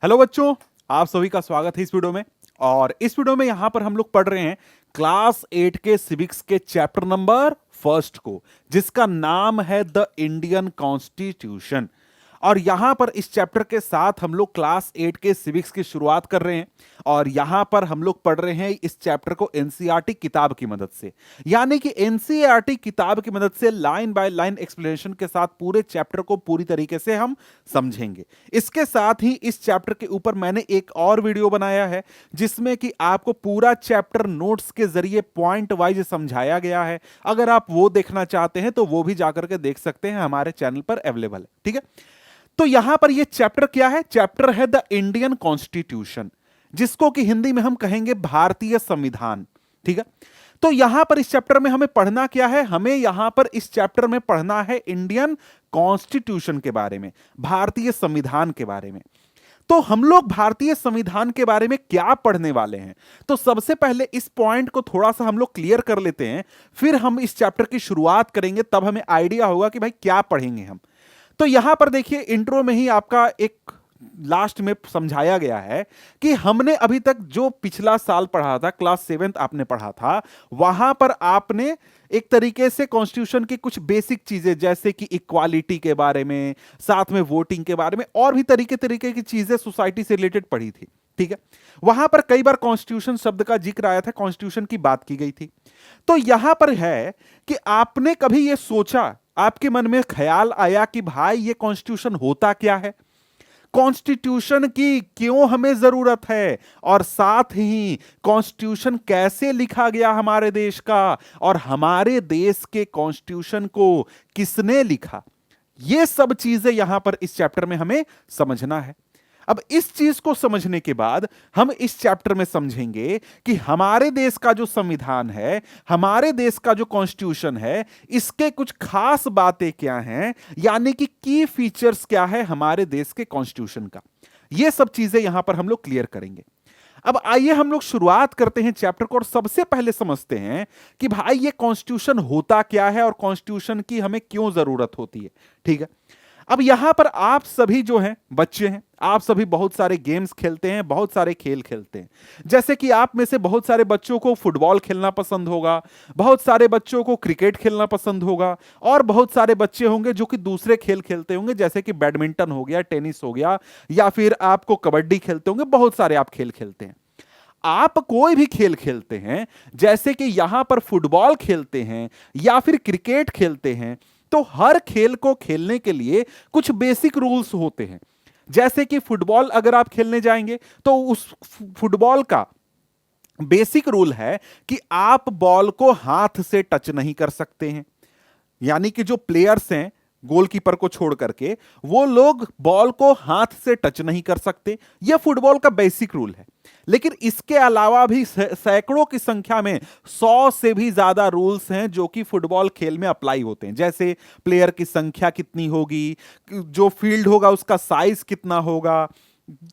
Hello बच्चों, आप सभी का स्वागत है इस वीडियो में। और इस वीडियो में यहां पर हम लोग पढ़ रहे हैं क्लास 8 के सिविक्स के चैप्टर नंबर फर्स्ट को, जिसका नाम है द इंडियन कॉन्स्टिट्यूशन। और यहां पर इस चैप्टर के साथ हम लोग क्लास 8 के सिविक्स की शुरुआत कर रहे हैं। और यहां पर हम लोग पढ़ रहे हैं इस चैप्टर को एनसीईआरटी किताब की मदद से, यानी कि एनसीईआरटी किताब की मदद से लाइन बाय लाइन एक्सप्लेनेशन के साथ पूरे चैप्टर को पूरी तरीके से हम समझेंगे। इसके साथ ही इस चैप्टर के ऊपर मैंने एक और वीडियो बनाया है, जिसमें कि आपको पूरा चैप्टर नोट्स के जरिए पॉइंट वाइज समझाया गया है। अगर आप वो देखना चाहते हैं तो वो भी जाकर के देख सकते हैं, हमारे चैनल पर अवेलेबल है। ठीक है, तो यहां पर ये चैप्टर क्या है? चैप्टर है द इंडियन कॉन्स्टिट्यूशन, जिसको कि हिंदी में हम कहेंगे भारतीय संविधान। ठीक है, तो यहां पर इस चैप्टर में हमें पढ़ना क्या है? हमें यहां पर इस चैप्टर में पढ़ना है इंडियन कॉन्स्टिट्यूशन के बारे में, भारतीय संविधान के बारे में। तो हम लोग भारतीय संविधान के बारे में क्या पढ़ने वाले हैं? तो सबसे पहले इस पॉइंट को थोड़ा सा हम लोग क्लियर कर लेते हैं, फिर हम इस चैप्टर की शुरुआत करेंगे, तब हमें आइडिया होगा कि भाई क्या पढ़ेंगे हम। तो यहां पर देखिए, इंट्रो में ही आपका एक लास्ट में समझाया गया है कि हमने अभी तक जो पिछला साल पढ़ा था, क्लास 7th आपने पढ़ा था, वहां पर आपने एक तरीके से कॉन्स्टिट्यूशन की कुछ बेसिक चीजें जैसे कि इक्वालिटी के बारे में, साथ में वोटिंग के बारे में और भी तरीके तरीके की चीजें सोसाइटी से रिलेटेड पढ़ी थी। ठीक है, वहां पर कई बार कॉन्स्टिट्यूशन शब्द का जिक्र आया था, कॉन्स्टिट्यूशन की बात की गई थी। तो यहां पर है कि आपने कभी यह सोचा, आपके मन में ख्याल आया कि भाई ये कॉन्स्टिट्यूशन होता क्या है, कॉन्स्टिट्यूशन की क्यों हमें जरूरत है, और साथ ही कॉन्स्टिट्यूशन कैसे लिखा गया हमारे देश का, और हमारे देश के कॉन्स्टिट्यूशन को किसने लिखा? ये सब चीजें यहां पर इस चैप्टर में हमें समझना है। अब इस चीज को समझने के बाद हम इस चैप्टर में समझेंगे कि हमारे देश का जो संविधान है, हमारे देश का जो कॉन्स्टिट्यूशन है, इसके कुछ खास बातें क्या हैं, यानी कि की फीचर्स क्या है हमारे देश के कॉन्स्टिट्यूशन का। ये सब चीजें यहां पर हम लोग क्लियर करेंगे। अब आइए हम लोग शुरुआत करते हैं चैप्टर को, और सबसे पहले समझते हैं कि भाई ये कॉन्स्टिट्यूशन होता क्या है और कॉन्स्टिट्यूशन की हमें क्यों जरूरत होती है। ठीक है, अब यहां पर आप सभी जो हैं, बच्चे हैं, आप सभी बहुत सारे गेम्स खेलते हैं, बहुत सारे खेल खेलते हैं। जैसे कि आप में से बहुत सारे बच्चों को फुटबॉल खेलना पसंद होगा, बहुत सारे बच्चों को क्रिकेट खेलना पसंद होगा, और बहुत सारे बच्चे होंगे जो कि दूसरे खेल खेलते होंगे, जैसे कि बैडमिंटन हो गया, टेनिस हो गया, या फिर आपको कबड्डी खेलते होंगे, बहुत सारे आप खेल खेलते हैं। आप कोई भी खेल खेलते हैं, जैसे कि यहां पर फुटबॉल खेलते हैं या फिर क्रिकेट खेलते हैं, तो हर खेल को खेलने के लिए कुछ बेसिक रूल्स होते हैं। जैसे कि फुटबॉल अगर आप खेलने जाएंगे तो उस फुटबॉल का बेसिक रूल है कि आप बॉल को हाथ से टच नहीं कर सकते हैं, यानी कि जो प्लेयर्स हैं गोलकीपर को छोड़ करके, वो लोग बॉल को हाथ से टच नहीं कर सकते। यह फुटबॉल का बेसिक रूल है। लेकिन इसके अलावा भी सैकड़ों की संख्या में 100 से भी ज्यादा रूल्स हैं जो कि फुटबॉल खेल में अप्लाई होते हैं। जैसे प्लेयर की संख्या कितनी होगी, जो फील्ड होगा उसका साइज कितना होगा,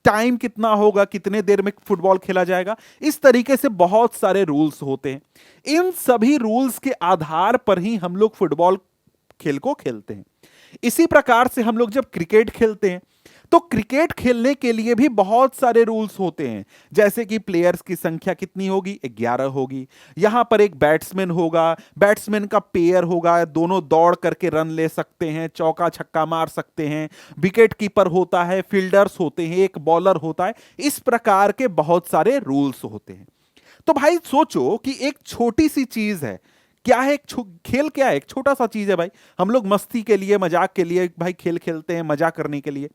टाइम कितना होगा, कितने देर में फुटबॉल खेला जाएगा, इस तरीके से बहुत सारे रूल्स होते हैं। इन सभी रूल्स के आधार पर ही हम लोग फुटबॉल खेल को खेलते हैं। इसी प्रकार से हम लोग जब क्रिकेट खेलते हैं तो क्रिकेट खेलने के लिए भी बहुत सारे रूल्स होते हैं। जैसे कि प्लेयर्स की संख्या कितनी होगी, 11 होगी। यहां पर एक बैट्समैन होगा, बैट्समैन का पेयर होगा, दोनों दौड़ करके रन ले सकते हैं, चौका छक्का मार सकते हैं। विकेट कीपर होता है, फील्डर्स होते हैं, एक बॉलर होता है। इस प्रकार के बहुत सारे रूल्स होते हैं। तो भाई सोचो कि एक छोटी सी चीज है, क्या है, खेल क्या है, एक छोटा सा चीज है भाई। हम लोग मस्ती के लिए, मजाक के लिए भाई खेल खेलते हैं, मजा करने के लिए।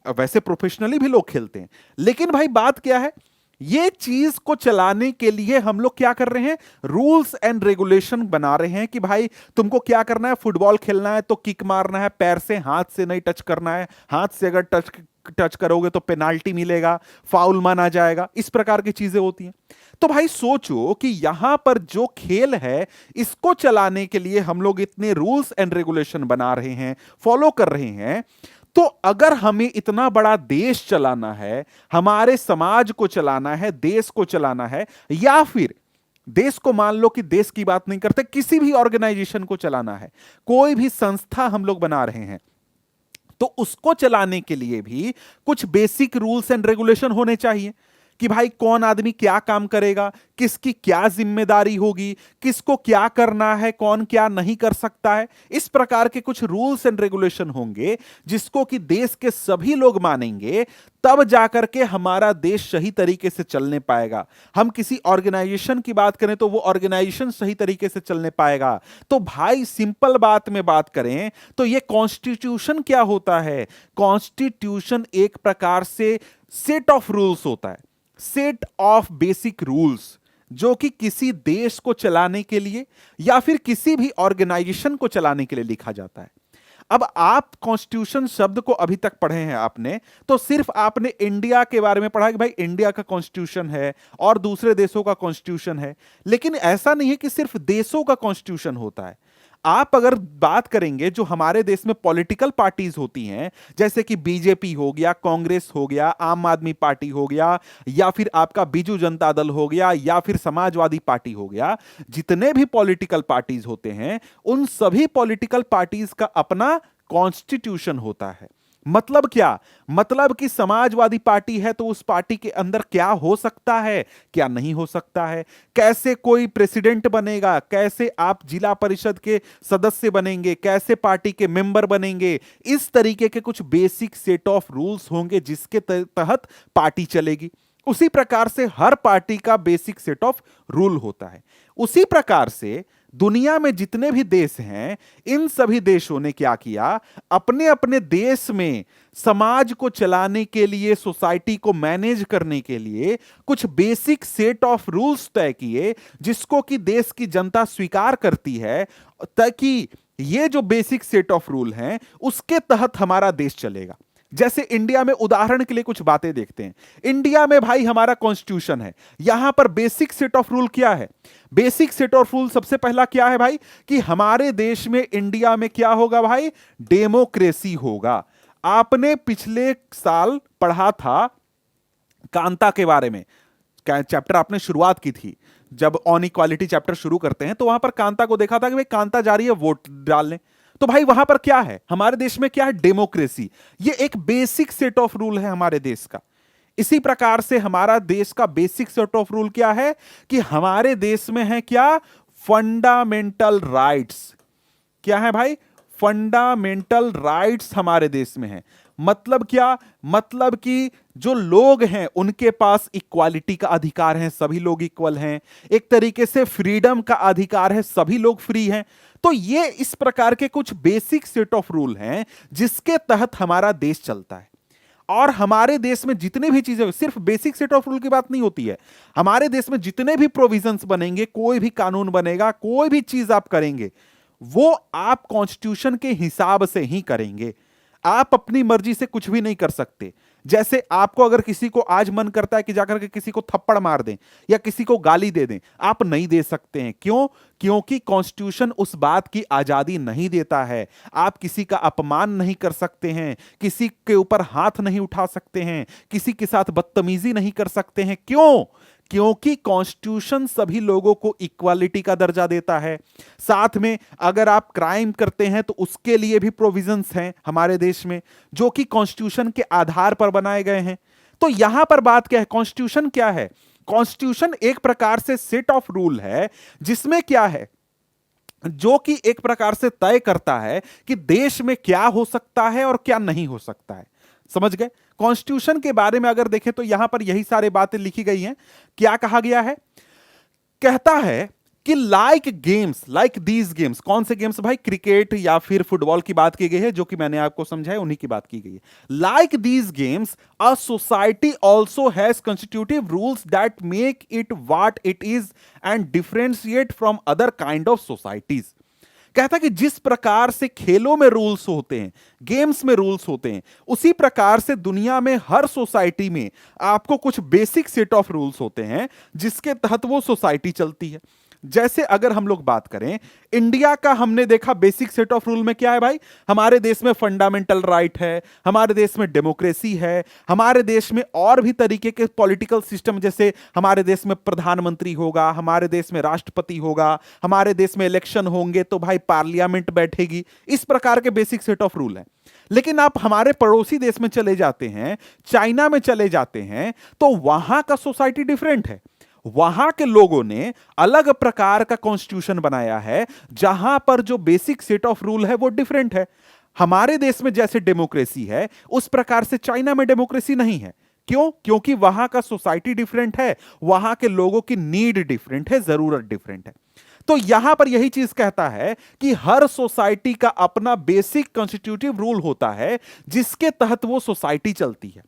वैसे प्रोफेशनली भी लोग खेलते हैं, लेकिन भाई बात क्या है, ये चीज को चलाने के लिए हम लोग क्या कर रहे हैं, रूल्स एंड रेगुलेशन बना रहे हैं कि भाई तुमको क्या करना है, फुटबॉल खेलना है तो किक मारना है, पैर से, हाथ से नहीं टच करना है। हाथ से अगर टच करोगे तो पेनाल्टी मिलेगा, फाउल माना जाएगा। इस प्रकार की चीजें होती हैं। तो भाई सोचो कि यहां पर जो खेल है, इसको चलाने के लिए हम लोग इतने रूल्स एंड रेगुलेशन बना रहे हैं, फॉलो कर रहे हैं। तो अगर हमें इतना बड़ा देश चलाना है, हमारे समाज को चलाना है, देश को चलाना है, या फिर देश को, मान लो कि देश की बात नहीं करते, किसी भी ऑर्गेनाइजेशन को चलाना है, कोई भी संस्था हम लोग बना रहे हैं, तो उसको चलाने के लिए भी कुछ बेसिक रूल्स एंड रेगुलेशन होने चाहिए कि भाई कौन आदमी क्या काम करेगा, किसकी क्या जिम्मेदारी होगी, किसको क्या करना है, कौन क्या नहीं कर सकता है। इस प्रकार के कुछ रूल्स एंड रेगुलेशन होंगे जिसको कि देश के सभी लोग मानेंगे, तब जाकर के हमारा देश सही तरीके से चलने पाएगा। हम किसी ऑर्गेनाइजेशन की बात करें तो वो ऑर्गेनाइजेशन सही तरीके से चलने पाएगा। तो भाई सिंपल बात में बात करें तो ये कॉन्स्टिट्यूशन क्या होता है? कॉन्स्टिट्यूशन एक प्रकार से सेट ऑफ रूल्स होता है, सेट ऑफ बेसिक रूल्स, जो कि किसी देश को चलाने के लिए या फिर किसी भी ऑर्गेनाइजेशन को चलाने के लिए लिखा जाता है। अब आप कॉन्स्टिट्यूशन शब्द को अभी तक पढ़े हैं आपने, तो सिर्फ आपने इंडिया के बारे में पढ़ा कि भाई इंडिया का कॉन्स्टिट्यूशन है और दूसरे देशों का कॉन्स्टिट्यूशन है, लेकिन ऐसा नहीं है कि सिर्फ देशों का कॉन्स्टिट्यूशन होता है। आप अगर बात करेंगे जो हमारे देश में पॉलिटिकल पार्टीज होती हैं, जैसे कि बीजेपी हो गया, कांग्रेस हो गया, आम आदमी पार्टी हो गया, या फिर आपका बीजू जनता दल हो गया, या फिर समाजवादी पार्टी हो गया, जितने भी पॉलिटिकल पार्टीज होते हैं उन सभी पॉलिटिकल पार्टीज का अपना कॉन्स्टिट्यूशन होता है। मतलब क्या? मतलब कि समाजवादी पार्टी है तो उस पार्टी के अंदर क्या हो सकता है, क्या नहीं हो सकता है, कैसे कोई प्रेसिडेंट बनेगा, कैसे आप जिला परिषद के सदस्य बनेंगे, कैसे पार्टी के मेंबर बनेंगे, इस तरीके के कुछ बेसिक सेट ऑफ रूल्स होंगे जिसके तहत पार्टी चलेगी। उसी प्रकार से हर पार्टी का बेसिक सेट ऑफ रूल होता है। उसी प्रकार से दुनिया में जितने भी देश हैं, इन सभी देशों ने क्या किया, अपने अपने देश में समाज को चलाने के लिए, सोसाइटी को मैनेज करने के लिए कुछ बेसिक सेट ऑफ रूल्स तय किए, जिसको कि देश की जनता स्वीकार करती है, ताकि ये जो बेसिक सेट ऑफ रूल हैं उसके तहत हमारा देश चलेगा। जैसे इंडिया में उदाहरण के लिए कुछ बातें देखते हैं। इंडिया में भाई हमारा कॉन्स्टिट्यूशन है, यहां पर बेसिक सेट ऑफ रूल क्या है? बेसिक सेट ऑफ रूल सबसे पहला क्या है भाई, कि हमारे देश में, इंडिया में क्या होगा भाई? डेमोक्रेसी होगा। आपने पिछले साल पढ़ा था कांता के बारे में, चैप्टर आपने शुरुआत की थी, जब ऑन इक्वालिटी चैप्टर शुरू करते हैं तो वहां पर कांता को देखा था कि भाई कांता जा रही है वोट डालने। तो भाई वहां पर क्या है, हमारे देश में क्या है? डेमोक्रेसी। ये एक बेसिक सेट ऑफ रूल है हमारे देश का। इसी प्रकार से हमारा देश का बेसिक सेट ऑफ रूल क्या है, कि हमारे देश में है क्या? Fundamental rights. क्या है भाई? फंडामेंटल राइट्स हमारे देश में है। मतलब क्या? मतलब कि जो लोग हैं उनके पास इक्वालिटी का अधिकार है, सभी लोग इक्वल हैं। एक तरीके से फ्रीडम का अधिकार है, सभी लोग फ्री हैं। तो ये इस प्रकार के कुछ बेसिक सेट ऑफ रूल हैं जिसके तहत हमारा देश चलता है। और हमारे देश में जितने भी चीजें, सिर्फ बेसिक सेट ऑफ रूल की बात नहीं होती है, हमारे देश में जितने भी प्रोविजंस बनेंगे, कोई भी कानून बनेगा, कोई भी चीज आप करेंगे, वो आप कॉन्स्टिट्यूशन के हिसाब से ही करेंगे। आप अपनी मर्जी से कुछ भी नहीं कर सकते। जैसे आपको अगर किसी को आज मन करता है कि जाकर के किसी को थप्पड़ मार दें या किसी को गाली दे दें, आप नहीं दे सकते हैं। क्यों? क्योंकि कॉन्स्टिट्यूशन उस बात की आजादी नहीं देता है। आप किसी का अपमान नहीं कर सकते हैं, किसी के ऊपर हाथ नहीं उठा सकते हैं, किसी के साथ बदतमीजी नहीं कर सकते हैं। क्यों? क्योंकि कॉन्स्टिट्यूशन सभी लोगों को इक्वालिटी का दर्जा देता है। साथ में अगर आप क्राइम करते हैं तो उसके लिए भी प्रोविजंस हैं हमारे देश में, जो कि कॉन्स्टिट्यूशन के आधार पर बनाए गए हैं। तो यहां पर बात क्या है? कॉन्स्टिट्यूशन क्या है? कॉन्स्टिट्यूशन एक प्रकार से सेट ऑफ रूल है जिसमें क्या है, जो कि एक प्रकार से तय करता है कि देश में क्या हो सकता है और क्या नहीं हो सकता है। समझ गए? कॉन्स्टिट्यूशन के बारे में अगर देखें तो यहां पर यही सारी बातें लिखी गई हैं। क्या कहा गया है? कहता है कि like games, like these games. कौन से गेम्स भाई? क्रिकेट या फिर फुटबॉल की बात की गई है, जो कि मैंने आपको समझाया, उन्हीं की बात की गई है। Like these games a society also has constitutive rules that make it what it is and differentiate from other kind of societies. कहता कि जिस प्रकार से खेलों में रूल्स होते हैं, गेम्स में रूल्स होते हैं, उसी प्रकार से दुनिया में हर सोसाइटी में आपको कुछ बेसिक सेट ऑफ रूल्स होते हैं जिसके तहत वो सोसाइटी चलती है। जैसे अगर हम लोग बात करें इंडिया का, हमने देखा बेसिक सेट ऑफ रूल में क्या है भाई, हमारे देश में फंडामेंटल राइट है, हमारे देश में डेमोक्रेसी है, हमारे देश में और भी तरीके के पॉलिटिकल सिस्टम, जैसे हमारे देश में प्रधानमंत्री होगा, हमारे देश में राष्ट्रपति होगा, हमारे देश में इलेक्शन होंगे तो भाई पार्लियामेंट बैठेगी, इस प्रकार के बेसिक सेट ऑफ रूल है। लेकिन आप हमारे पड़ोसी देश में चले जाते हैं, चाइना में चले जाते हैं, तो वहां का सोसाइटी डिफरेंट है। वहां के लोगों ने अलग प्रकार का कॉन्स्टिट्यूशन बनाया है, जहां पर जो बेसिक सेट ऑफ रूल है वो डिफरेंट है। हमारे देश में जैसे डेमोक्रेसी है उस प्रकार से चाइना में डेमोक्रेसी नहीं है। क्यों? क्योंकि वहां का सोसाइटी डिफरेंट है, वहां के लोगों की नीड डिफरेंट है, जरूरत डिफरेंट है। तो यहां पर यही चीज कहता है कि हर सोसाइटी का अपना बेसिक कॉन्स्टिट्यूटिव रूल होता है जिसके तहत वो सोसाइटी चलती है।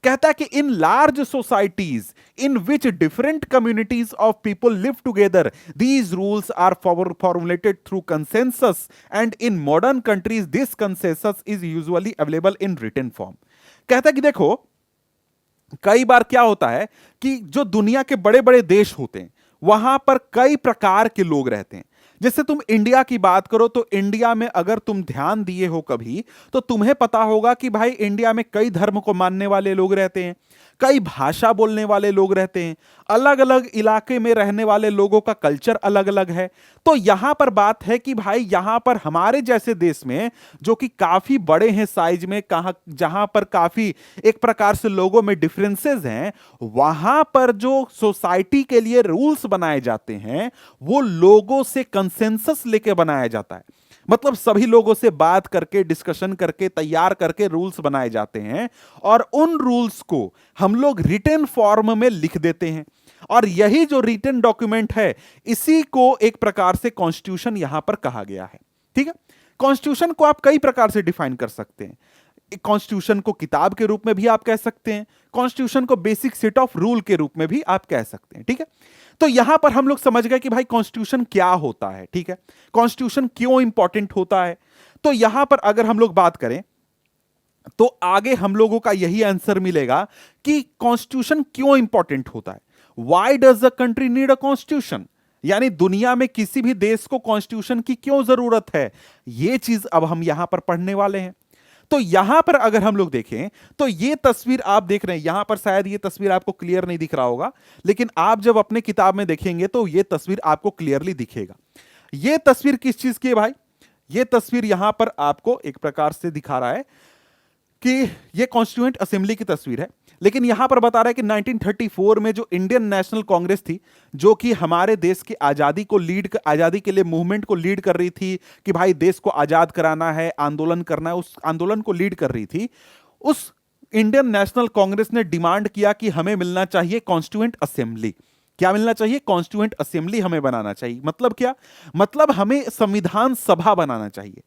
कहता है कि in large societies in which different communities of people live together these rules are formulated through consensus and in modern countries this consensus is usually available in written form. कहता है कि देखो कई बार क्या होता है कि जो दुनिया के बड़े बड़े देश होते हैं वहां पर कई प्रकार के लोग रहते हैं। जैसे तुम इंडिया की बात करो तो इंडिया में अगर तुम ध्यान दिए हो कभी तो तुम्हें पता होगा कि भाई इंडिया में कई धर्म को मानने वाले लोग रहते हैं, कई भाषा बोलने वाले लोग रहते हैं, अलग अलग इलाके में रहने वाले लोगों का कल्चर अलग अलग है। तो यहां पर बात है कि भाई यहां पर हमारे जैसे देश में जो कि काफी बड़े हैं साइज में, कहां जहां पर काफी एक प्रकार से लोगों में डिफरेंसेस हैं, वहां पर जो सोसाइटी के लिए रूल्स बनाए जाते हैं वो लोगों से कंसेंसस लेके बनाया जाता है। मतलब सभी लोगों से बात करके, डिस्कशन करके, तैयार करके रूल्स बनाए जाते हैं और उन रूल्स को हम लोग रिटन फॉर्म में लिख देते हैं। और यही जो रिटन डॉक्यूमेंट है इसी को एक प्रकार से कॉन्स्टिट्यूशन यहां पर कहा गया है। ठीक है, कॉन्स्टिट्यूशन को आप कई प्रकार से डिफाइन कर सकते हैं। कॉन्स्टिट्यूशन को किताब के रूप में भी आप कह सकते हैं, कॉन्स्टिट्यूशन को बेसिक सेट ऑफ रूल के रूप में भी आप कह सकते हैं। ठीक है, तो यहां पर हम लोग समझ गए कि भाई कॉन्स्टिट्यूशन क्या होता है। ठीक है, कॉन्स्टिट्यूशन क्यों इंपॉर्टेंट होता है। तो यहां पर अगर हम लोग बात करें तो आगे हम लोगों का यही आंसर मिलेगा कि कॉन्स्टिट्यूशन क्यों इंपॉर्टेंट होता है। Why does the country need a constitution, यानी दुनिया में किसी भी देश को कॉन्स्टिट्यूशन की क्यों जरूरत है, यह चीज अब हम यहां पर पढ़ने वाले हैं। तो यहां पर अगर हम लोग देखें तो ये तस्वीर आप देख रहे हैं, यहां पर शायद ये तस्वीर आपको क्लियर नहीं दिख रहा होगा, लेकिन आप जब अपने किताब में देखेंगे तो ये तस्वीर आपको क्लियरली दिखेगा। ये तस्वीर किस चीज की है भाई? ये तस्वीर यहां पर आपको एक प्रकार से दिखा रहा है कि ये कॉन्स्टिट्यूएंट असेंबली की तस्वीर है, लेकिन यहां पर बता रहा है कि 1934 में जो इंडियन नेशनल कांग्रेस थी, जो कि हमारे देश की आजादी को आजादी के लिए मूवमेंट को लीड कर रही थी कि भाई देश को आजाद कराना है, आंदोलन करना है, उस आंदोलन को लीड कर रही थी। उस इंडियन नेशनल कांग्रेस ने डिमांड किया कि हमें मिलना चाहिए कॉन्स्टिट्यूएंट असेंबली। क्या मिलना चाहिए? कॉन्स्टिट्यूएंट असेंबली हमें बनाना चाहिए। मतलब क्या? मतलब हमें संविधान सभा बनाना चाहिए,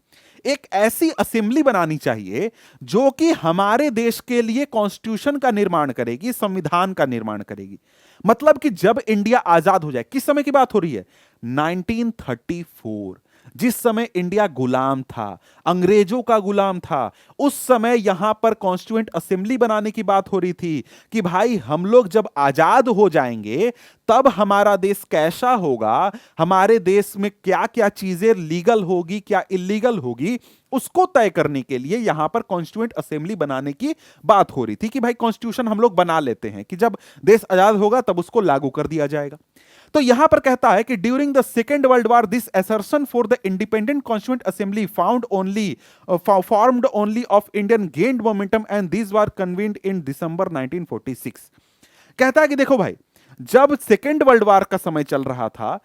एक ऐसी असेंबली बनानी चाहिए जो कि हमारे देश के लिए कॉन्स्टिट्यूशन का निर्माण करेगी, संविधान का निर्माण करेगी। मतलब कि जब इंडिया आजाद हो जाए, किस समय की बात हो रही है? 1934, जिस समय इंडिया गुलाम था, अंग्रेजों का गुलाम था, उस समय यहां पर कॉन्स्टिट्यूएंट असेंबली बनाने की बात हो रही थी कि भाई हम लोग जब आजाद हो जाएंगे तब हमारा देश कैसा होगा, हमारे देश में क्या क्या चीजें लीगल होगी, क्या इलीगल होगी, उसको तय करने के लिए यहां पर कॉन्स्टिट्यूएंट असेंबली बनाने की बात हो रही थी कि भाई कॉन्स्टिट्यूशन हम लोग बना लेते हैं कि जब देश आजाद होगा तब उसको लागू कर दिया जाएगा। तो यहां पर कहता है कि during the second world war this assertion for the independent constituent assembly formed only of Indian gained momentum and this were convened in December 1946। कहता है कि देखो भाई, जब सेकेंड वर्ल्ड वॉर का समय चल रहा था,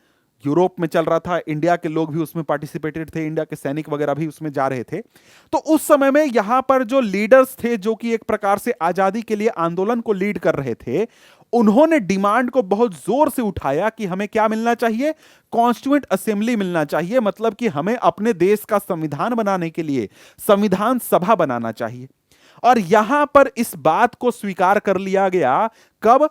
यूरोप में चल रहा था, इंडिया के लोग भी उसमें पार्टिसिपेटेड थे, इंडिया के सैनिक वगैरह भी उसमें जा रहे थे, तो उस समय में यहां पर जो लीडर्स थे जो कि एक प्रकार से आजादी के लिए आंदोलन को लीड कर रहे थे, उन्होंने डिमांड को बहुत जोर से उठाया कि हमें क्या मिलना चाहिए? कॉन्स्टिट्यूएंट असेंबली मिलना चाहिए। मतलब कि हमें अपने देश का संविधान बनाने के लिए संविधान सभा बनाना चाहिए। और यहां पर इस बात को स्वीकार कर लिया गया कब?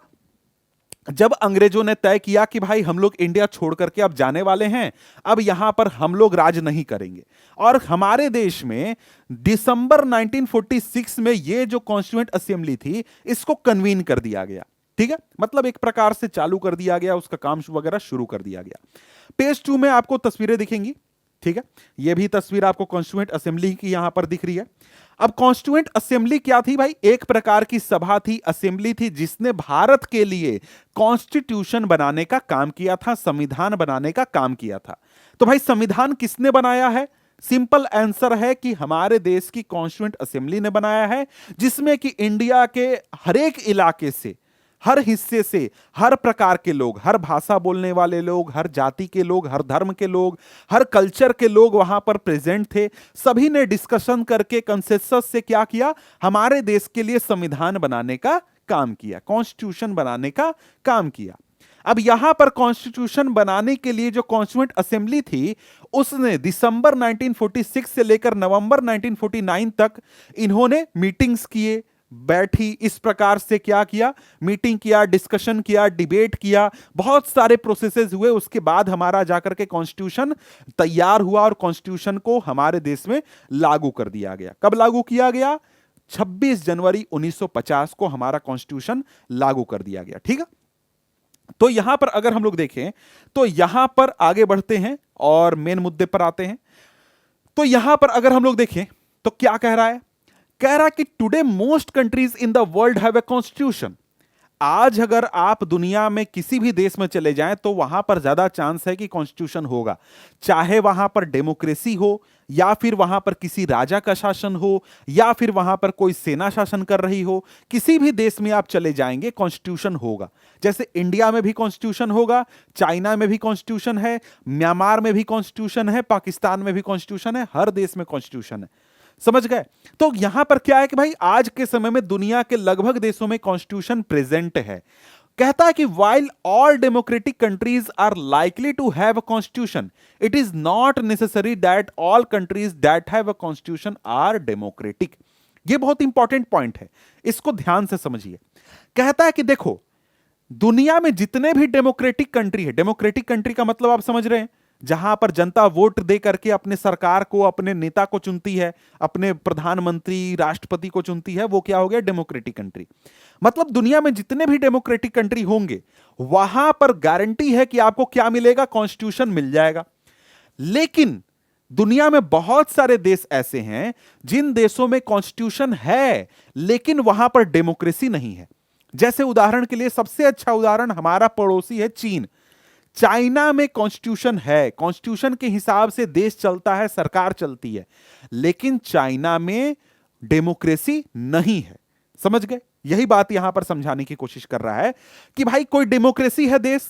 जब अंग्रेजों ने तय किया कि भाई हम लोग इंडिया छोड़ करके अब जाने वाले हैं, अब यहां पर हम लोग राज नहीं करेंगे। और हमारे देश में दिसंबर 1946 में ये जो कॉन्स्टिट्यूएंट असेंबली थी इसको कन्वीन कर दिया गया। ठीक है, मतलब एक प्रकार से चालू कर दिया गया, उसका काम वगैरह शुरू कर दिया गया। पेज 2 में आपको तस्वीरें दिखेंगी, ठीक है, यह भी तस्वीर आपको कॉन्स्टिट्यूएंट असेंबली की यहां पर दिख रही है। अब कॉन्स्टिट्यूएंट असेंबली क्या थी भाई? एक प्रकार की सभा थी, असेंबली थी, जिसने भारत के लिए कॉन्स्टिट्यूशन बनाने का काम किया था, संविधान बनाने का काम किया था। तो भाई संविधान किसने बनाया है? सिंपल आंसर है कि हमारे देश की कॉन्स्टिट्यूएंट असेंबली ने बनाया है, जिसमें कि इंडिया के हर एक इलाके से, हर हिस्से से, हर प्रकार के लोग, हर भाषा बोलने वाले लोग, हर जाति के लोग, हर धर्म के लोग, हर कल्चर के लोग वहां पर प्रेजेंट थे। सभी ने डिस्कशन करके कंसेंसस से क्या किया? हमारे देश के लिए संविधान बनाने का काम किया, कॉन्स्टिट्यूशन बनाने का काम किया। अब यहां पर कॉन्स्टिट्यूशन बनाने के लिए जो कॉन्स्टिट्यूएंट असेंबली थी, उसने दिसंबर 1946 से लेकर नवंबर 1949 तक इन्होंने मीटिंग्स किए, बैठी, इस प्रकार से क्या किया? मीटिंग किया, डिस्कशन किया, डिबेट किया, बहुत सारे प्रोसेसेस हुए। उसके बाद हमारा जाकर के कॉन्स्टिट्यूशन तैयार हुआ और कॉन्स्टिट्यूशन को हमारे देश में लागू कर दिया गया। कब लागू किया गया? 26 जनवरी 1950 को हमारा कॉन्स्टिट्यूशन लागू कर दिया गया। ठीक है, तो यहां पर अगर हम लोग देखें तो यहां पर आगे बढ़ते हैं और मेन मुद्दे पर आते हैं। तो यहां पर अगर हम लोग देखें तो क्या कह रहा है? कह रहा है कि today most countries in the world have a constitution. आज अगर आप दुनिया में किसी भी देश में चले जाएं तो वहां पर ज्यादा चांस है कि कॉन्स्टिट्यूशन होगा, चाहे वहां पर डेमोक्रेसी हो, या फिर वहां पर किसी राजा का शासन हो, या फिर वहां पर कोई सेना शासन कर रही हो। किसी भी देश में आप चले जाएंगे कॉन्स्टिट्यूशन होगा। जैसे इंडिया में भी कॉन्स्टिट्यूशन होगा, चाइना में भी कॉन्स्टिट्यूशन है, म्यांमार में भी कॉन्स्टिट्यूशन है, पाकिस्तान में भी कॉन्स्टिट्यूशन है, हर देश में कॉन्स्टिट्यूशन है। समझ गए? तो यहां पर क्या है कि भाई आज के समय में दुनिया के लगभग देशों में कॉन्स्टिट्यूशन प्रेजेंट है। कहता है कि while all democratic countries are likely to have a constitution, it is not necessary that all countries that have a constitution are democratic। ये बहुत इंपॉर्टेंट पॉइंट है, इसको ध्यान से समझिए। कहता है कि देखो, दुनिया में जितने भी डेमोक्रेटिक कंट्री है, डेमोक्रेटिक कंट्री का मतलब आप समझ रहे हैं, जहां पर जनता वोट दे करके अपने सरकार को, अपने नेता को चुनती है, अपने प्रधानमंत्री, राष्ट्रपति को चुनती है, वो क्या हो गया? Democratic country. मतलब दुनिया में जितने भी डेमोक्रेटिक कंट्री होंगे, वहां पर गारंटी है कि आपको क्या मिलेगा? कॉन्स्टिट्यूशन मिल जाएगा। लेकिन दुनिया में बहुत सारे देश ऐसे हैं जिन देशों में कॉन्स्टिट्यूशन है लेकिन वहां पर डेमोक्रेसी नहीं है। जैसे उदाहरण के लिए सबसे अच्छा उदाहरण हमारा पड़ोसी है चीन। चाइना में कॉन्स्टिट्यूशन है, कॉन्स्टिट्यूशन के हिसाब से देश चलता है, सरकार चलती है, लेकिन चाइना में डेमोक्रेसी नहीं है। समझ गए? यही बात यहां पर समझाने की कोशिश कर रहा है कि भाई कोई डेमोक्रेसी है देश,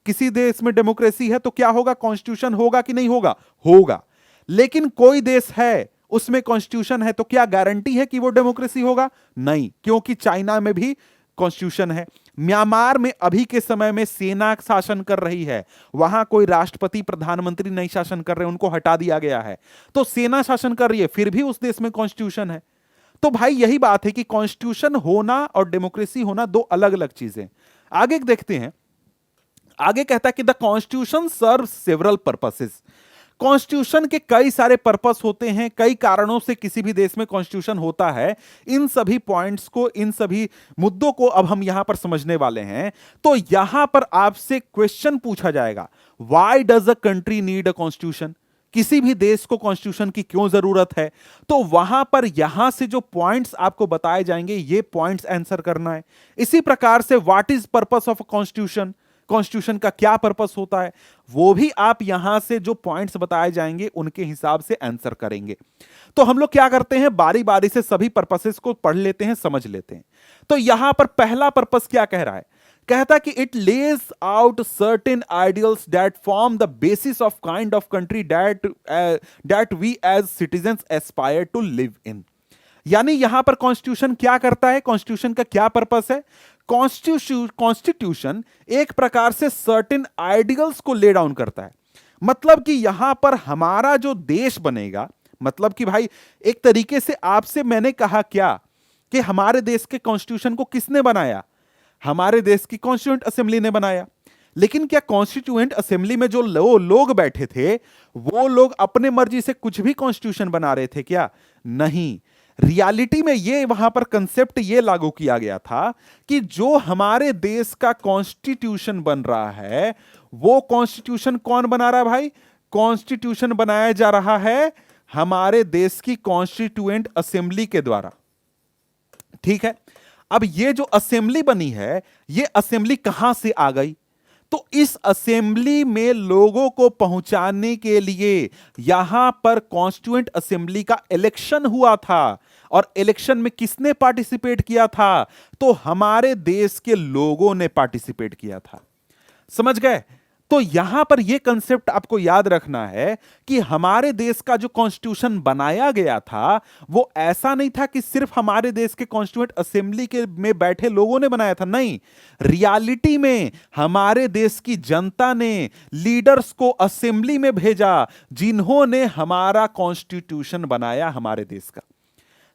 किसी देश में डेमोक्रेसी है तो क्या होगा? कॉन्स्टिट्यूशन होगा कि नहीं होगा? होगा। लेकिन कोई देश है उसमें कॉन्स्टिट्यूशन है तो क्या गारंटी है कि वो डेमोक्रेसी होगा? नहीं, क्योंकि चाइना में भी कॉन्स्टिट्यूशन है। म्यांमार में अभी के समय में सेना शासन कर रही है, वहां कोई राष्ट्रपति, प्रधानमंत्री नहीं शासन कर रहे, उनको हटा दिया गया है, तो सेना शासन कर रही है, फिर भी उस देश में कॉन्स्टिट्यूशन है। तो भाई यही बात है कि कॉन्स्टिट्यूशन होना और डेमोक्रेसी होना दो अलग अलग चीजें। आगे देखते हैं, आगे कहता है कि the constitution serve several purposes. Constitution के कई सारे पर्पस होते हैं, कई कारणों से किसी भी देश में कॉन्स्टिट्यूशन होता है। इन सभी पॉइंट्स को, इन सभी मुद्दों को अब हम यहां पर समझने वाले हैं। तो यहां पर आपसे क्वेश्चन पूछा जाएगा, why does a country need a constitution? किसी भी देश को कॉन्स्टिट्यूशन की क्यों जरूरत है? तो वहां पर यहां से जो पॉइंट्स आपको बताए जाएंगे, ये पॉइंट्स आंसर करना है। इसी प्रकार से what is purpose of constitution, constitution का क्या पर्पस होता है, वो भी आप यहां से जो पॉइंट्स बताए जाएंगे उनके हिसाब से आंसर करेंगे। तो हम लोग क्या करते हैं, बारी बारी से सभी पर्पसेस को पढ़ लेते हैं, समझ लेते हैं। तो यहां पर पहला पर्पस क्या कह रहा है? कहता कि it lays out certain ideals that form the basis of kind of country that we as citizens aspire to live in. यानी यहां पर कॉन्स्टिट्यूशन क्या करता है, कॉन्स्टिट्यूशन का क्या पर्पस है? कॉन्स्टिट्यूशन एक प्रकार से सर्टेन आइडियल्स को ले डाउन करता है। मतलब कि यहां पर हमारा जो देश बनेगा, मतलब कि भाई एक तरीके से आपसे मैंने कहा क्या कि हमारे देश के कॉन्स्टिट्यूशन को किसने बनाया? हमारे देश की कॉन्स्टिट्यूएंट असेंबली ने बनाया। लेकिन क्या कॉन्स्टिट्यूएंट असेंबली में जो लोग बैठे थे, वो लोग अपने मर्जी से कुछ भी कॉन्स्टिट्यूशन बना रहे थे क्या? नहीं। रियलिटी में ये वहां पर कंसेप्ट ये लागू किया गया था कि जो हमारे देश का कॉन्स्टिट्यूशन बन रहा है, वो कॉन्स्टिट्यूशन कौन बना रहा है भाई? कॉन्स्टिट्यूशन बनाया जा रहा है हमारे देश की कॉन्स्टिट्यूएंट असेंबली के द्वारा। ठीक है, अब ये जो असेंबली बनी है, ये असेंबली कहां से आ गई? तो इस असेंबली में लोगों को पहुंचाने के लिए यहां पर कॉन्स्टिट्यूएंट असेंबली का इलेक्शन हुआ था। और इलेक्शन में किसने पार्टिसिपेट किया था? तो हमारे देश के लोगों ने पार्टिसिपेट किया था। समझ गए? तो यहां पर यह कंसेप्ट आपको याद रखना है कि हमारे देश का जो कॉन्स्टिट्यूशन बनाया गया था, वो ऐसा नहीं था कि सिर्फ हमारे देश के कॉन्स्टिट्यूएंट असेंबली के में बैठे लोगों ने बनाया था। नहीं, रियलिटी में हमारे देश की जनता ने लीडर्स को असेंबली में भेजा, जिन्होंने हमारा कॉन्स्टिट्यूशन बनाया हमारे देश का।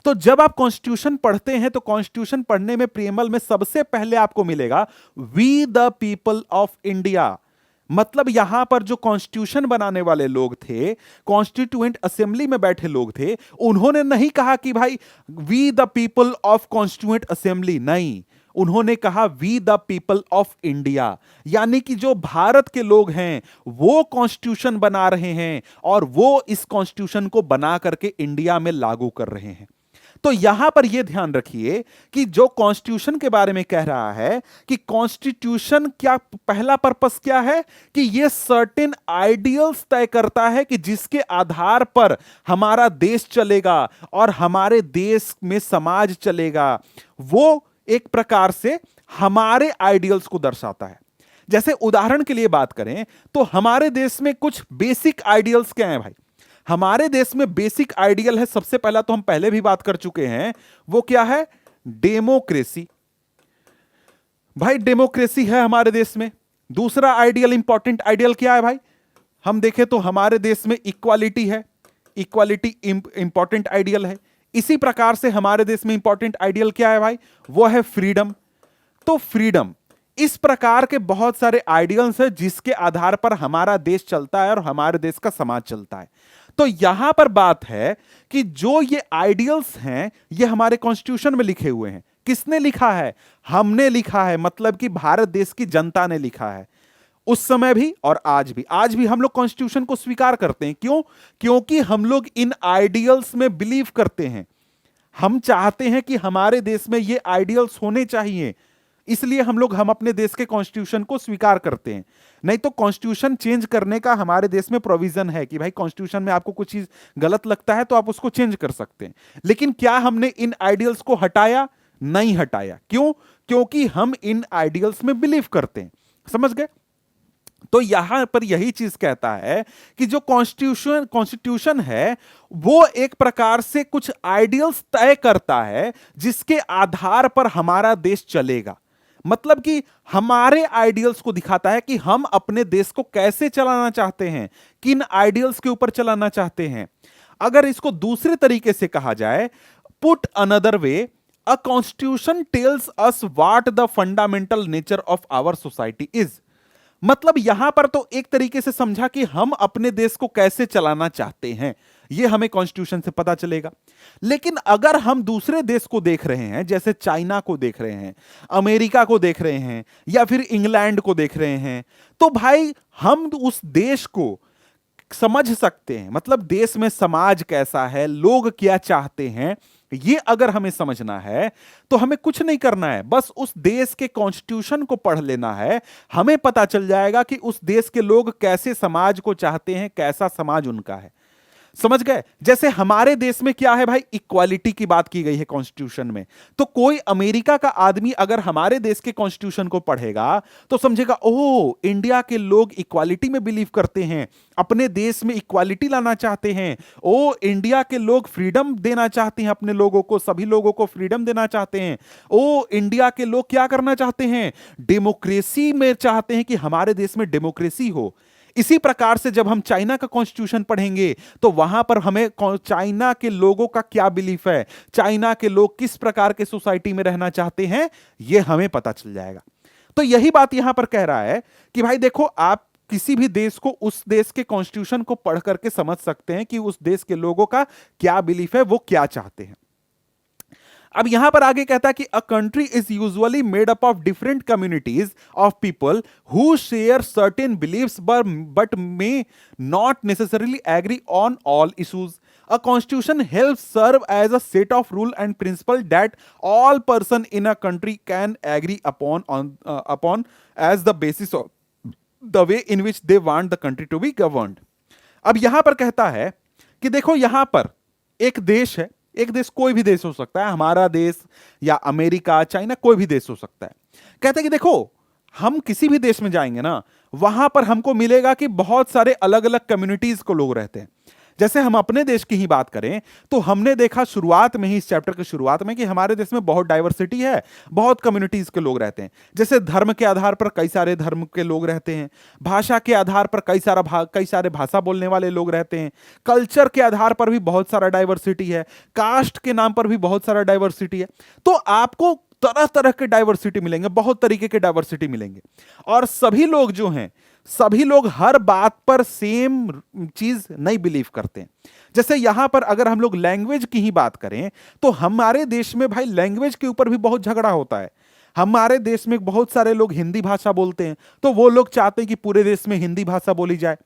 तो जब आप कॉन्स्टिट्यूशन पढ़ते हैं, तो कॉन्स्टिट्यूशन पढ़ने में प्रीएम्बल में सबसे पहले आपको मिलेगा we the people of India. मतलब यहां पर जो कॉन्स्टिट्यूशन बनाने वाले लोग थे, कॉन्स्टिट्यूएंट असेंबली में बैठे लोग थे, उन्होंने नहीं कहा कि भाई we the people of constituent assembly, नहीं, उन्होंने कहा we the people of India. यानी कि जो भारत के लोग हैं वो कॉन्स्टिट्यूशन बना रहे हैं और वो इस कॉन्स्टिट्यूशन को बना करके इंडिया में लागू कर रहे हैं। तो यहां पर यह ध्यान रखिए कि जो कॉन्स्टिट्यूशन के बारे में कह रहा है कि कॉन्स्टिट्यूशन क्या, पहला पर्पस क्या है कि यह सर्टेन आइडियल्स तय करता है कि जिसके आधार पर हमारा देश चलेगा और हमारे देश में समाज चलेगा। वो एक प्रकार से हमारे आइडियल्स को दर्शाता है। जैसे उदाहरण के लिए बात करें तो हमारे देश में कुछ बेसिक आइडियल्स क्या हैं भाई? हमारे देश में बेसिक आइडियल है, सबसे पहला तो हम पहले भी बात कर चुके हैं, वो क्या है? डेमोक्रेसी। भाई डेमोक्रेसी है हमारे देश में। दूसरा आइडियल, इंपॉर्टेंट आइडियल क्या है भाई? हम देखें तो हमारे देश में इक्वालिटी है, इक्वालिटी इंपॉर्टेंट आइडियल है। इसी प्रकार से हमारे देश में इंपॉर्टेंट आइडियल क्या है भाई? वो है फ्रीडम। तो फ्रीडम, इस प्रकार के बहुत सारे आइडियल्स हैं जिसके आधार पर हमारा देश चलता है और हमारे देश का समाज चलता है। तो यहां पर बात है कि जो ये आइडियल्स हैं ये हमारे कॉन्स्टिट्यूशन में लिखे हुए हैं। किसने लिखा है? हमने लिखा है, मतलब कि भारत देश की जनता ने लिखा है। उस समय भी और आज भी हम लोग कॉन्स्टिट्यूशन को स्वीकार करते हैं। क्यों? क्योंकि हम लोग इन आइडियल्स में बिलीव करते हैं। हम चाहते हैं कि हमारे देश में ये आइडियल्स होने चाहिए, इसलिए हम अपने देश के कॉन्स्टिट्यूशन को स्वीकार करते हैं। नहीं तो कॉन्स्टिट्यूशन चेंज करने का हमारे देश में प्रोविजन है कि भाई कॉन्स्टिट्यूशन में आपको कुछ चीज गलत लगता है तो आप उसको चेंज कर सकते हैं। लेकिन क्या हमने इन आइडियल्स को हटाया? नहीं हटाया। क्यों? क्योंकि हम इन आइडियल्स में बिलीव करते हैं। समझ गए? तो यहां पर यही चीज कहता है कि जो कॉन्स्टिट्यूशन है वो एक प्रकार से कुछ आइडियल्स तय करता है जिसके आधार पर हमारा देश चलेगा। मतलब कि हमारे आइडियल्स को दिखाता है कि हम अपने देश को कैसे चलाना चाहते हैं, किन आइडियल्स के ऊपर चलाना चाहते हैं। अगर इसको दूसरे तरीके से कहा जाए, put another way, a constitution tells us what the fundamental nature of our society is. मतलब यहां पर तो एक तरीके से समझा कि हम अपने देश को कैसे चलाना चाहते हैं, यह हमें कॉन्स्टिट्यूशन से पता चलेगा। लेकिन अगर हम दूसरे देश को देख रहे हैं, जैसे चाइना को देख रहे हैं, अमेरिका को देख रहे हैं, या फिर इंग्लैंड को देख रहे हैं, तो भाई हम उस देश को समझ सकते हैं। मतलब देश में समाज कैसा है, लोग क्या चाहते हैं, ये अगर हमें समझना है तो हमें कुछ नहीं करना है, बस उस देश के कॉन्स्टिट्यूशन को पढ़ लेना है। हमें पता चल जाएगा कि उस देश के लोग कैसे समाज को चाहते हैं, कैसा समाज उनका है। समझ गए? जैसे हमारे देश में क्या है भाई, इक्वालिटी की बात की गई है कॉन्स्टिट्यूशन में। तो कोई अमेरिका का आदमी अगर हमारे देश के कॉन्स्टिट्यूशन को पढ़ेगा तो समझेगा, ओह, इंडिया के लोग इक्वालिटी में बिलीव करते हैं, अपने देश में इक्वालिटी लाना चाहते हैं। ओ, इंडिया के लोग फ्रीडम देना चाहते हैं, अपने लोगों को, सभी लोगों को फ्रीडम देना चाहते हैं। ओ, इंडिया के लोग क्या करना चाहते हैं, डेमोक्रेसी में चाहते हैं कि हमारे देश में डेमोक्रेसी हो। इसी प्रकार से जब हम चाइना का कॉन्स्टिट्यूशन पढ़ेंगे तो वहां पर हमें चाइना के लोगों का क्या बिलीफ है, चाइना के लोग किस प्रकार के सोसाइटी में रहना चाहते हैं, यह हमें पता चल जाएगा। तो यही बात यहां पर कह रहा है कि भाई देखो, आप किसी भी देश को उस देश के कॉन्स्टिट्यूशन को पढ़ करके समझ सकते हैं कि उस देश के लोगों का क्या बिलीफ है, वो क्या चाहते हैं। अब यहां पर आगे कहता है कि a country is usually made up of different communities of people who share certain beliefs but may not necessarily agree on all issues. A constitution helps serve as a set of rule and principle that all person in a country can agree upon as the basis of the way in which they want the country to be governed. अब यहां पर कहता है कि देखो यहां पर एक देश है, एक देश कोई भी देश हो सकता है, हमारा देश या अमेरिका, चाइना, कोई भी देश हो सकता है. कहते हैं कि देखो हम किसी भी देश में जाएंगे ना, वहां पर हमको मिलेगा कि बहुत सारे अलग अलग कम्युनिटीज को लोग रहते हैं. जैसे हम अपने देश की ही बात करें तो हमने देखा शुरुआत में ही, इस चैप्टर की शुरुआत में, कि हमारे देश में बहुत डाइवर्सिटी है, बहुत कम्युनिटीज के लोग रहते हैं. जैसे धर्म के आधार पर कई सारे धर्म के लोग रहते हैं, भाषा के आधार पर कई सारे भाषा बोलने वाले लोग रहते हैं, कल्चर के आधार पर भी बहुत सारा डाइवर्सिटी है, कास्ट के नाम पर भी बहुत सारा डाइवर्सिटी है. तो आपको तरह तरह के डाइवर्सिटी मिलेंगे, बहुत तरीके के डाइवर्सिटी मिलेंगे. और सभी लोग जो हैं, सभी लोग हर बात पर सेम चीज नहीं बिलीव करते हैं. जैसे यहां पर अगर हम लोग लैंग्वेज की ही बात करें तो हमारे देश में भाई लैंग्वेज के ऊपर भी बहुत झगड़ा होता है. हमारे देश में बहुत सारे लोग हिंदी भाषा बोलते हैं, तो वो लोग चाहते हैं कि पूरे देश में हिंदी भाषा बोली जाए.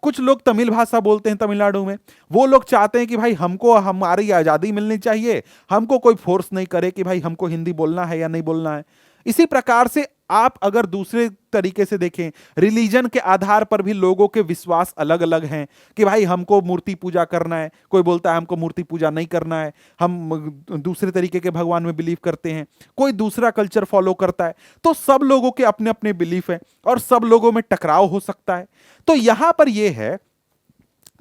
कुछ लोग तमिल भाषा बोलते हैं तमिलनाडु में, वो लोग चाहते हैं कि भाई हमको हमारी आजादी मिलनी चाहिए, हमको कोई फोर्स नहीं करे कि भाई हमको हिंदी बोलना है या नहीं बोलना है. इसी प्रकार से आप अगर दूसरे तरीके से देखें, रिलीजन के आधार पर भी लोगों के विश्वास अलग अलग हैं कि भाई हमको मूर्ति पूजा करना है, कोई बोलता है हमको मूर्ति पूजा नहीं करना है, हम दूसरे तरीके के भगवान में बिलीव करते हैं, कोई दूसरा कल्चर फॉलो करता है. तो सब लोगों के अपने अपने बिलीफ है और सब लोगों में टकराव हो सकता है. तो यहां पर यह है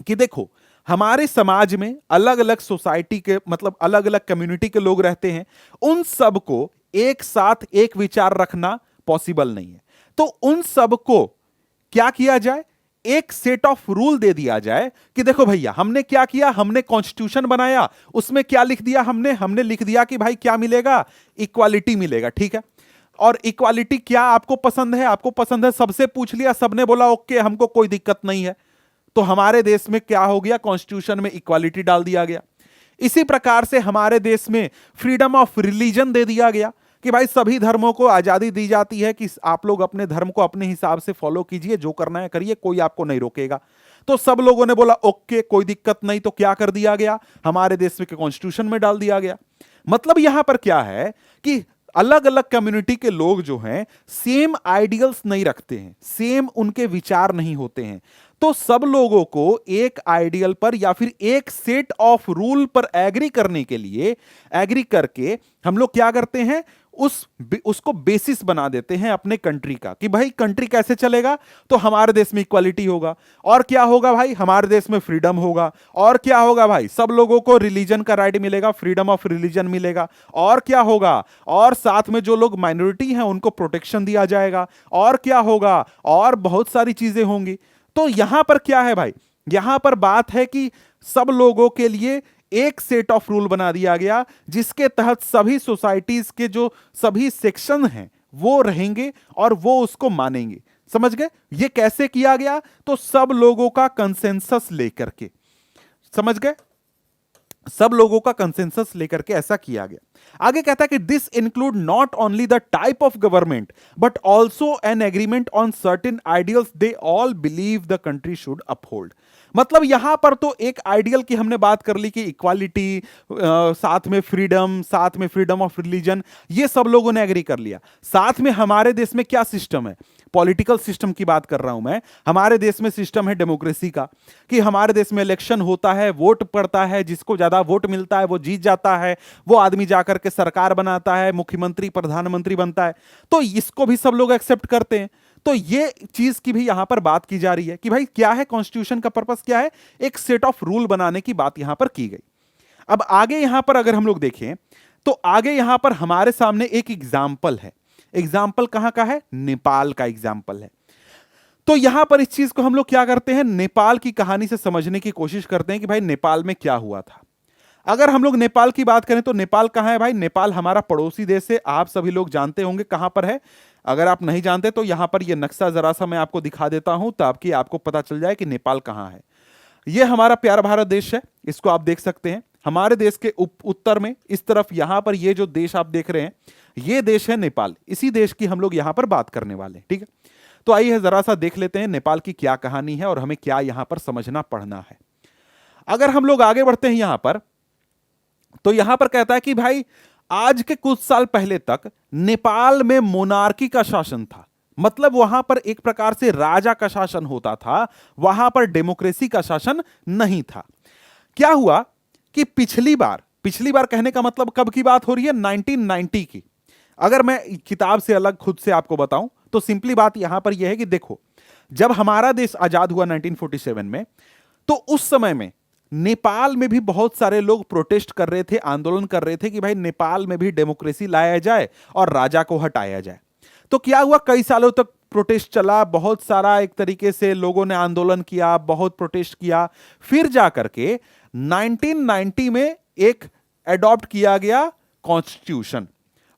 कि देखो हमारे समाज में अलग अलग सोसाइटी के, मतलब अलग अलग कम्युनिटी के लोग रहते हैं, उन सब को एक साथ एक विचार रखना पॉसिबल नहीं है. तो उन सब को क्या किया जाए, एक सेट ऑफ रूल दे दिया जाए कि देखो भैया हमने क्या किया, हमने कॉन्स्टिट्यूशन बनाया, उसमें क्या लिख दिया, हमने लिख दिया कि भाई क्या मिलेगा, इक्वालिटी मिलेगा. ठीक है, और इक्वालिटी क्या आपको पसंद है, आपको पसंद है, सबसे पूछ लिया, सबने बोला ओके हमको कोई दिक्कत नहीं है, तो हमारे देश में क्या हो गया, कॉन्स्टिट्यूशन में इक्वालिटी डाल दिया गया. इसी प्रकार से हमारे देश में फ्रीडम ऑफ रिलीजन दे दिया गया कि भाई सभी धर्मों को आजादी दी जाती है कि आप लोग अपने धर्म को अपने हिसाब से फॉलो कीजिए, जो करना है करिए, कोई आपको नहीं रोकेगा. तो सब लोगों ने बोला ओके कोई दिक्कत नहीं, तो क्या कर दिया गया, हमारे देश में कॉन्स्टिट्यूशन में डाल दिया गया. मतलब यहां पर क्या है कि अलग अलग कम्युनिटी के लोग जो हैं सेम आइडियल्स नहीं रखते हैं, सेम उनके विचार नहीं होते हैं. तो सब लोगों को एक आइडियल पर या फिर एक सेट ऑफ रूल पर एग्री करने के लिए, एग्री करके हम लोग क्या करते हैं, उसको बेसिस बना देते हैं अपने कंट्री का कि भाई कंट्री कैसे चलेगा, तो हमारे देश में इक्वालिटी होगा, और क्या होगा भाई, हमारे देश में फ्रीडम होगा, और क्या होगा भाई, सब लोगों को रिलीजन का राइट मिलेगा, फ्रीडम ऑफ रिलीजन मिलेगा, और क्या होगा, और साथ में जो लोग माइनॉरिटी हैं उनको प्रोटेक्शन दिया जाएगा, और क्या होगा, और बहुत सारी चीजें होंगी. तो यहां पर क्या है भाई, यहां पर बात है कि सब लोगों के लिए एक सेट ऑफ रूल बना दिया गया जिसके तहत सभी सोसाइटीज के जो सभी सेक्शन हैं वो रहेंगे और वो उसको मानेंगे. समझ गए ये कैसे किया गया, तो सब लोगों का कंसेंसस लेकर के, समझ गए, सब लोगों का कंसेंसस लेकर के ऐसा किया गया. आगे कहता है कि this include not only the type of government but also an agreement on certain ideals they all believe the country should uphold. मतलब यहां पर तो एक आइडियल की हमने बात कर ली कि इक्वालिटी, साथ में फ्रीडम ऑफ रिलीजन, ये सब लोगों ने एग्री कर लिया. साथ में हमारे देश में क्या सिस्टम है, पॉलिटिकल सिस्टम की बात कर रहा हूं मैं. हमारे देश में सिस्टम है डेमोक्रेसी का, कि हमारे देश में इलेक्शन होता है, वोट पड़ता है, जिसको ज्यादा वोट मिलता है वो जीत जाता है, वो आदमी जाकर के सरकार बनाता है, मुख्यमंत्री प्रधानमंत्री बनता है. तो इसको भी सब लोग एक्सेप्ट करते हैं. तो ये चीज की भी यहां पर बात की जा रही है कि भाई क्या है, कॉन्स्टिट्यूशन का पर्पस क्या है, एक सेट ऑफ रूल बनाने की बात यहां पर की गई. अब आगे यहां पर अगर हम लोग देखें तो आगे यहां पर हमारे सामने एक एग्जाम्पल है. एग्जाम्पल कहां का है, नेपाल का एग्जाम्पल है. तो यहां पर इस चीज को हम लोग क्या करते हैं, नेपाल की कहानी से समझने की कोशिश करते हैं कि भाई नेपाल में क्या हुआ था. अगर हम लोग नेपाल की बात करें तो नेपाल कहां है भाई, नेपाल हमारा पड़ोसी देश है. आप सभी लोग जानते होंगे कहां पर है. अगर आप नहीं जानते तो यहां पर यह नक्शा जरा सा मैं आपको दिखा देता हूं ताकि आपको पता चल जाए कि नेपाल कहां है. यह हमारा प्यारा भारत देश है, इसको आप देख सकते हैं. हमारे देश के उत्तर में इस तरफ यहां पर ये जो देश आप देख रहे हैं, ये देश है नेपाल। इसी देश की हम लोग यहां पर बात करने वाले हैं, ठीक है। तो आइए जरा सा देख लेते हैं नेपाल की क्या कहानी है और हमें क्या यहां पर समझना पढ़ना है। अगर हम लोग आगे बढ़ते हैं यहां पर, तो यहां पर कहता है कि भाई आज के कुछ साल पहले तक नेपाल में मोनार्की का शासन था, मतलब वहां पर एक प्रकार से राजा का शासन होता था, वहां पर डेमोक्रेसी का शासन नहीं था। क्या हुआ कि पिछली बार कहने का मतलब कब की बात हो रही है, 1990 की। अगर मैं किताब से अलग खुद से आपको बताऊं तो सिंपली बात यहां पर यह है कि देखो, जब हमारा देश आजाद हुआ 1947 में, तो उस समय में नेपाल में भी बहुत सारे लोग प्रोटेस्ट कर रहे थे, आंदोलन कर रहे थे कि भाई नेपाल में भी डेमोक्रेसी लाया जाए और राजा को हटाया जाए। तो क्या हुआ, कई सालों तक प्रोटेस्ट चला, बहुत सारा एक तरीके से लोगों ने आंदोलन किया, बहुत प्रोटेस्ट किया। फिर जाकर के 1990 में एक एडॉप्ट किया गया कॉन्स्टिट्यूशन,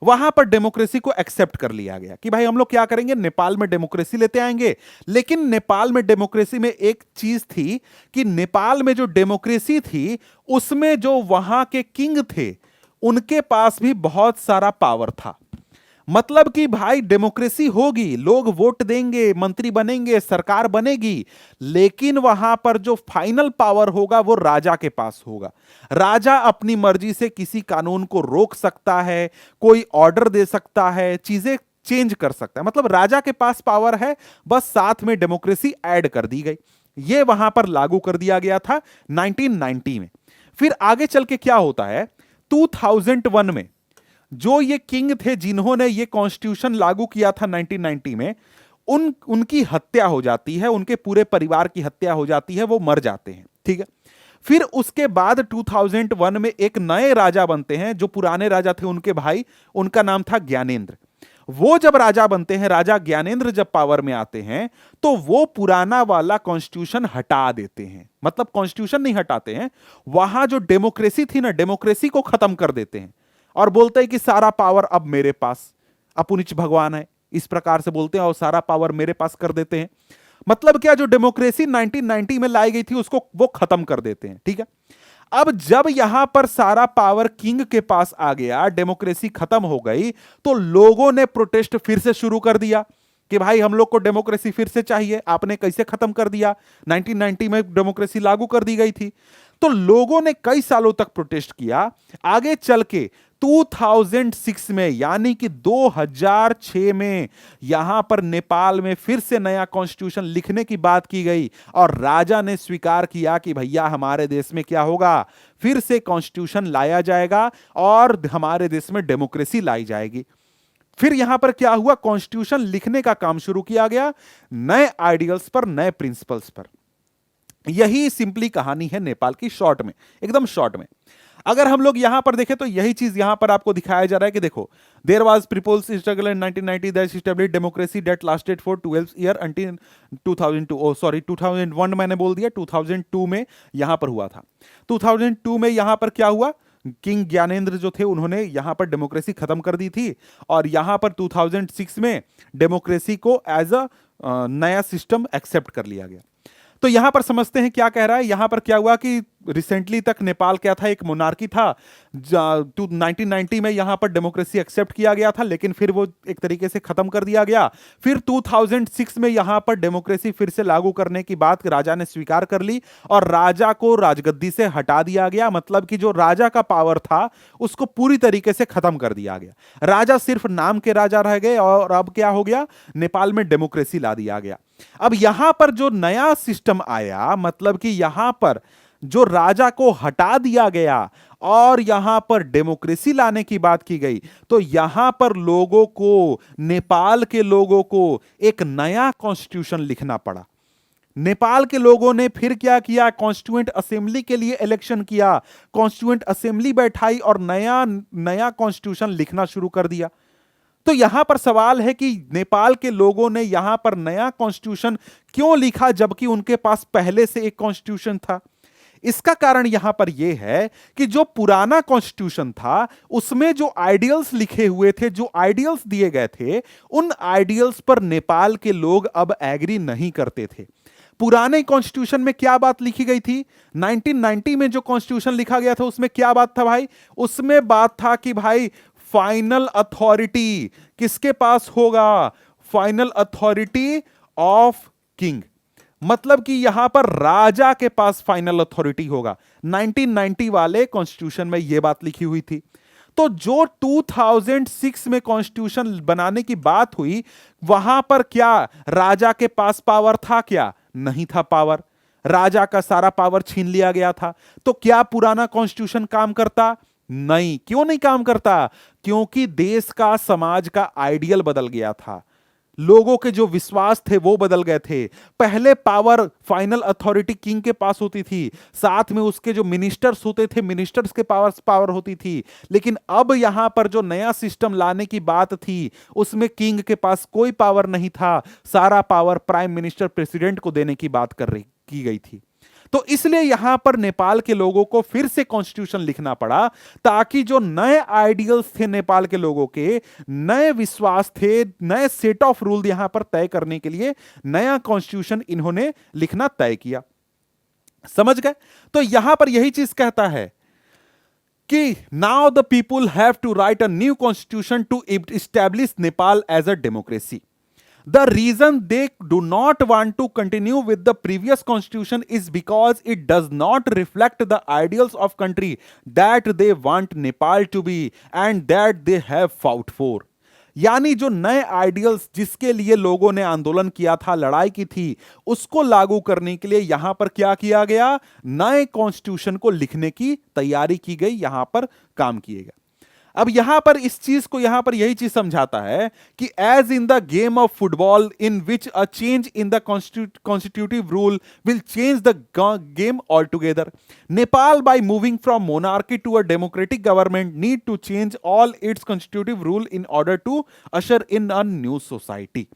वहां पर डेमोक्रेसी को एक्सेप्ट कर लिया गया कि भाई हम लोग क्या करेंगे, नेपाल में डेमोक्रेसी लेते आएंगे। लेकिन नेपाल में डेमोक्रेसी में एक चीज थी कि नेपाल में जो डेमोक्रेसी थी उसमें जो वहां के किंग थे उनके पास भी बहुत सारा पावर था। मतलब कि भाई डेमोक्रेसी होगी, लोग वोट देंगे, मंत्री बनेंगे, सरकार बनेगी, लेकिन वहां पर जो फाइनल पावर होगा वो राजा के पास होगा। राजा अपनी मर्जी से किसी कानून को रोक सकता है, कोई ऑर्डर दे सकता है, चीजें चेंज कर सकता है, मतलब राजा के पास पावर है। बस साथ में डेमोक्रेसी ऐड कर दी गई, ये वहां पर लागू कर दिया गया था 1990 में। फिर आगे चल के क्या होता है, 2001 में जो ये किंग थे जिन्होंने ये कॉन्स्टिट्यूशन लागू किया था 1990 में, उनकी हत्या हो जाती है, उनके पूरे परिवार की हत्या हो जाती है, वो मर जाते हैं, ठीक है। फिर उसके बाद 2001 में एक नए राजा बनते हैं, जो पुराने राजा थे उनके भाई, उनका नाम था ज्ञानेंद्र। वो जब राजा बनते हैं, राजा ज्ञानेंद्र जब पावर में आते हैं, तो वो पुराना वाला कॉन्स्टिट्यूशन हटा देते हैं। मतलब कॉन्स्टिट्यूशन नहीं हटाते हैं, वहां जो डेमोक्रेसी थी ना, डेमोक्रेसी को खत्म कर देते हैं और बोलते हैं कि सारा पावर अब मेरे पास, अपुनिच भगवान है, इस प्रकार से बोलते हैं, और सारा पावर मेरे पास कर देते हैं। मतलब क्या, जो डेमोक्रेसी 1990 में लाई गई थी उसको वो खत्म कर देते हैं, ठीक है। अब जब यहां पर सारा पावर किंग के पास आ गया, डेमोक्रेसी खत्म हो गई, तो लोगों ने प्रोटेस्ट फिर से शुरू कर दिया कि भाई हम लोग को डेमोक्रेसी फिर से चाहिए, आपने कैसे खत्म कर दिया, 1990 में डेमोक्रेसी लागू कर दी गई थी। तो लोगों ने कई सालों तक प्रोटेस्ट किया। आगे चल के 2006 में, यानी कि 2006 में यहां पर नेपाल में फिर से नया कॉन्स्टिट्यूशन लिखने की बात की गई और राजा ने स्वीकार किया कि भैया हमारे देश में क्या होगा, फिर से कॉन्स्टिट्यूशन लाया जाएगा और हमारे देश में डेमोक्रेसी लाई जाएगी। फिर यहां पर क्या हुआ, कॉन्स्टिट्यूशन लिखने का काम शुरू किया गया, नए आइडियल्स पर, नए प्रिंसिपल्स पर। यही सिंपली कहानी है नेपाल की, शॉर्ट में, एकदम शॉर्ट में। अगर हम लोग यहां पर देखें तो यही चीज यहां पर आपको दिखाया जा रहा है कि देखो, there was people's struggle in 1990 that established democracy that lasted for 12 year until 2002, sorry 2001 मैंने बोल दिया, 2002 में यहां पर हुआ था। 2002 में यहां पर क्या हुआ, किंग ज्ञानेंद्र जो थे उन्होंने यहां पर डेमोक्रेसी खत्म कर दी थी और यहां पर 2006 में डेमोक्रेसी को एज अ नया सिस्टम एक्सेप्ट कर लिया गया। तो यहां पर समझते हैं क्या कह रहा है। यहां पर क्या हुआ कि रिसेंटली तक नेपाल क्या था, एक मोनार्की था। 1990 में यहां पर डेमोक्रेसी एक्सेप्ट किया गया था, लेकिन फिर वो एक तरीके से खत्म कर दिया गया। फिर 2006 में यहां पर डेमोक्रेसी फिर से लागू करने की बात राजा ने स्वीकार कर ली और राजा को राजगद्दी से हटा दिया गया। मतलब कि जो राजा का पावर था उसको पूरी तरीके से खत्म कर दिया गया। राजा सिर्फ नाम के राजा रह गए और अब क्या हो गया, नेपाल में डेमोक्रेसी ला दिया गया। अब यहां पर जो नया सिस्टम आया, मतलब कि यहां पर जो राजा को हटा दिया गया और यहां पर डेमोक्रेसी लाने की बात की गई, तो यहां पर लोगों को, नेपाल के लोगों को एक नया कॉन्स्टिट्यूशन लिखना पड़ा। नेपाल के लोगों ने फिर क्या किया, कॉन्स्टिट्यूएंट असेंबली के लिए इलेक्शन किया, कॉन्स्टिट्यूएंट असेंबली बैठाई और नया कॉन्स्टिट्यूशन लिखना शुरू कर दिया। तो यहां पर सवाल है कि नेपाल के लोगों ने यहां पर नया कॉन्स्टिट्यूशन क्यों लिखा जबकि उनके पास पहले से एक कॉन्स्टिट्यूशन था। इसका कारण यहां पर यह है कि जो पुराना कॉन्स्टिट्यूशन था उसमें जो आइडियल्स लिखे हुए थे, जो आइडियल्स दिए गए थे, उन आइडियल्स पर नेपाल के लोग अब एग्री नहीं करते थे। पुराने कॉन्स्टिट्यूशन में क्या बात लिखी गई थी? 1990 में जो कॉन्स्टिट्यूशन लिखा गया था उसमें क्या बात था भाई? उसमें बात था कि भाई फाइनल अथॉरिटी किसके पास होगा? फाइनल अथॉरिटी ऑफ किंग, मतलब कि यहां पर राजा के पास फाइनल अथॉरिटी होगा। 1990 वाले कॉन्स्टिट्यूशन में यह बात लिखी हुई थी। तो जो 2006 में कॉन्स्टिट्यूशन बनाने की बात हुई, वहां पर क्या राजा के पास पावर था? क्या नहीं था पावर। राजा का सारा पावर छीन लिया गया था। तो क्या पुराना कॉन्स्टिट्यूशन काम करता? नहीं। क्यों नहीं काम करता? क्योंकि देश का, समाज का आइडियल बदल गया था, लोगों के जो विश्वास थे वो बदल गए थे। पहले पावर फाइनल अथॉरिटी किंग के पास होती थी, साथ में उसके जो मिनिस्टर्स होते थे, मिनिस्टर्स के पावर होती थी। लेकिन अब यहां पर जो नया सिस्टम लाने की बात थी, उसमें किंग के पास कोई पावर नहीं था, सारा पावर प्राइम मिनिस्टर, प्रेसिडेंट को देने की बात की गई थी। तो इसलिए यहां पर नेपाल के लोगों को फिर से कॉन्स्टिट्यूशन लिखना पड़ा, ताकि जो नए आइडियल्स थे नेपाल के लोगों के, नए विश्वास थे, नए सेट ऑफ रूल यहां पर तय करने के लिए नया कॉन्स्टिट्यूशन इन्होंने लिखना तय किया। समझ गए? तो यहां पर यही चीज कहता है कि now the people have to write a new constitution to establish Nepal as a democracy. The reason they do not want to continue with the previous constitution is because it does not reflect the ideals of country that they want Nepal to be and that they have fought for. यानी जो नए ideals जिसके लिए लोगों ने आंदोलन किया था, लड़ाई की थी, उसको लागू करने के लिए यहां पर क्या किया गया? नए कॉन्स्टिट्यूशन को लिखने की तैयारी की गई, यहां पर काम किएगा। अब यहां पर इस चीज को, यहां पर यही चीज समझाता है कि as in the game of football in which a change in the constitutive rule will change the game altogether, Nepal by moving from monarchy to a democratic government need to change all its constitutive rule in order to usher in a new society.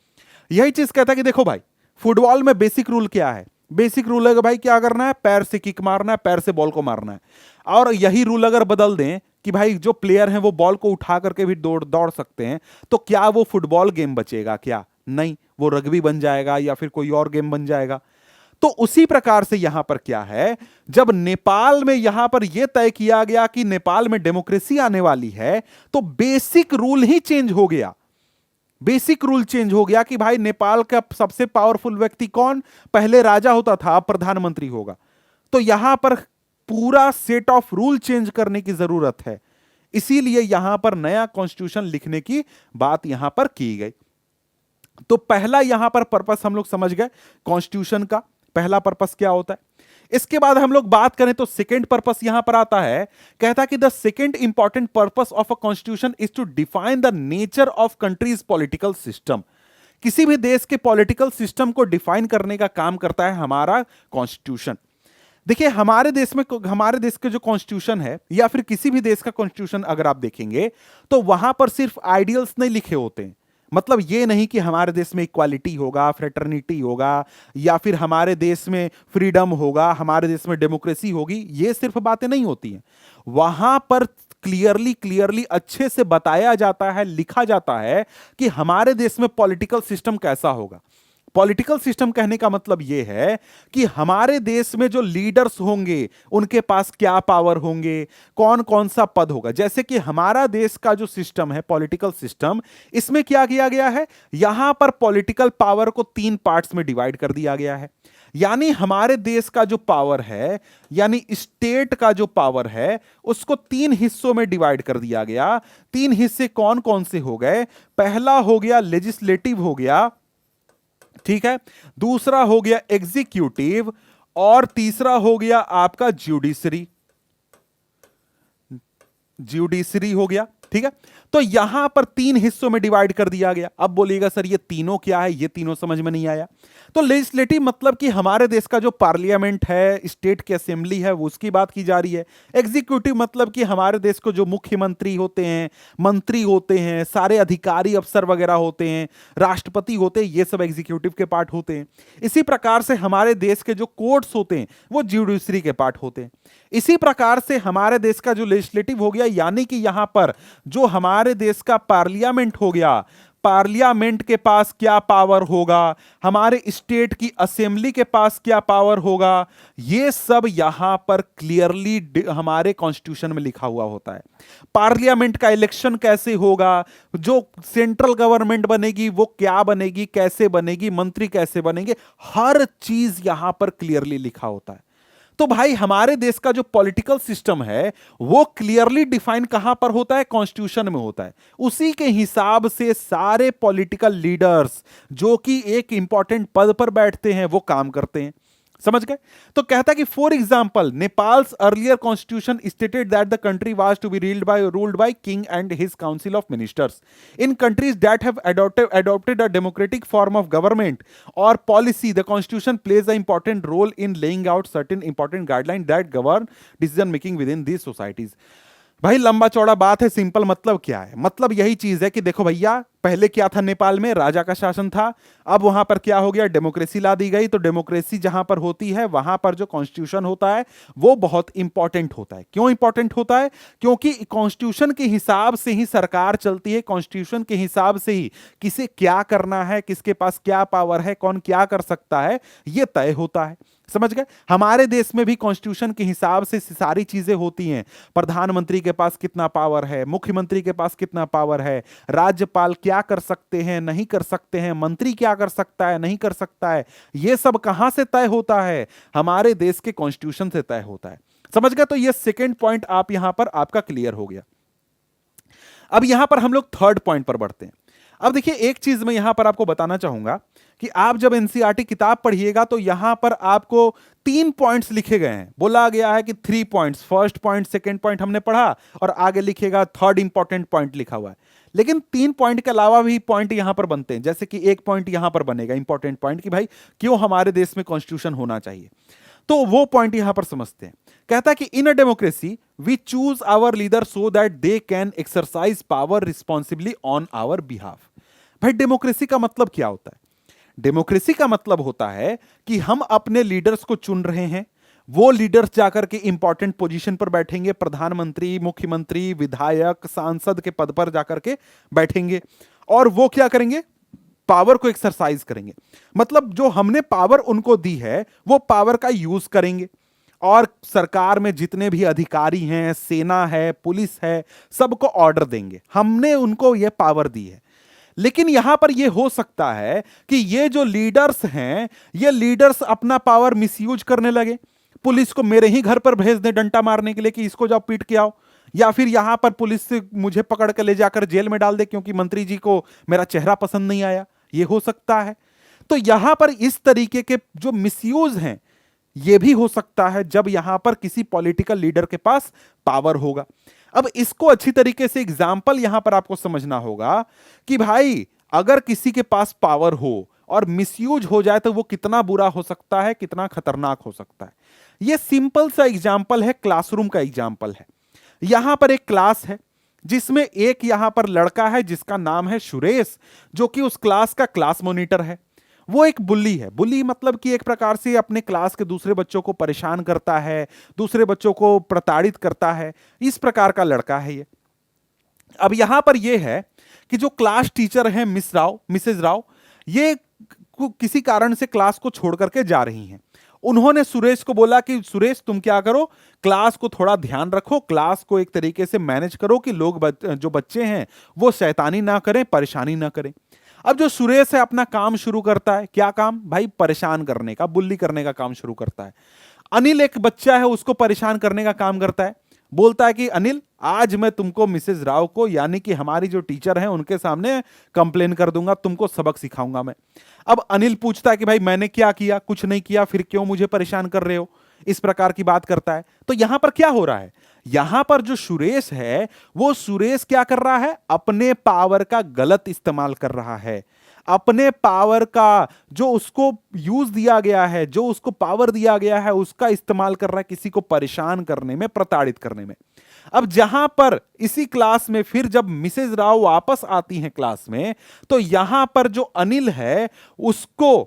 यही चीज कहता है कि देखो भाई, football में basic rule क्या है? बेसिक रूल है कि भाई क्या करना है? पैर से किक मारना है, पैर से बॉल को मारना है। और यही रूल अगर बदल दें कि भाई जो प्लेयर हैं वो बॉल को उठा करके भी दौड़ सकते हैं, तो क्या वो फुटबॉल गेम बचेगा? क्या नहीं, वो रग्बी बन जाएगा या फिर कोई और गेम बन जाएगा। तो उसी प्रकार से यहां पर क्या है, जब नेपाल में यहां पर यह तय किया गया कि नेपाल में डेमोक्रेसी आने वाली है, तो बेसिक रूल ही चेंज हो गया। बेसिक रूल चेंज हो गया कि भाई नेपाल का सबसे पावरफुल व्यक्ति कौन? पहले राजा होता था, अब प्रधानमंत्री होगा। तो यहां पर पूरा सेट ऑफ रूल चेंज करने की जरूरत है, इसीलिए यहां पर नया कॉन्स्टिट्यूशन लिखने की बात यहां पर की गई। तो पहला यहां पर पर्पस हम लोग समझ गए, कॉन्स्टिट्यूशन का पहला पर्पस क्या होता है। इसके बाद हम लोग बात करें तो सेकंड पर्पस यहां पर आता है, कहता कि the second important purpose of a constitution is to define the nature of country's political system. किसी भी देश के पॉलिटिकल सिस्टम को डिफाइन करने का काम करता है हमारा कॉन्स्टिट्यूशन। देखिए, हमारे देश के जो कॉन्स्टिट्यूशन है या फिर किसी भी देश का कॉन्स्टिट्यूशन अगर आप देखेंगे, तो वहां पर सिर्फ आइडियल्स नहीं लिखे होते हैं। मतलब ये नहीं कि हमारे देश में इक्वालिटी होगा, फ्रेटर्निटी होगा, या फिर हमारे देश में फ्रीडम होगा, हमारे देश में डेमोक्रेसी होगी, ये सिर्फ बातें नहीं होती हैं। वहां पर क्लियरली अच्छे से बताया जाता है, लिखा जाता है कि हमारे देश में पॉलिटिकल सिस्टम कैसा होगा। पॉलिटिकल सिस्टम कहने का मतलब यह है कि हमारे देश में जो लीडर्स होंगे उनके पास क्या पावर होंगे, कौन कौन सा पद होगा। जैसे कि हमारा देश का जो सिस्टम है, पॉलिटिकल सिस्टम, इसमें क्या किया गया है, यहां पर पॉलिटिकल पावर को 3 पार्ट्स में डिवाइड कर दिया गया है। यानी हमारे देश का जो पावर है, यानी स्टेट का जो पावर है, उसको 3 हिस्सों में डिवाइड कर दिया गया। 3 हिस्से कौन कौन से हो गए? पहला हो गया लेजिस्लेटिव हो गया, ठीक है, दूसरा हो गया एग्जीक्यूटिव, और तीसरा हो गया आपका ज्यूडिशरी हो गया। ठीक है, तो यहां पर 3 हिस्सों में डिवाइड कर दिया गया। अब बोलिएगा सर ये तीनों क्या है, ये तीनों समझ में नहीं आया। तो लेजिस्लेटिव मतलब कि हमारे देश का जो पार्लियामेंट है, स्टेट की असेंबली है, वो उसकी बात की जा रही है। एग्जीक्यूटिव मतलब कि हमारे देश को जो मुख्यमंत्री होते हैं, मंत्री होते हैं, सारे अधिकारी अफसर वगैरह होते हैं, राष्ट्रपति होते हैं, ये सब एग्जीक्यूटिव के पार्ट होते हैं। इसी प्रकार से हमारे देश के जो कोर्ट्स होते हैं वो ज्यूडिशरी के पार्ट होते हैं। इसी प्रकार से हमारे देश का जो लेजिस्लेटिव हो गया, यानी कि यहां पर जो हमारे देश का पार्लियामेंट हो गया, पार्लियामेंट के पास क्या पावर होगा, हमारे स्टेट की असेंबली के पास क्या पावर होगा, ये सब यहां पर क्लियरली हमारे कॉन्स्टिट्यूशन में लिखा हुआ होता है। पार्लियामेंट का इलेक्शन कैसे होगा, जो सेंट्रल गवर्नमेंट बनेगी वो क्या बनेगी, कैसे बनेगी, मंत्री कैसे बनेंगे, हर चीज यहां पर क्लियरली लिखा होता है। तो भाई हमारे देश का जो पॉलिटिकल सिस्टम है वो क्लियरली डिफाइन कहां पर होता है, कॉन्स्टिट्यूशन में होता है। उसी के हिसाब से सारे पॉलिटिकल लीडर्स जो कि एक इंपॉर्टेंट पद पर बैठते हैं वो काम करते हैं। समझ गए? तो कहता है कि for example Nepal's earlier constitution stated that the country was to be ruled by king and his council of ministers. In countries that have adopted a democratic form of government or policy, the constitution plays an important role in laying out certain important guidelines that govern decision making within these societies। भाई लंबा चौड़ा बात है, simple मतलब क्या है, मतलब यही चीज है कि देखो भैया, पहले क्या था, नेपाल में राजा का शासन था, अब वहां पर क्या हो गया, डेमोक्रेसी ला दी गई। तो डेमोक्रेसी जहां पर होती है वहां पर जो कॉन्स्टिट्यूशन होता है वो बहुत इंपॉर्टेंट होता है। क्यों इंपॉर्टेंट होता है? क्योंकि कॉन्स्टिट्यूशन के हिसाब से ही सरकार चलती है, कॉन्स्टिट्यूशन के हिसाब से ही किसे क्या करना है, किसके पास क्या पावर है, कौन क्या कर सकता है, यह तय होता है। समझ गए? हमारे देश में भी कॉन्स्टिट्यूशन के हिसाब से सारी चीजें होती हैं। प्रधानमंत्री के पास कितना पावर है, मुख्यमंत्री के पास कितना पावर है, राज्यपाल क्या कर सकते हैं, नहीं कर सकते हैं, मंत्री क्या कर सकता है, नहीं कर सकता है, यह सब कहां से तय होता है? हमारे देश के कॉन्स्टिट्यूशन से तय होता है। समझ गए? तो यह सेकेंड पॉइंट आप यहां पर आपका क्लियर हो गया। अब यहां पर हम लोग थर्ड पॉइंट पर बढ़ते हैं। अब देखिए, एक चीज मैं यहां पर आपको बताना चाहूंगा कि आप जब एनसीईआरटी किताब पढ़िएगा तो यहां पर आपको 3 पॉइंट्स लिखे गए हैं। बोला गया है कि 3 points, first point, second point हमने पढ़ा और आगे लिखेगा थर्ड इंपॉर्टेंट पॉइंट लिखा हुआ है। लेकिन 3 पॉइंट के अलावा भी पॉइंट यहां पर बनते हैं, जैसे कि एक पॉइंट यहां पर बनेगा इंपॉर्टेंट पॉइंट कि भाई क्यों हमारे देश में कॉन्स्टिट्यूशन होना चाहिए। तो वो पॉइंट यहां पर समझते हैं। कहता है कि in a democracy we choose our leader so that they can exercise power responsibly on our behalf. भाई डेमोक्रेसी का मतलब क्या होता है? डेमोक्रेसी का मतलब होता है कि हम अपने लीडर्स को चुन रहे हैं, वो लीडर्स जाकर के इंपॉर्टेंट पोजीशन पर बैठेंगे, प्रधानमंत्री, मुख्यमंत्री, विधायक, सांसद के पद पर जाकर के बैठेंगे और वो क्या करेंगे, पावर को एक्सरसाइज करेंगे। मतलब जो हमने पावर उनको दी है वो पावर का यूज करेंगे और सरकार में जितने भी अधिकारी हैं, सेना है, पुलिस है, सबको ऑर्डर देंगे। हमने उनको यह पावर दी है। लेकिन यहां पर यह हो सकता है कि ये जो लीडर्स हैं, ये लीडर्स अपना पावर मिसयूज करने लगे, पुलिस को मेरे ही घर पर भेज दे डंडा मारने के लिए कि इसको जाओ पीट के आओ, या फिर यहां पर पुलिस से मुझे पकड़ के ले जाकर जेल में डाल दे क्योंकि मंत्री जी को मेरा चेहरा पसंद नहीं आया। यह हो सकता है। तो यहां पर इस तरीके के जो मिसयूज हैं यह भी हो सकता है जब यहां पर किसी पॉलिटिकल लीडर के पास पावर होगा। अब इसको अच्छी तरीके से एग्जाम्पल यहां पर आपको समझना होगा कि भाई अगर किसी के पास पावर हो और मिसयूज हो जाए तो वो कितना बुरा हो सकता है, कितना खतरनाक हो सकता है। यह सिंपल सा एग्जाम्पल है, क्लासरूम का एग्जाम्पल है। यहां पर एक क्लास है जिसमें एक यहां पर लड़का है जिसका नाम है सुरेश, जो कि उस क्लास का क्लास मॉनिटर है। वो एक बुल्ली है। बुल्ली मतलब कि एक प्रकार से अपने क्लास के दूसरे बच्चों को परेशान करता है, दूसरे बच्चों को प्रताड़ित करता है, इस प्रकार का लड़का है ये। अब यहां पर यह है कि जो क्लास टीचर है मिसेज राव, ये किसी कारण से क्लास को छोड़ करके जा रही हैं। उन्होंने सुरेश को बोला कि सुरेश तुम क्या करो, क्लास को थोड़ा ध्यान रखो, क्लास को एक तरीके से मैनेज करो कि लोग जो बच्चे हैं वो शैतानी ना करें, परेशानी ना करें। अब जो सुरेश है अपना काम शुरू करता है। क्या काम? भाई परेशान करने का, बुल्ली करने का काम शुरू करता है। अनिल एक बच्चा है, उसको परेशान करने का काम करता है। बोलता है कि अनिल आज मैं तुमको मिसेज राव को यानी कि हमारी जो टीचर हैं उनके सामने कंप्लेन कर दूंगा, तुमको सबक सिखाऊंगा मैं। अब अनिल पूछता है कि भाई मैंने क्या किया? कुछ नहीं किया, फिर क्यों मुझे परेशान कर रहे हो? इस प्रकार की बात करता है। तो यहां पर क्या हो रहा है? यहां पर जो सुरेश है वो सुरेश क्या कर रहा है? अपने पावर का गलत इस्तेमाल कर रहा है। अपने पावर का जो उसको यूज दिया गया है, जो उसको पावर दिया गया है, उसका इस्तेमाल कर रहा है किसी को परेशान करने में, प्रताड़ित करने में। अब जहां पर इसी क्लास में फिर जब मिसेज राव वापस आती हैं क्लास में, तो यहां पर जो अनिल है उसको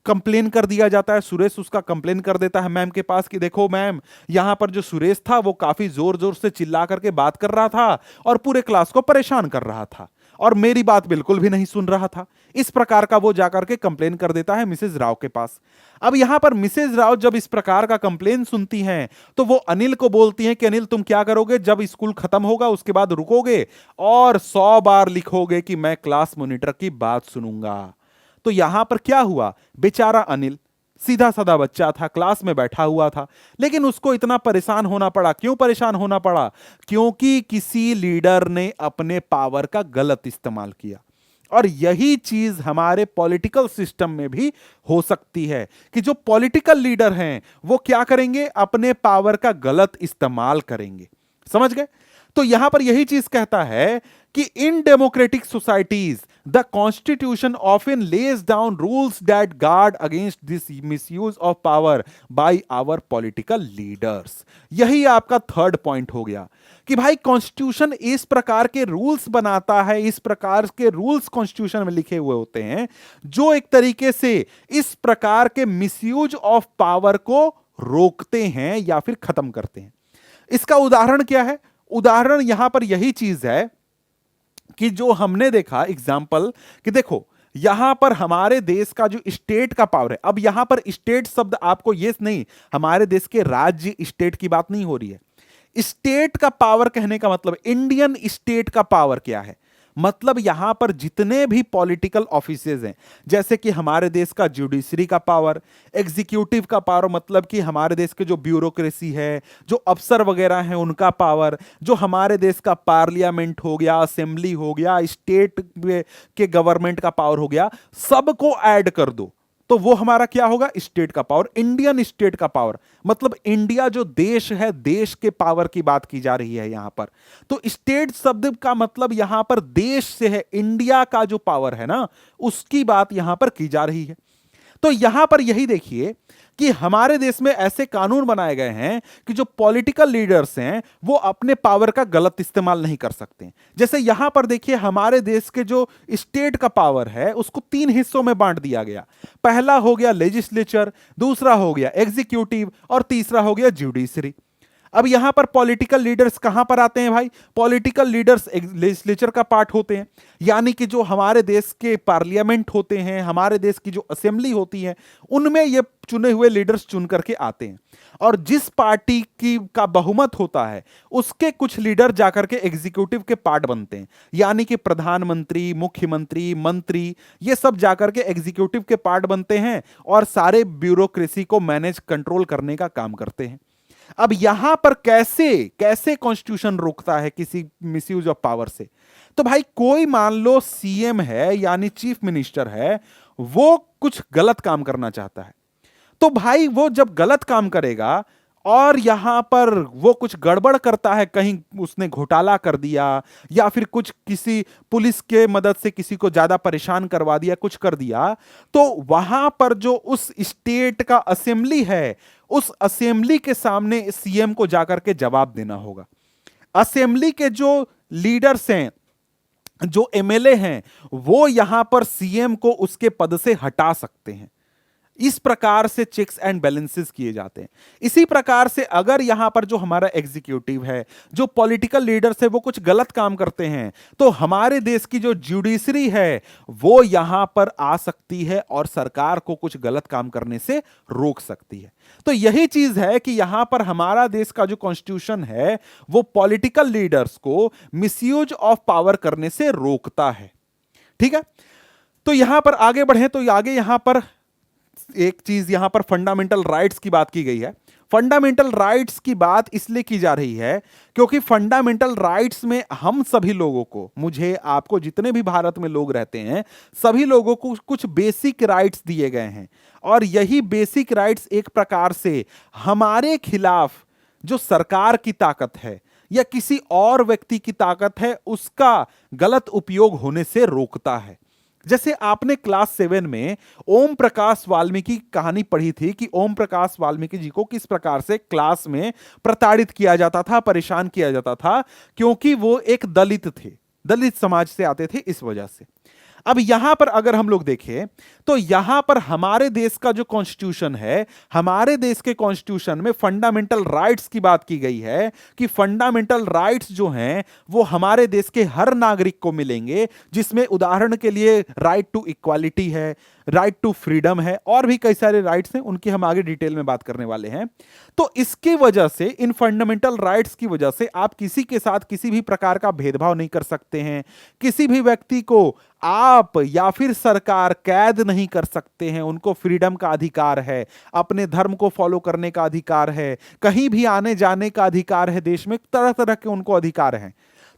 कंप्लेन कर दिया जाता है। सुरेश उसका कंप्लेन कर देता है मैम के पास कि देखो मैम, यहां पर जो सुरेश था वो काफी जोर जोर से चिल्ला करके बात कर रहा था और पूरे क्लास को परेशान कर रहा था। और मेरी बात बिल्कुल भी नहीं सुन रहा था। इस प्रकार का वो जाकर के कंप्लेन कर देता है मिसेज राव के पास। अब यहां पर मिसेज राव जब इस प्रकार का कंप्लेन सुनती हैं तो वो अनिल को बोलती हैं कि अनिल तुम क्या करोगे, जब स्कूल खत्म होगा उसके बाद रुकोगे और 100 बार लिखोगे कि मैं क्लास मॉनिटर की बात सुनूंगा। तो यहां पर क्या हुआ, बेचारा अनिल सीधा साधा बच्चा था, क्लास में बैठा हुआ था, लेकिन उसको इतना परेशान होना पड़ा। क्यों परेशान होना पड़ा? क्योंकि किसी लीडर ने अपने पावर का गलत इस्तेमाल किया। और यही चीज हमारे पॉलिटिकल सिस्टम में भी हो सकती है कि जो पॉलिटिकल लीडर हैं वो क्या करेंगे, अपने पावर का गलत इस्तेमाल करेंगे। समझ गए? तो यहां पर यही चीज कहता है कि in democratic societies the constitution often lays down rules that guard against this misuse of power by our political leaders. यही आपका थर्ड पॉइंट हो गया कि भाई कॉन्स्टिट्यूशन इस प्रकार के रूल्स बनाता है, इस प्रकार के रूल्स कॉन्स्टिट्यूशन में लिखे हुए होते हैं जो एक तरीके से इस प्रकार के मिसयूज ऑफ पावर को रोकते हैं या फिर खत्म करते हैं। इसका उदाहरण क्या है? उदाहरण यहां पर यही चीज है कि जो हमने देखा एग्जाम्पल कि देखो यहां पर हमारे देश का जो स्टेट का पावर है, अब यहां पर स्टेट शब्द आपको ये नहीं, हमारे देश के राज्य स्टेट की बात नहीं हो रही है। स्टेट का पावर कहने का मतलब इंडियन स्टेट का पावर क्या है, मतलब यहां पर जितने भी पॉलिटिकल ऑफिसेज हैं, जैसे कि हमारे देश का जुडिशरी का पावर, एग्जीक्यूटिव का पावर मतलब कि हमारे देश के जो ब्यूरोक्रेसी है, जो अफसर वगैरह हैं उनका पावर, जो हमारे देश का पार्लियामेंट हो गया, असेंबली हो गया, स्टेट के गवर्नमेंट का पावर हो गया, सबको ऐड कर दो तो वो हमारा क्या होगा, स्टेट का पावर, इंडियन स्टेट का पावर। मतलब इंडिया जो देश है, देश के पावर की बात की जा रही है यहां पर। तो स्टेट शब्द का मतलब यहां पर देश से है, इंडिया का जो पावर है ना उसकी बात यहां पर की जा रही है। तो यहां पर यही देखिए कि हमारे देश में ऐसे कानून बनाए गए हैं कि जो पॉलिटिकल लीडर्स हैं वो अपने पावर का गलत इस्तेमाल नहीं कर सकते। जैसे यहां पर देखिए हमारे देश के जो स्टेट का पावर है उसको 3 हिस्सों में बांट दिया गया। पहला हो गया लेजिस्लेचर, दूसरा हो गया एग्जीक्यूटिव और तीसरा हो गया जुडिशरी। अब यहां पर पॉलिटिकल लीडर्स कहां पर आते हैं भाई? पॉलिटिकल लीडर्स लेजिस्लेचर का पार्ट होते हैं, यानी कि जो हमारे देश के पार्लियामेंट होते हैं, हमारे देश की जो असेंबली होती है, उनमें ये चुने हुए लीडर्स चुन करके आते हैं। और जिस पार्टी की का बहुमत होता है उसके कुछ लीडर जाकर के एग्जीक्यूटिव के पार्ट बनते हैं, यानी कि प्रधानमंत्री, मुख्यमंत्री, मंत्री, ये सब जाकर के एग्जीक्यूटिव के पार्ट बनते हैं और सारे ब्यूरोक्रेसी को मैनेज कंट्रोल करने का काम करते हैं। अब यहां पर कैसे कैसे कॉन्स्टिट्यूशन रोकता है किसी मिसयूज ऑफ पावर से? तो भाई कोई मान लो सीएम है यानी चीफ मिनिस्टर है, वो कुछ गलत काम करना चाहता है, तो भाई वो जब गलत काम करेगा और यहां पर वो कुछ गड़बड़ करता है, कहीं उसने घोटाला कर दिया या फिर कुछ किसी पुलिस के मदद से किसी को ज्यादा परेशान करवा दिया, कुछ कर दिया, तो वहां पर जो उस स्टेट का असेंबली है उस असेंबली के सामने सीएम को जाकर के जवाब देना होगा। असेंबली के जो लीडर्स हैं, जो एमएलए हैं, वो यहां पर सीएम को उसके पद से हटा सकते हैं। इस प्रकार से चेक्स एंड बैलेंसेस किए जाते हैं। इसी प्रकार से अगर यहां पर जो हमारा एग्जीक्यूटिव है, जो पॉलिटिकल लीडर्स है, वो कुछ गलत काम करते हैं तो हमारे देश की जो जुडिशरी है वो यहां पर आ सकती है और सरकार को कुछ गलत काम करने से रोक सकती है। तो यही चीज है कि यहां पर हमारा देश का जो कॉन्स्टिट्यूशन है वो पॉलिटिकल लीडर्स को मिसयूज ऑफ पावर करने से रोकता है। ठीक है, तो यहां पर आगे बढ़े तो आगे यहां पर एक चीज यहां पर फंडामेंटल राइट्स की बात की गई है। फंडामेंटल राइट्स की बात इसलिए की जा रही है क्योंकि फंडामेंटल राइट्स में हम सभी लोगों को, मुझे, आपको, जितने भी भारत में लोग रहते हैं, सभी लोगों को कुछ बेसिक राइट्स दिए गए हैं। और यही बेसिक राइट्स एक प्रकार से हमारे खिलाफ जो सरकार की ताकत है या किसी और व्यक्ति की ताकत है उसका गलत उपयोग होने से रोकता है। जैसे आपने क्लास 7 में ओम प्रकाश वाल्मीकि की कहानी पढ़ी थी कि ओम प्रकाश वाल्मीकि जी को किस प्रकार से क्लास में प्रताड़ित किया जाता था, परेशान किया जाता था, क्योंकि वो एक दलित थे, दलित समाज से आते थे, इस वजह से। अब यहां पर अगर हम लोग देखें तो यहां पर हमारे देश का जो कॉन्स्टिट्यूशन है, हमारे देश के कॉन्स्टिट्यूशन में फंडामेंटल राइट्स की बात की गई है कि फंडामेंटल राइट्स जो हैं वो हमारे देश के हर नागरिक को मिलेंगे, जिसमें उदाहरण के लिए राइट टू इक्वालिटी है, राइट टू फ्रीडम है, और भी कई सारे राइट्स हैं, उनकी हम आगे डिटेल में बात करने वाले हैं। तो इसकी वजह से, इन फंडामेंटल राइट्स की वजह से आप किसी के साथ किसी भी प्रकार का भेदभाव नहीं कर सकते हैं, किसी भी व्यक्ति को आप या फिर सरकार कैद नहीं कर सकते हैं, उनको फ्रीडम का अधिकार है, अपने धर्म को फॉलो करने का अधिकार है, कहीं भी आने जाने का अधिकार है, देश में तरह तरह के उनको अधिकार हैं।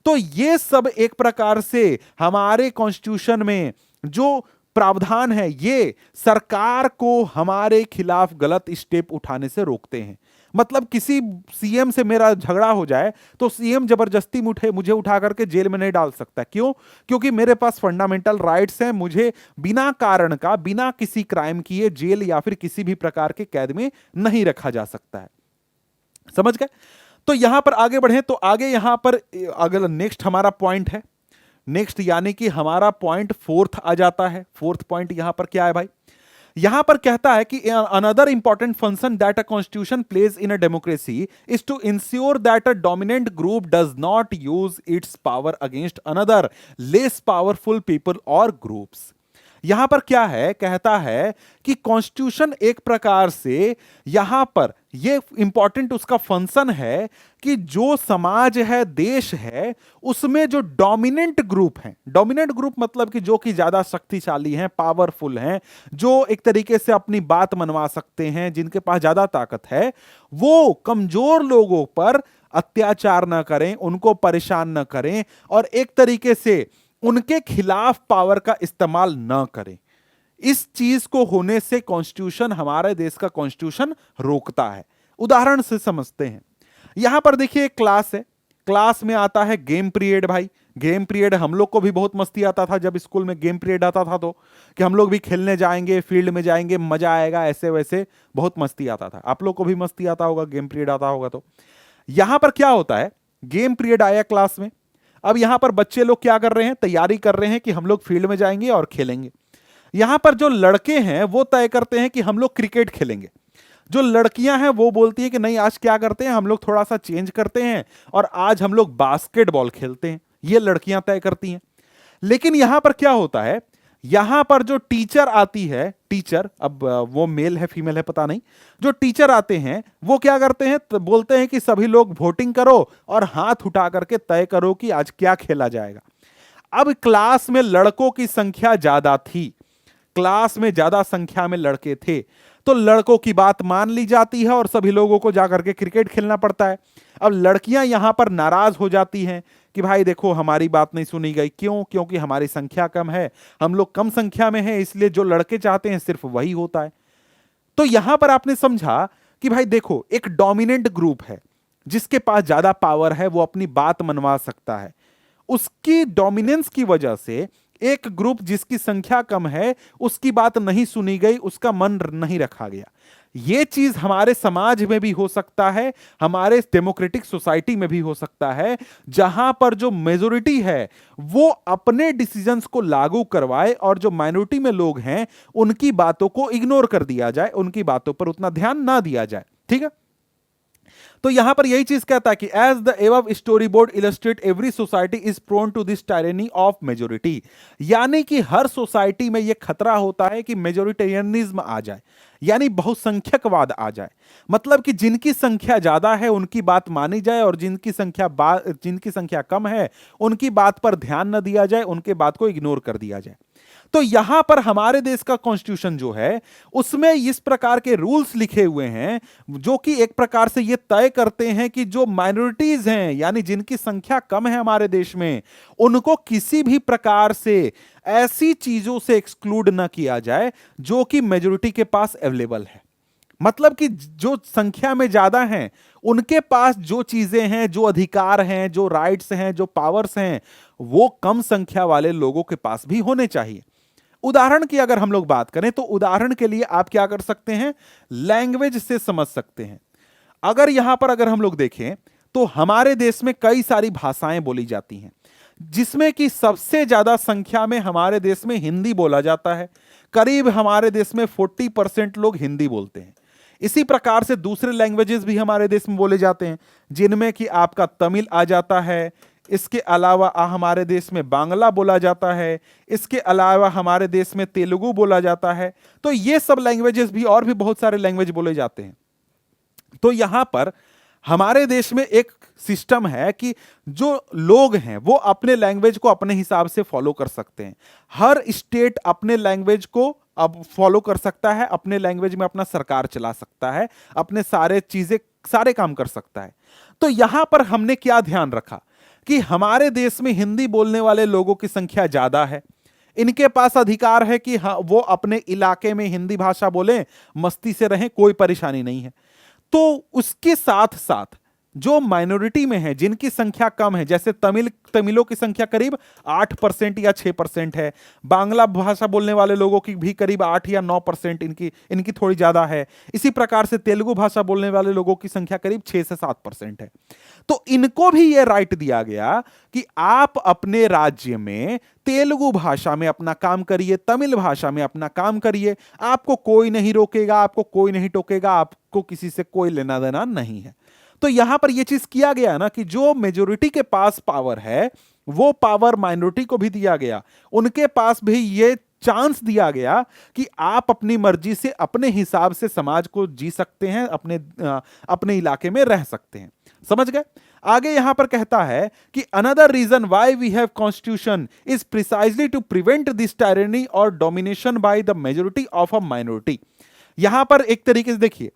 तो ये सब एक प्रकार से हमारे कॉन्स्टिट्यूशन में जो प्रावधान है, ये सरकार को हमारे खिलाफ गलत स्टेप उठाने से रोकते हैं। मतलब किसी सीएम से मेरा झगड़ा हो जाए तो सीएम जबरदस्ती मुझे उठा करके जेल में नहीं डाल सकता। क्यों? क्योंकि मेरे पास फंडामेंटल राइट्स हैं, मुझे बिना कारण का, बिना किसी क्राइम किए जेल या फिर किसी भी प्रकार के कैद में नहीं रखा जा सकता है। समझ गए? तो यहां पर आगे बढ़े तो आगे यहां पर अगला नेक्स्ट हमारा पॉइंट है, नेक्स्ट यानी कि हमारा पॉइंट फोर्थ आ जाता है। फोर्थ पॉइंट यहां पर क्या है भाई? यहां पर कहता है कि another important function that a constitution plays in a democracy is to ensure that a dominant group does not use its power against another less powerful people or groups. यहां पर क्या है? कहता है कि कॉन्स्टिट्यूशन एक प्रकार से यहां पर ये इंपॉर्टेंट उसका फंक्शन है कि जो समाज है, देश है, उसमें जो डोमिनेंट ग्रुप हैं, डोमिनेंट ग्रुप मतलब कि जो कि ज्यादा शक्तिशाली हैं, पावरफुल हैं, जो एक तरीके से अपनी बात मनवा सकते हैं, जिनके पास ज्यादा ताकत है, वो कमजोर लोगों पर अत्याचार ना करें, उनको परेशान ना करें और एक तरीके से उनके खिलाफ पावर का इस्तेमाल ना करें। इस चीज को होने से कॉन्स्टिट्यूशन, हमारे देश का कॉन्स्टिट्यूशन रोकता है। उदाहरण से समझते हैं। यहां पर देखिए एक क्लास है, क्लास में आता है गेम पीरियड। भाई गेम पीरियड हम लोग को भी बहुत मस्ती आता था जब स्कूल में गेम पीरियड आता था, तो कि हम लोग भी खेलने जाएंगे, फील्ड में जाएंगे, मजा आएगा, ऐसे वैसे बहुत मस्ती आता था। आप लोग को भी मस्ती आता होगा, गेम पीरियड आता होगा। तो यहां पर क्या होता है? गेम पीरियड आया क्लास में, अब यहां पर बच्चे लोग क्या कर रहे हैं? तैयारी कर रहे हैं कि हम लोग फील्ड में जाएंगे और खेलेंगे। यहां पर जो लड़के हैं वो तय करते हैं कि हम लोग क्रिकेट खेलेंगे, जो लड़कियां हैं वो बोलती है कि नहीं, आज क्या करते हैं, हम लोग थोड़ा सा चेंज करते हैं और आज हम लोग बास्केटबॉल खेलते हैं। ये लड़कियां तय करती हैं। लेकिन यहां पर क्या होता है? यहां पर जो टीचर आती है, टीचर, अब वो मेल है फीमेल है पता नहीं, जो टीचर आते हैं वो क्या करते हैं? तो बोलते हैं कि सभी लोग वोटिंग करो और हाथ उठा करके तय करो कि आज क्या खेला जाएगा। अब क्लास में लड़कों की संख्या ज्यादा थी, क्लास में ज्यादा संख्या में लड़के थे, तो लड़कों की बात मान ली जाती है और सभी लोगों को जाकर के क्रिकेट खेलना पड़ता है। अब लड़कियां यहां पर नाराज हो जाती हैं कि भाई देखो हमारी बात नहीं सुनी गई। क्यों? क्योंकि हमारी संख्या कम है, हम लोग कम संख्या में हैं, इसलिए जो लड़के चाहते हैं सिर्फ वही होता है। तो यहां पर आपने समझा कि भाई देखो, एक डोमिनेंट ग्रुप है जिसके पास ज्यादा पावर है, वो अपनी बात मनवा सकता है। उसकी डोमिनेंस की वजह से एक ग्रुप जिसकी संख्या कम है, उसकी बात नहीं सुनी गई, उसका मन नहीं रखा गया। यह चीज हमारे समाज में भी हो सकता है, हमारे डेमोक्रेटिक सोसाइटी में भी हो सकता है, जहां पर जो मेजोरिटी है वो अपने डिसीजंस को लागू करवाए और जो माइनॉरिटी में लोग हैं उनकी बातों को इग्नोर कर दिया जाए, उनकी बातों पर उतना ध्यान ना दिया जाए। ठीक है? तो यहां पर यही चीज कहता है कि as the above storyboard illustrate, every society is prone to this tyranny of majority. यानी कि हर सोसाइटी में यह खतरा होता है कि मेजोरिटेरियनिज्म आ जाए, यानी बहुसंख्यकवाद आ जाए। मतलब कि जिनकी संख्या ज्यादा है उनकी बात मानी जाए और जिनकी संख्या कम है उनकी बात पर ध्यान न दिया जाए, उनके बात को इग्नोर कर दिया जाए। तो यहां पर हमारे देश का कॉन्स्टिट्यूशन जो है उसमें इस प्रकार के रूल्स लिखे हुए हैं जो कि एक प्रकार से यह तय करते हैं कि जो माइनॉरिटीज हैं, यानी जिनकी संख्या कम है हमारे देश में, उनको किसी भी प्रकार से ऐसी चीजों से एक्सक्लूड ना किया जाए जो कि मेजॉरिटी के पास अवेलेबल है। मतलब कि जो संख्या में ज्यादा हैं उनके पास जो चीजें हैं, जो अधिकार हैं, जो राइट्स हैं, जो पावर्स हैं, वो कम संख्या वाले लोगों के पास भी होने चाहिए। उदाहरण की अगर हम लोग बात करें तो उदाहरण के लिए आप क्या कर सकते हैं? लैंग्वेज से समझ सकते हैं। अगर हम लोग देखें तो हमारे देश में कई सारी भाषाएं बोली जाती हैं। जिसमें कि सबसे ज्यादा संख्या में हमारे देश में हिंदी बोला जाता है। करीब हमारे देश में 40% लोग हिंदी बोलते हैं। इसी प्रकार से दूसरे लैंग्वेजेस भी हमारे देश में बोले जाते हैं, जिनमें कि आपका तमिल आ जाता है। इसके अलावा हमारे देश में बांग्ला बोला जाता है। इसके अलावा हमारे देश में तेलुगु बोला जाता है। तो ये सब लैंग्वेजेस भी, और भी बहुत सारे लैंग्वेज बोले जाते हैं। तो यहां पर हमारे देश में एक सिस्टम है कि जो लोग हैं वो अपने लैंग्वेज को अपने हिसाब से फॉलो कर सकते हैं। हर स्टेट अपने लैंग्वेज को अब फॉलो कर सकता है, अपने लैंग्वेज में अपना सरकार चला सकता है, अपने सारे काम कर सकता है। तो यहां पर हमने क्या ध्यान रखा कि हमारे देश में हिंदी बोलने वाले लोगों की संख्या ज्यादा है। इनके पास अधिकार है कि हाँ, वो अपने इलाके में हिंदी भाषा बोलें, मस्ती से रहें, कोई परेशानी नहीं है। तो उसके साथ साथ जो माइनॉरिटी में है, जिनकी संख्या कम है, जैसे तमिलों की संख्या करीब 8% या 6% है। बांग्ला भाषा बोलने वाले लोगों की भी करीब 8 या 9%, इनकी थोड़ी ज्यादा है। इसी प्रकार से तेलुगु भाषा बोलने वाले लोगों की संख्या करीब 6 से 7% है। तो इनको भी यह राइट दिया गया कि आप अपने राज्य में तेलुगु भाषा में अपना काम करिए, तमिल भाषा में अपना काम करिए, आपको कोई नहीं रोकेगा, आपको कोई नहीं टोकेगा, आपको किसी से कोई लेना देना नहीं है। तो यहां पर यह चीज किया गया ना कि जो मेजोरिटी के पास पावर है वो पावर माइनॉरिटी को भी दिया गया, उनके पास भी यह चांस दिया गया कि आप अपनी मर्जी से अपने हिसाब से समाज को जी सकते हैं, अपने इलाके में रह सकते हैं। समझ गए? आगे यहां पर कहता है कि another reason why we have constitution is precisely to prevent this tyranny or domination by the majority of a minority. यहां पर एक तरीके से देखिए,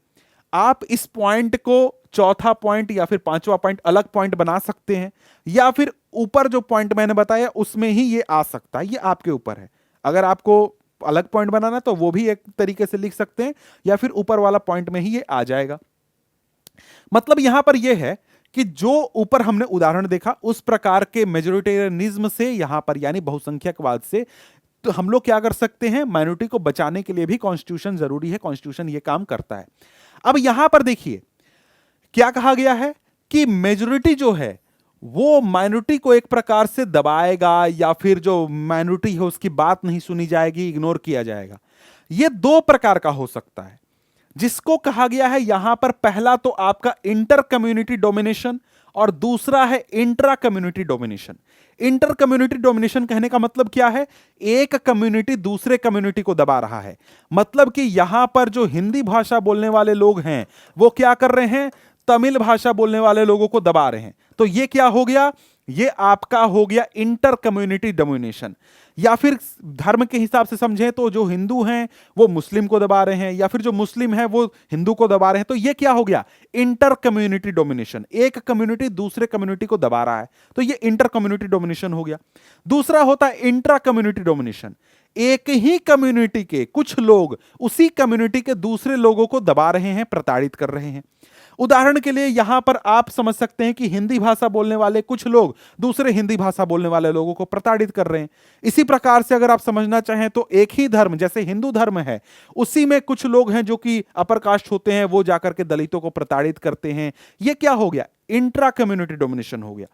आप इस पॉइंट को चौथा पॉइंट या फिर पांचवा पॉइंट अलग पॉइंट बना सकते हैं, या फिर ऊपर जो पॉइंट मैंने बताया उसमें ही ये आ सकता है, ये आपके ऊपर है। अगर आपको अलग पॉइंट बनाना है तो वो भी एक तरीके से लिख सकते हैं, या फिर ऊपर वाला पॉइंट में ही ये आ जाएगा। मतलब यहां पर यह है कि जो ऊपर हमने उदाहरण देखा उस प्रकार के मेजोरिटेरियनिज्म से, यहां पर यानी बहुसंख्यकवाद से, तो हम लोग क्या कर सकते हैं, माइनॉरिटी को बचाने के लिए भी कॉन्स्टिट्यूशन जरूरी है, कॉन्स्टिट्यूशन ये काम करता है। अब यहां पर देखिए क्या कहा गया है कि मेजॉरिटी जो है वो माइनॉरिटी को एक प्रकार से दबाएगा, या फिर जो माइनॉरिटी है उसकी बात नहीं सुनी जाएगी, इग्नोर किया जाएगा। यह दो प्रकार का हो सकता है, जिसको कहा गया है यहां पर, पहला तो आपका इंटर कम्युनिटी डोमिनेशन और दूसरा है intra community domination. Inter community domination कहने का मतलब क्या है, एक कम्युनिटी दूसरे कम्युनिटी को दबा रहा है। मतलब कि यहां पर जो हिंदी भाषा बोलने वाले लोग हैं वो क्या कर रहे हैं, तमिल भाषा बोलने वाले लोगों को दबा रहे हैं। तो ये क्या हो गया, ये आपका हो गया इंटर कम्युनिटी डोमिनेशन। या फिर धर्म के हिसाब से समझें तो जो हिंदू हैं वो मुस्लिम को दबा रहे हैं, या फिर जो मुस्लिम है वो हिंदू को दबा रहे हैं। तो ये क्या हो गया, इंटर कम्युनिटी डोमिनेशन। एक कम्युनिटी दूसरे कम्युनिटी को दबा रहा है, तो ये इंटर कम्युनिटी डोमिनेशन हो गया। दूसरा होता है इंट्रा कम्युनिटी डोमिनेशन। एक ही कम्युनिटी के कुछ लोग उसी कम्युनिटी के दूसरे लोगों को दबा रहे हैं, प्रताड़ित कर रहे हैं। उदाहरण के लिए यहां पर आप समझ सकते हैं कि हिंदी भाषा बोलने वाले कुछ लोग दूसरे हिंदी भाषा बोलने वाले लोगों को प्रताड़ित कर रहे हैं। इसी प्रकार से अगर आप समझना चाहें तो एक ही धर्म, जैसे हिंदू धर्म है, उसी में कुछ लोग हैं जो कि अपर कास्ट होते हैं, वो जाकर के दलितों को प्रताड़ित करते हैं। यह क्या हो गया, इंट्रा कम्युनिटी डोमिनेशन हो गया।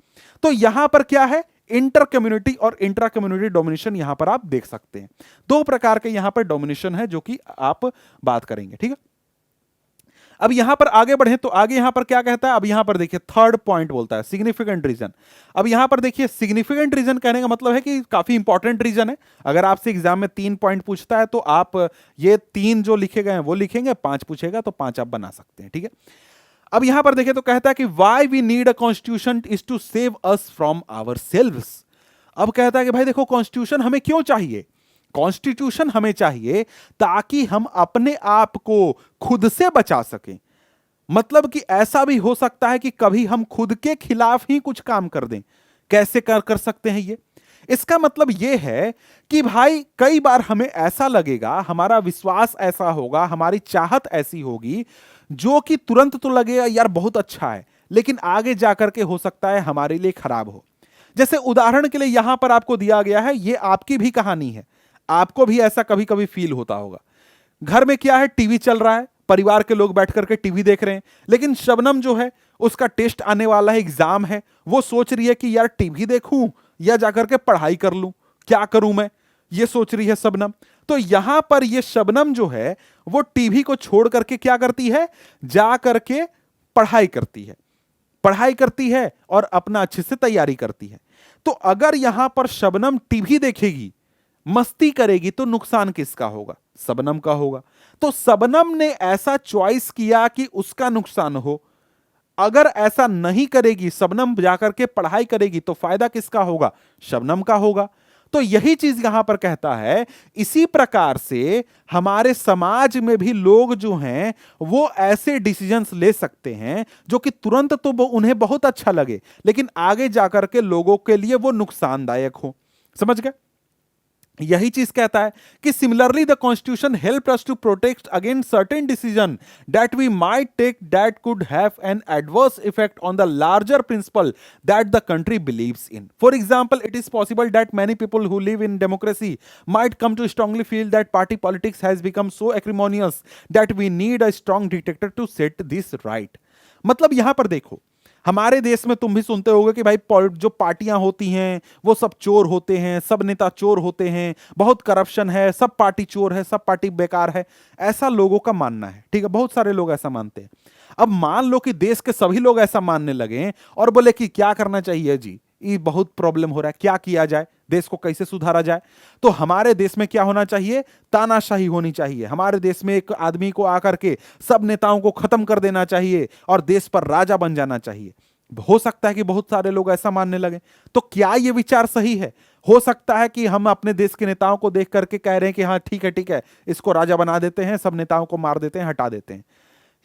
तो यहां पर क्या है, इंटर कम्युनिटी और इंट्रा कम्युनिटी डोमिनेशन यहां पर आप देख सकते हैं। दो प्रकार के यहां पर डोमिनेशन है जो कि आप बात करेंगे। ठीक है, अब यहां पर आगे बढ़े तो आगे यहां पर क्या कहता है, अब यहां पर देखिए थर्ड पॉइंट बोलता है सिग्निफिकेंट रीजन। अब यहां पर देखिए सिग्निफिकेंट रीजन कहने का मतलब है कि काफी इंपॉर्टेंट रीजन है। अगर आपसे एग्जाम में 3 पॉइंट पूछता है तो आप ये 3 जो लिखे गए हैं वो लिखेंगे, 5 पूछेगा तो 5 आप बना सकते हैं। ठीक है, अब यहां पर देखिए तो कहता है कि why we need a constitution is to save us from ourselves. अब कहता है कि भाई देखो, कॉन्स्टिट्यूशन हमें क्यों चाहिए, कॉन्स्टिट्यूशन हमें चाहिए ताकि हम अपने आप को खुद से बचा सकें। मतलब कि ऐसा भी हो सकता है कि कभी हम खुद के खिलाफ ही कुछ काम कर दें। कैसे कर सकते हैं ये, इसका मतलब यह है कि भाई कई बार हमें ऐसा लगेगा, हमारा विश्वास ऐसा होगा, हमारी चाहत ऐसी होगी जो कि तुरंत तो लगेगा यार बहुत अच्छा है, लेकिन आगे जाकर के हो सकता है हमारे लिए खराब हो। जैसे उदाहरण के लिए यहां पर आपको दिया गया है, यह आपकी भी कहानी है, आपको भी ऐसा कभी कभी फील होता होगा। घर में क्या है, टीवी चल रहा है, परिवार के लोग बैठ करके टीवी देख रहे हैं, लेकिन शबनम जो है उसका टेस्ट आने वाला है, एग्जाम है, वो सोच रही है कि यार टीवी देखूं या जाकर के पढ़ाई कर लूं, क्या करूं मैं, ये सोच रही है शबनम। तो यहां पर ये शबनम जो है वो टीवी को छोड़ करके क्या करती है, जा करके पढ़ाई करती है, पढ़ाई करती है और अपना अच्छे से तैयारी करती है। तो अगर यहां पर शबनम टीवी देखेगी, मस्ती करेगी, तो नुकसान किसका होगा, शबनम का होगा। तो शबनम ने ऐसा चॉइस किया कि उसका नुकसान हो। अगर ऐसा नहीं करेगी, शबनम जाकर के पढ़ाई करेगी, तो फायदा किसका होगा, शबनम का होगा। तो यही चीज यहां पर कहता है। इसी प्रकार से हमारे समाज में भी लोग जो हैं वो ऐसे डिसीजंस ले सकते हैं जो कि तुरंत तो वो उन्हें बहुत अच्छा लगे, लेकिन आगे जाकर के लोगों के लिए वो नुकसानदायक हो। समझ गए। यही चीज कहता है कि similarly the constitution help us to protect against certain decision that we might take that could have an adverse effect on the larger principle that the country believes in. For example, it is possible that many people who live in democracy might come to strongly feel that party politics has become so acrimonious that we need a strong dictator to set this right। मतलब यहां पर देखो, हमारे देश में तुम भी सुनते होगे कि भाई जो पार्टियां होती हैं वो सब चोर होते हैं, सब नेता चोर होते हैं, बहुत करप्शन है, सब पार्टी चोर है, सब पार्टी बेकार है। ऐसा लोगों का मानना है, ठीक है, बहुत सारे लोग ऐसा मानते हैं। अब मान लो कि देश के सभी लोग ऐसा मानने लगे और बोले कि क्या करना चाहिए जी, ये बहुत प्रॉब्लम हो रहा है, क्या किया जाए, देश को कैसे सुधारा जाए। तो हमारे देश में क्या होना चाहिए, तानाशाही होनी चाहिए। हमारे देश में एक आदमी को आकर के सब नेताओं को खत्म कर देना चाहिए और देश पर राजा बन जाना चाहिए। हो सकता है कि बहुत सारे लोग ऐसा मानने लगे। तो क्या यह विचार सही है? हो सकता है कि हम अपने देश के नेताओं को देख करके कह रहे हैं कि हाँ ठीक है, इसको राजा बना देते हैं, सब नेताओं को मार देते हैं, हटा देते हैं।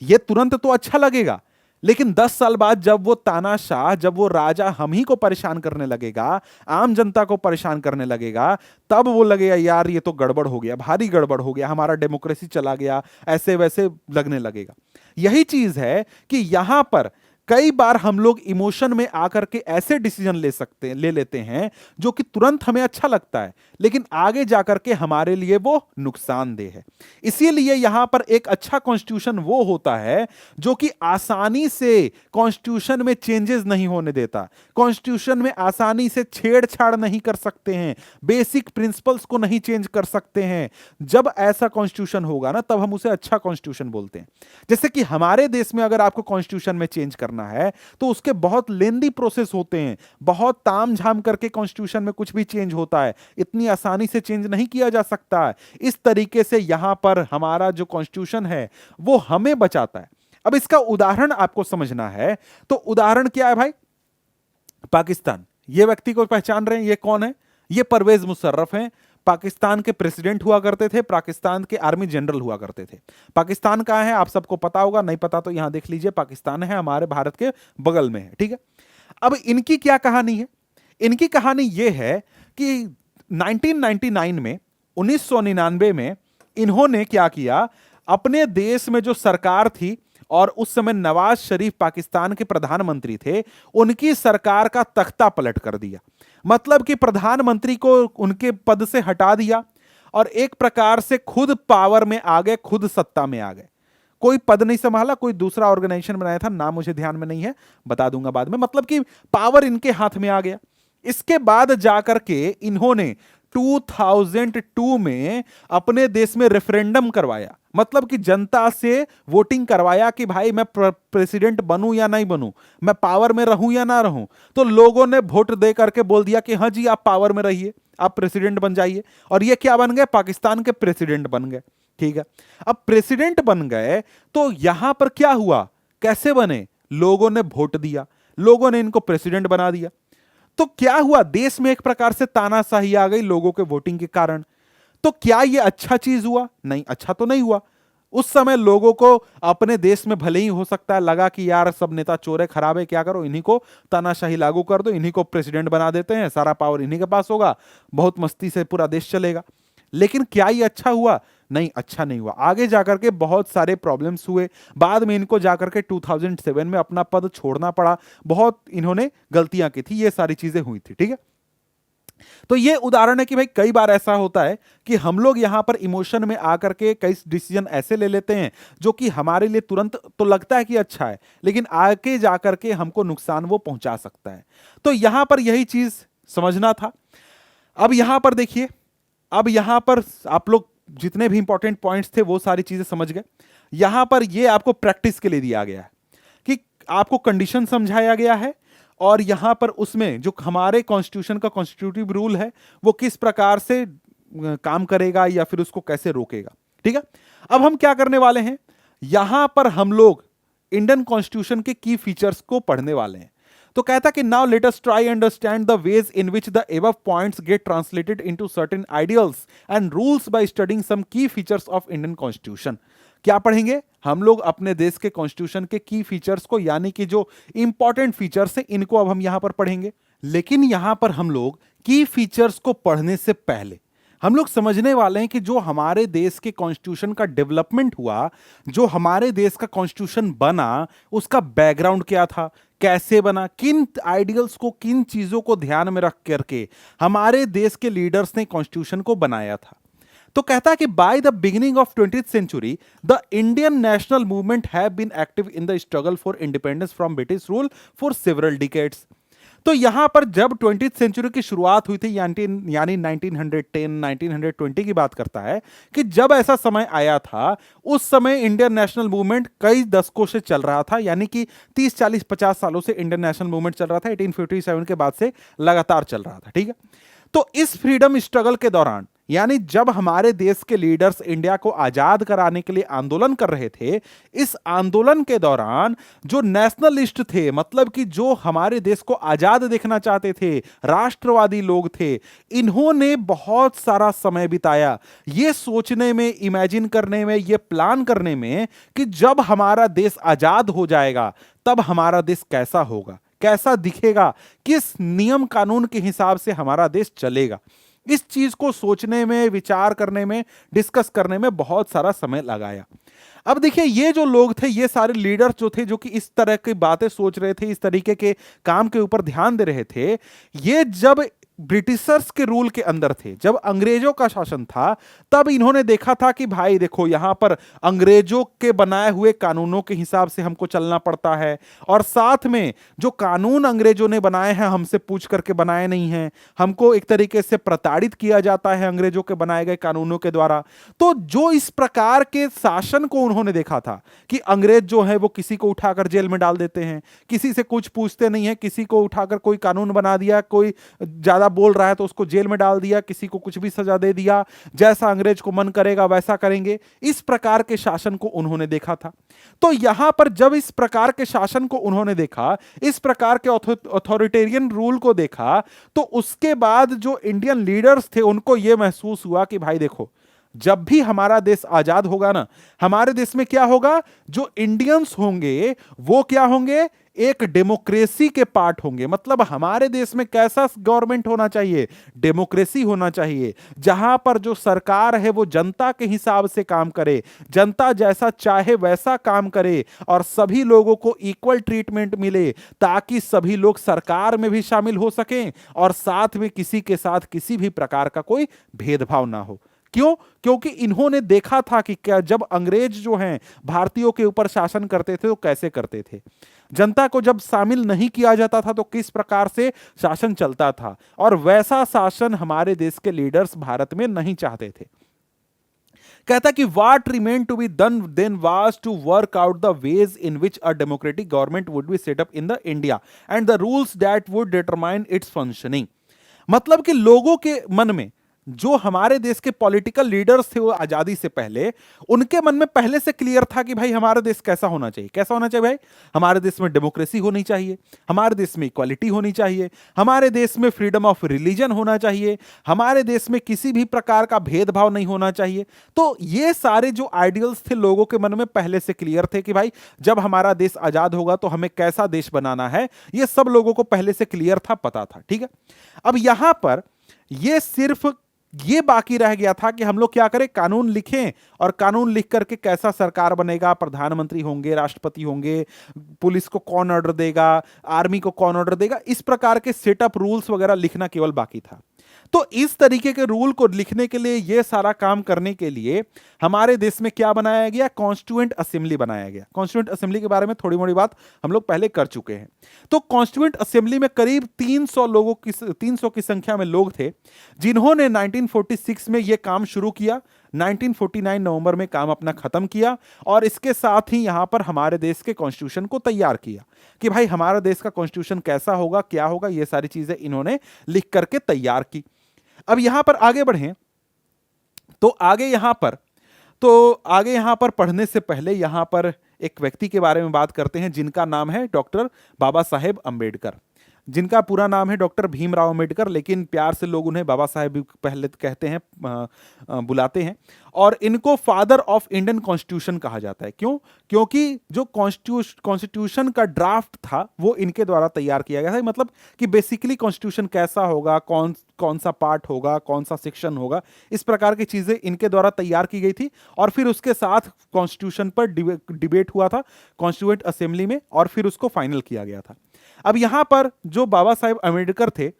यह तुरंत तो अच्छा लगेगा, लेकिन 10 साल बाद जब वो तानाशाह, जब वो राजा हम ही को परेशान करने लगेगा, आम जनता को परेशान करने लगेगा, तब वो लगेगा यार ये तो गड़बड़ हो गया, भारी गड़बड़ हो गया, हमारा डेमोक्रेसी चला गया, ऐसे वैसे लगने लगेगा। यही चीज है कि यहां पर कई बार हम लोग इमोशन में आकर के ऐसे डिसीजन ले लेते हैं जो कि तुरंत हमें अच्छा लगता है, लेकिन आगे जाकर के हमारे लिए वो नुकसानदेह है। इसीलिए यहां पर एक अच्छा कॉन्स्टिट्यूशन वो होता है जो कि आसानी से कॉन्स्टिट्यूशन में चेंजेस नहीं होने देता, कॉन्स्टिट्यूशन में आसानी से छेड़छाड़ नहीं कर सकते हैं, बेसिक प्रिंसिपल्स को नहीं चेंज कर सकते हैं। जब ऐसा कॉन्स्टिट्यूशन होगा ना, तब हम उसे अच्छा कॉन्स्टिट्यूशन बोलते हैं। जैसे कि हमारे देश में अगर आपको कॉन्स्टिट्यूशन में चेंज करना है तो उसके बहुत लेंदी प्रोसेस होते हैं, बहुत तामझाम करके कॉन्स्टिट्यूशन में कुछ भी चेंज होता है, इतनी आसानी से चेंज नहीं किया जा सकता है। इस तरीके से यहां पर हमारा जो कॉन्स्टिट्यूशन है वो हमें बचाता है। अब इसका उदाहरण आपको समझना है, तो उदाहरण क्या है भाई, पाकिस्तान। ये व्यक्ति को पहचान रहे हैं, ये कौन है, ये परवेज मुशर्रफ हैं। पाकिस्तान के प्रेसिडेंट हुआ करते थे, पाकिस्तान के आर्मी जनरल हुआ करते थे। पाकिस्तान कहां है आप सबको पता होगा, नहीं पता तो यहां देख लीजिए, पाकिस्तान है हमारे भारत के बगल में है, ठीक है। अब इनकी क्या कहानी है, इनकी कहानी यह है कि 1999 में 1999 में इन्होंने क्या किया, अपने देश में जो सरकार थी और उस समय नवाज शरीफ पाकिस्तान के प्रधानमंत्री थे, उनकी सरकार का तख्ता पलट कर दिया। मतलब कि प्रधानमंत्री को उनके पद से हटा दिया और एक प्रकार से खुद पावर में आ गए, खुद सत्ता में आ गए। कोई पद नहीं संभाला, कोई दूसरा ऑर्गेनाइजेशन बनाया था, नाम मुझे ध्यान में नहीं है, बता दूंगा बाद में। मतलब कि पावर इनके हाथ में आ गया। इसके बाद जाकर के इन्होंने 2002 में अपने देश में रेफरेंडम करवाया, मतलब कि जनता से वोटिंग करवाया कि भाई मैं प्रेसिडेंट बनूं या नहीं बनूं, मैं पावर में रहूं या ना रहूं। तो लोगों ने वोट दे करके बोल दिया कि हाँ जी आप पावर में रहिए, आप प्रेसिडेंट बन जाइए। और ये क्या बन गए, पाकिस्तान के प्रेसिडेंट बन गए, ठीक है। अब प्रेसिडेंट बन गए तो यहां पर क्या हुआ, कैसे बने, लोगों ने वोट दिया, लोगों ने इनको प्रेसिडेंट बना दिया। तो क्या हुआ, देश में एक प्रकार से तानाशाही आ गई लोगों के वोटिंग के कारण। तो क्या यह अच्छा चीज हुआ, नहीं, अच्छा तो नहीं हुआ। उस समय लोगों को अपने देश में भले ही हो सकता है लगा कि यार सब नेता चोर है, खराब है, क्या करो, इन्हीं को तानाशाही लागू कर दो, इन्हीं को प्रेसिडेंट बना देते हैं, सारा पावर इन्हीं के पास होगा, बहुत मस्ती से पूरा देश चलेगा। लेकिन क्या ये अच्छा हुआ, नहीं, अच्छा नहीं हुआ। आगे जाकर के बहुत सारे प्रॉब्लम्स हुए, बाद में इनको जाकर के 2007 में अपना पद छोड़ना पड़ा, बहुत इन्होंने गलतियां की थी, ये सारी चीजें हुई थी, ठीक है। तो ये उदाहरण है कि भाई कई बार ऐसा होता है कि हम लोग यहां पर इमोशन में आकर के कई डिसीजन ऐसे ले लेते हैं जो कि हमारे लिए तुरंत तो लगता है कि अच्छा है, लेकिन आगे जाकर के हमको नुकसान वो पहुंचा सकता है। तो यहां पर यही चीज समझना था। अब यहां पर देखिए, अब यहां पर आप लोग जितने भी इंपॉर्टेंट पॉइंट्स थे वो सारी चीजें समझ गए। यहां पर ये आपको प्रैक्टिस के लिए दिया गया है कि आपको कंडीशन समझाया गया है और यहां पर उसमें जो हमारे कॉन्स्टिट्यूशन का कॉन्स्टिट्यूटिव रूल है वो किस प्रकार से काम करेगा या फिर उसको कैसे रोकेगा। ठीक है, अब हम क्या करने वाले हैं, यहां पर हम लोग इंडियन कॉन्स्टिट्यूशन के की फीचर्स को पढ़ने वाले हैं। तो कहता कि now let us try understand the ways in which the above points get translated into certain ideals and rules by studying some key features of Indian constitution. क्या पढ़ेंगे हम लोग, अपने देश के कॉन्स्टिट्यूशन के की फीचर्स को, यानी कि जो इंपॉर्टेंट फीचर्स हैं इनको अब हम यहां पर पढ़ेंगे। लेकिन यहां पर हम लोग की फीचर्स को पढ़ने से पहले हम लोग समझने वाले हैं कि जो हमारे देश के कॉन्स्टिट्यूशन का डेवलपमेंट हुआ, जो हमारे देश का कॉन्स्टिट्यूशन बना, उसका बैकग्राउंड क्या था, कैसे बना, किन आइडियल्स को, किन चीजों को ध्यान में रख करके हमारे देश के लीडर्स ने कॉन्स्टिट्यूशन को बनाया था। तो कहता है कि by the beginning of 20th century the Indian national movement have been active in the struggle for independence from British rule for several decades. तो यहां पर जब 20th सेंचुरी की शुरुआत हुई थी, यानी 1910 1920 की बात करता है कि जब ऐसा समय आया था, उस समय इंडियन नेशनल मूवमेंट कई दशकों से चल रहा था, यानी कि 30 40 50 सालों से इंडियन नेशनल मूवमेंट चल रहा था। 1857 के बाद से लगातार चल रहा था। ठीक है, तो इस फ्रीडम स्ट्रगल के दौरान, यानी जब हमारे देश के लीडर्स इंडिया को आजाद कराने के लिए आंदोलन कर रहे थे, इस आंदोलन के दौरान जो नेशनलिस्ट थे, मतलब कि जो हमारे देश को आजाद देखना चाहते थे, राष्ट्रवादी लोग थे, इन्होंने बहुत सारा समय बिताया ये सोचने में, इमेजिन करने में, ये प्लान करने में कि जब हमारा देश आजाद हो जाएगा तब हमारा देश कैसा होगा, कैसा दिखेगा, किस नियम कानून के हिसाब से हमारा देश चलेगा। इस चीज को सोचने में, विचार करने में, डिस्कस करने में बहुत सारा समय लगाया। अब देखिए, ये जो लोग थे, ये सारे लीडर जो थे, जो कि इस तरह की बातें सोच रहे थे, इस तरीके के काम के ऊपर ध्यान दे रहे थे, ये जब ब्रिटिशर्स के रूल के अंदर थे, जब अंग्रेजों का शासन था, तब इन्होंने देखा था कि भाई देखो, यहां पर अंग्रेजों के बनाए हुए कानूनों के हिसाब से हमको चलना पड़ता है, और साथ में जो कानून अंग्रेजों ने बनाए हैं हमसे पूछ करके बनाए नहीं हैं, हमको एक तरीके से प्रताड़ित किया जाता है अंग्रेजों के बनाए गए कानूनों के द्वारा। तो जो इस प्रकार के शासन को उन्होंने देखा था कि अंग्रेज जो है वो किसी को उठाकर जेल में डाल देते हैं, किसी से कुछ पूछते नहीं है, किसी को उठाकर कोई कानून बना दिया, कोई ज्यादा बोल रहा है तो उसको जेल में डाल दिया, किसी को कुछ भी सजा दे दिया, जैसा अंग्रेज को मन करेगा वैसा करेंगे, इस प्रकार के शासन को उन्होंने देखा था। तो यहां पर जब इस प्रकार के शासन को उन्होंने देखा, इस प्रकार के अथॉरिटेरियन रूल को देखा, तो उसके बाद जो इंडियन लीडर्स थे उनको यह महसूस हुआ कि भाई देखो, जब भी हमारा देश आजाद होगा ना, हमारे देश में क्या होगा, जो इंडियंस होंगे वो क्या होंगे, एक डेमोक्रेसी के पार्ट होंगे। मतलब हमारे देश में कैसा गवर्नमेंट होना चाहिए, डेमोक्रेसी होना चाहिए, जहां पर जो सरकार है वो जनता के हिसाब से काम करे, जनता जैसा चाहे वैसा काम करे, और सभी लोगों को इक्वल ट्रीटमेंट मिले, ताकि सभी लोग सरकार में भी शामिल हो सकें और साथ में किसी के साथ किसी भी प्रकार का कोई भेदभाव ना हो। क्यों? क्योंकि इन्होंने देखा था कि क्या जब अंग्रेज जो हैं भारतीयों के ऊपर शासन करते थे तो कैसे करते थे, जनता को जब शामिल नहीं किया जाता था तो किस प्रकार से शासन चलता था, और वैसा शासन हमारे देश के लीडर्स भारत में नहीं चाहते थे। कहता कि what remained to be done then was to work out the ways in which a democratic government would be set up in the India and the rules that would determine its functioning। मतलब कि लोगों के मन में, जो हमारे देश के पॉलिटिकल लीडर्स थे वो आजादी से पहले, उनके मन में पहले से क्लियर था कि भाई हमारा देश कैसा होना चाहिए। कैसा होना चाहिए भाई? हमारे देश में डेमोक्रेसी होनी चाहिए, हमारे देश में इक्वालिटी होनी चाहिए, हमारे देश में फ्रीडम ऑफ रिलीजन होना चाहिए, हमारे देश में किसी भी प्रकार का भेदभाव नहीं होना चाहिए। तो ये सारे जो आइडियल्स थे लोगों के मन में पहले से क्लियर थे कि भाई जब हमारा देश आजाद होगा तो हमें कैसा देश बनाना है, ये सब लोगों को पहले से क्लियर था, पता था। ठीक है, अब यहां पर ये सिर्फ ये बाकी रह गया था कि हम लोग क्या करें, कानून लिखें, और कानून लिख करके कैसा सरकार बनेगा, प्रधानमंत्री होंगे, राष्ट्रपति होंगे, पुलिस को कौन ऑर्डर देगा, आर्मी को कौन ऑर्डर देगा, इस प्रकार के सेटअप रूल्स वगैरह लिखना केवल बाकी था। तो इस तरीके के रूल को लिखने के लिए, ये सारा काम करने के लिए हमारे देश में क्या बनाया गया? कॉन्स्टिट्यूएंट असेंबली बनाया गया। कॉन्स्टिट्यूएंट असेंबली के बारे में थोड़ी मोड़ी बात हम लोग पहले कर चुके हैं। तो कॉन्स्टिट्यूएंट असेंबली में करीब 300 की संख्या में लोग थे, जिन्होंने 1946 में यह काम शुरू किया, 1949 नवंबर में काम अपना खत्म किया, और इसके साथ ही यहां पर हमारे देश के कॉन्स्टिट्यूशन को तैयार किया कि भाई हमारा देश का कॉन्स्टिट्यूशन कैसा होगा, क्या होगा, ये सारी चीजें इन्होंने लिख करके तैयार की। अब यहां पर आगे बढ़ें तो आगे यहां पर पढ़ने से पहले यहां पर एक व्यक्ति के बारे में बात करते हैं, जिनका नाम है डॉक्टर बाबा साहेब अंबेडकर, जिनका पूरा नाम है डॉक्टर भीमराव अंबेडकर, लेकिन प्यार से लोग उन्हें बाबा साहेब भी पहले कहते हैं, बुलाते हैं। और इनको फादर ऑफ इंडियन कॉन्स्टिट्यूशन कहा जाता है। क्यों? क्योंकि जो कॉन्स्टिट्यूशन का ड्राफ्ट था वो इनके द्वारा तैयार किया गया था। मतलब कि बेसिकली कॉन्स्टिट्यूशन कैसा होगा, कौन कौन सा पार्ट होगा, कौन सा सेक्शन होगा, इस प्रकार की चीजें इनके द्वारा तैयार की गई थी। और फिर उसके साथ कॉन्स्टिट्यूशन पर डिबेट हुआ था कॉन्स्टिट्यूएंट असेंबली में, और फिर उसको फाइनल किया गया था। अब यहां पर जो बाबा साहेब अम्बेडकर थे,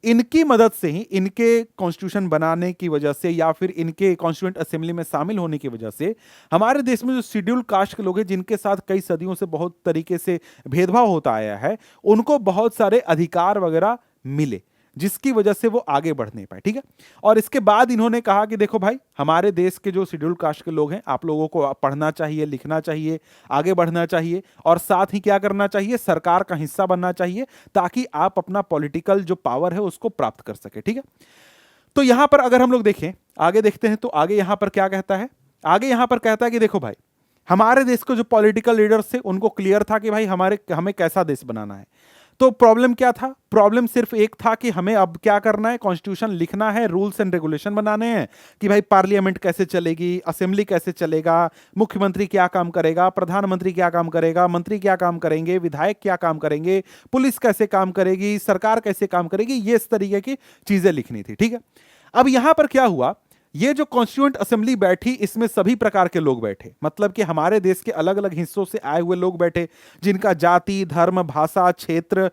इनकी मदद से ही, इनके कॉन्स्टिट्यूशन बनाने की वजह से या फिर इनके कॉन्स्टिट्यूएंट असेंबली में शामिल होने की वजह से हमारे देश में जो शेड्यूल कास्ट के लोग हैं, जिनके साथ कई सदियों से बहुत तरीके से भेदभाव होता आया है, उनको बहुत सारे अधिकार वगैरह मिले, जिसकी वजह से वो आगे बढ़ नहीं पाए। ठीक है। और इसके बाद इन्होंने कहा कि देखो भाई, हमारे देश के जो शेड्यूल कास्ट के लोग हैं, आप लोगों को पढ़ना चाहिए, लिखना चाहिए, आगे बढ़ना चाहिए, और साथ ही क्या करना चाहिए? सरकार का हिस्सा बनना चाहिए, ताकि आप अपना पॉलिटिकल जो पावर है उसको प्राप्त कर सके। ठीक है। तो यहां पर अगर हम लोग देखें, आगे देखते हैं, तो आगे यहां पर क्या कहता है? आगे यहां पर कहता है कि देखो भाई, हमारे देश के जो पॉलिटिकल लीडर्स थे, उनको क्लियर था कि भाई हमें कैसा देश बनाना है। तो प्रॉब्लम क्या था? प्रॉब्लम सिर्फ एक था कि हमें अब क्या करना है? कॉन्स्टिट्यूशन लिखना है, रूल्स एंड रेगुलेशन बनाने हैं कि भाई पार्लियामेंट कैसे चलेगी, असेंबली कैसे चलेगा, मुख्यमंत्री क्या काम करेगा, प्रधानमंत्री क्या काम करेगा, मंत्री क्या काम करेंगे, विधायक क्या काम करेंगे, पुलिस कैसे काम करेगी, सरकार कैसे काम करेगी, ये इस तरीके की चीजें लिखनी थी। ठीक है। अब यहां पर क्या हुआ? ये जो कॉन्स्टिट्यूएंट असेंबली बैठी, इसमें सभी प्रकार के लोग बैठे, मतलब कि हमारे देश के अलग अलग हिस्सों से आए हुए लोग बैठे, जिनका जाति, धर्म, भाषा, क्षेत्र,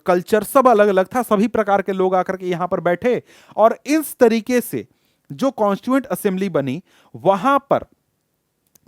कल्चर सब अलग अलग था। सभी प्रकार के लोग आकर के यहां पर बैठे, और इस तरीके से जो कॉन्स्टिट्यूएंट असेंबली बनी, वहां पर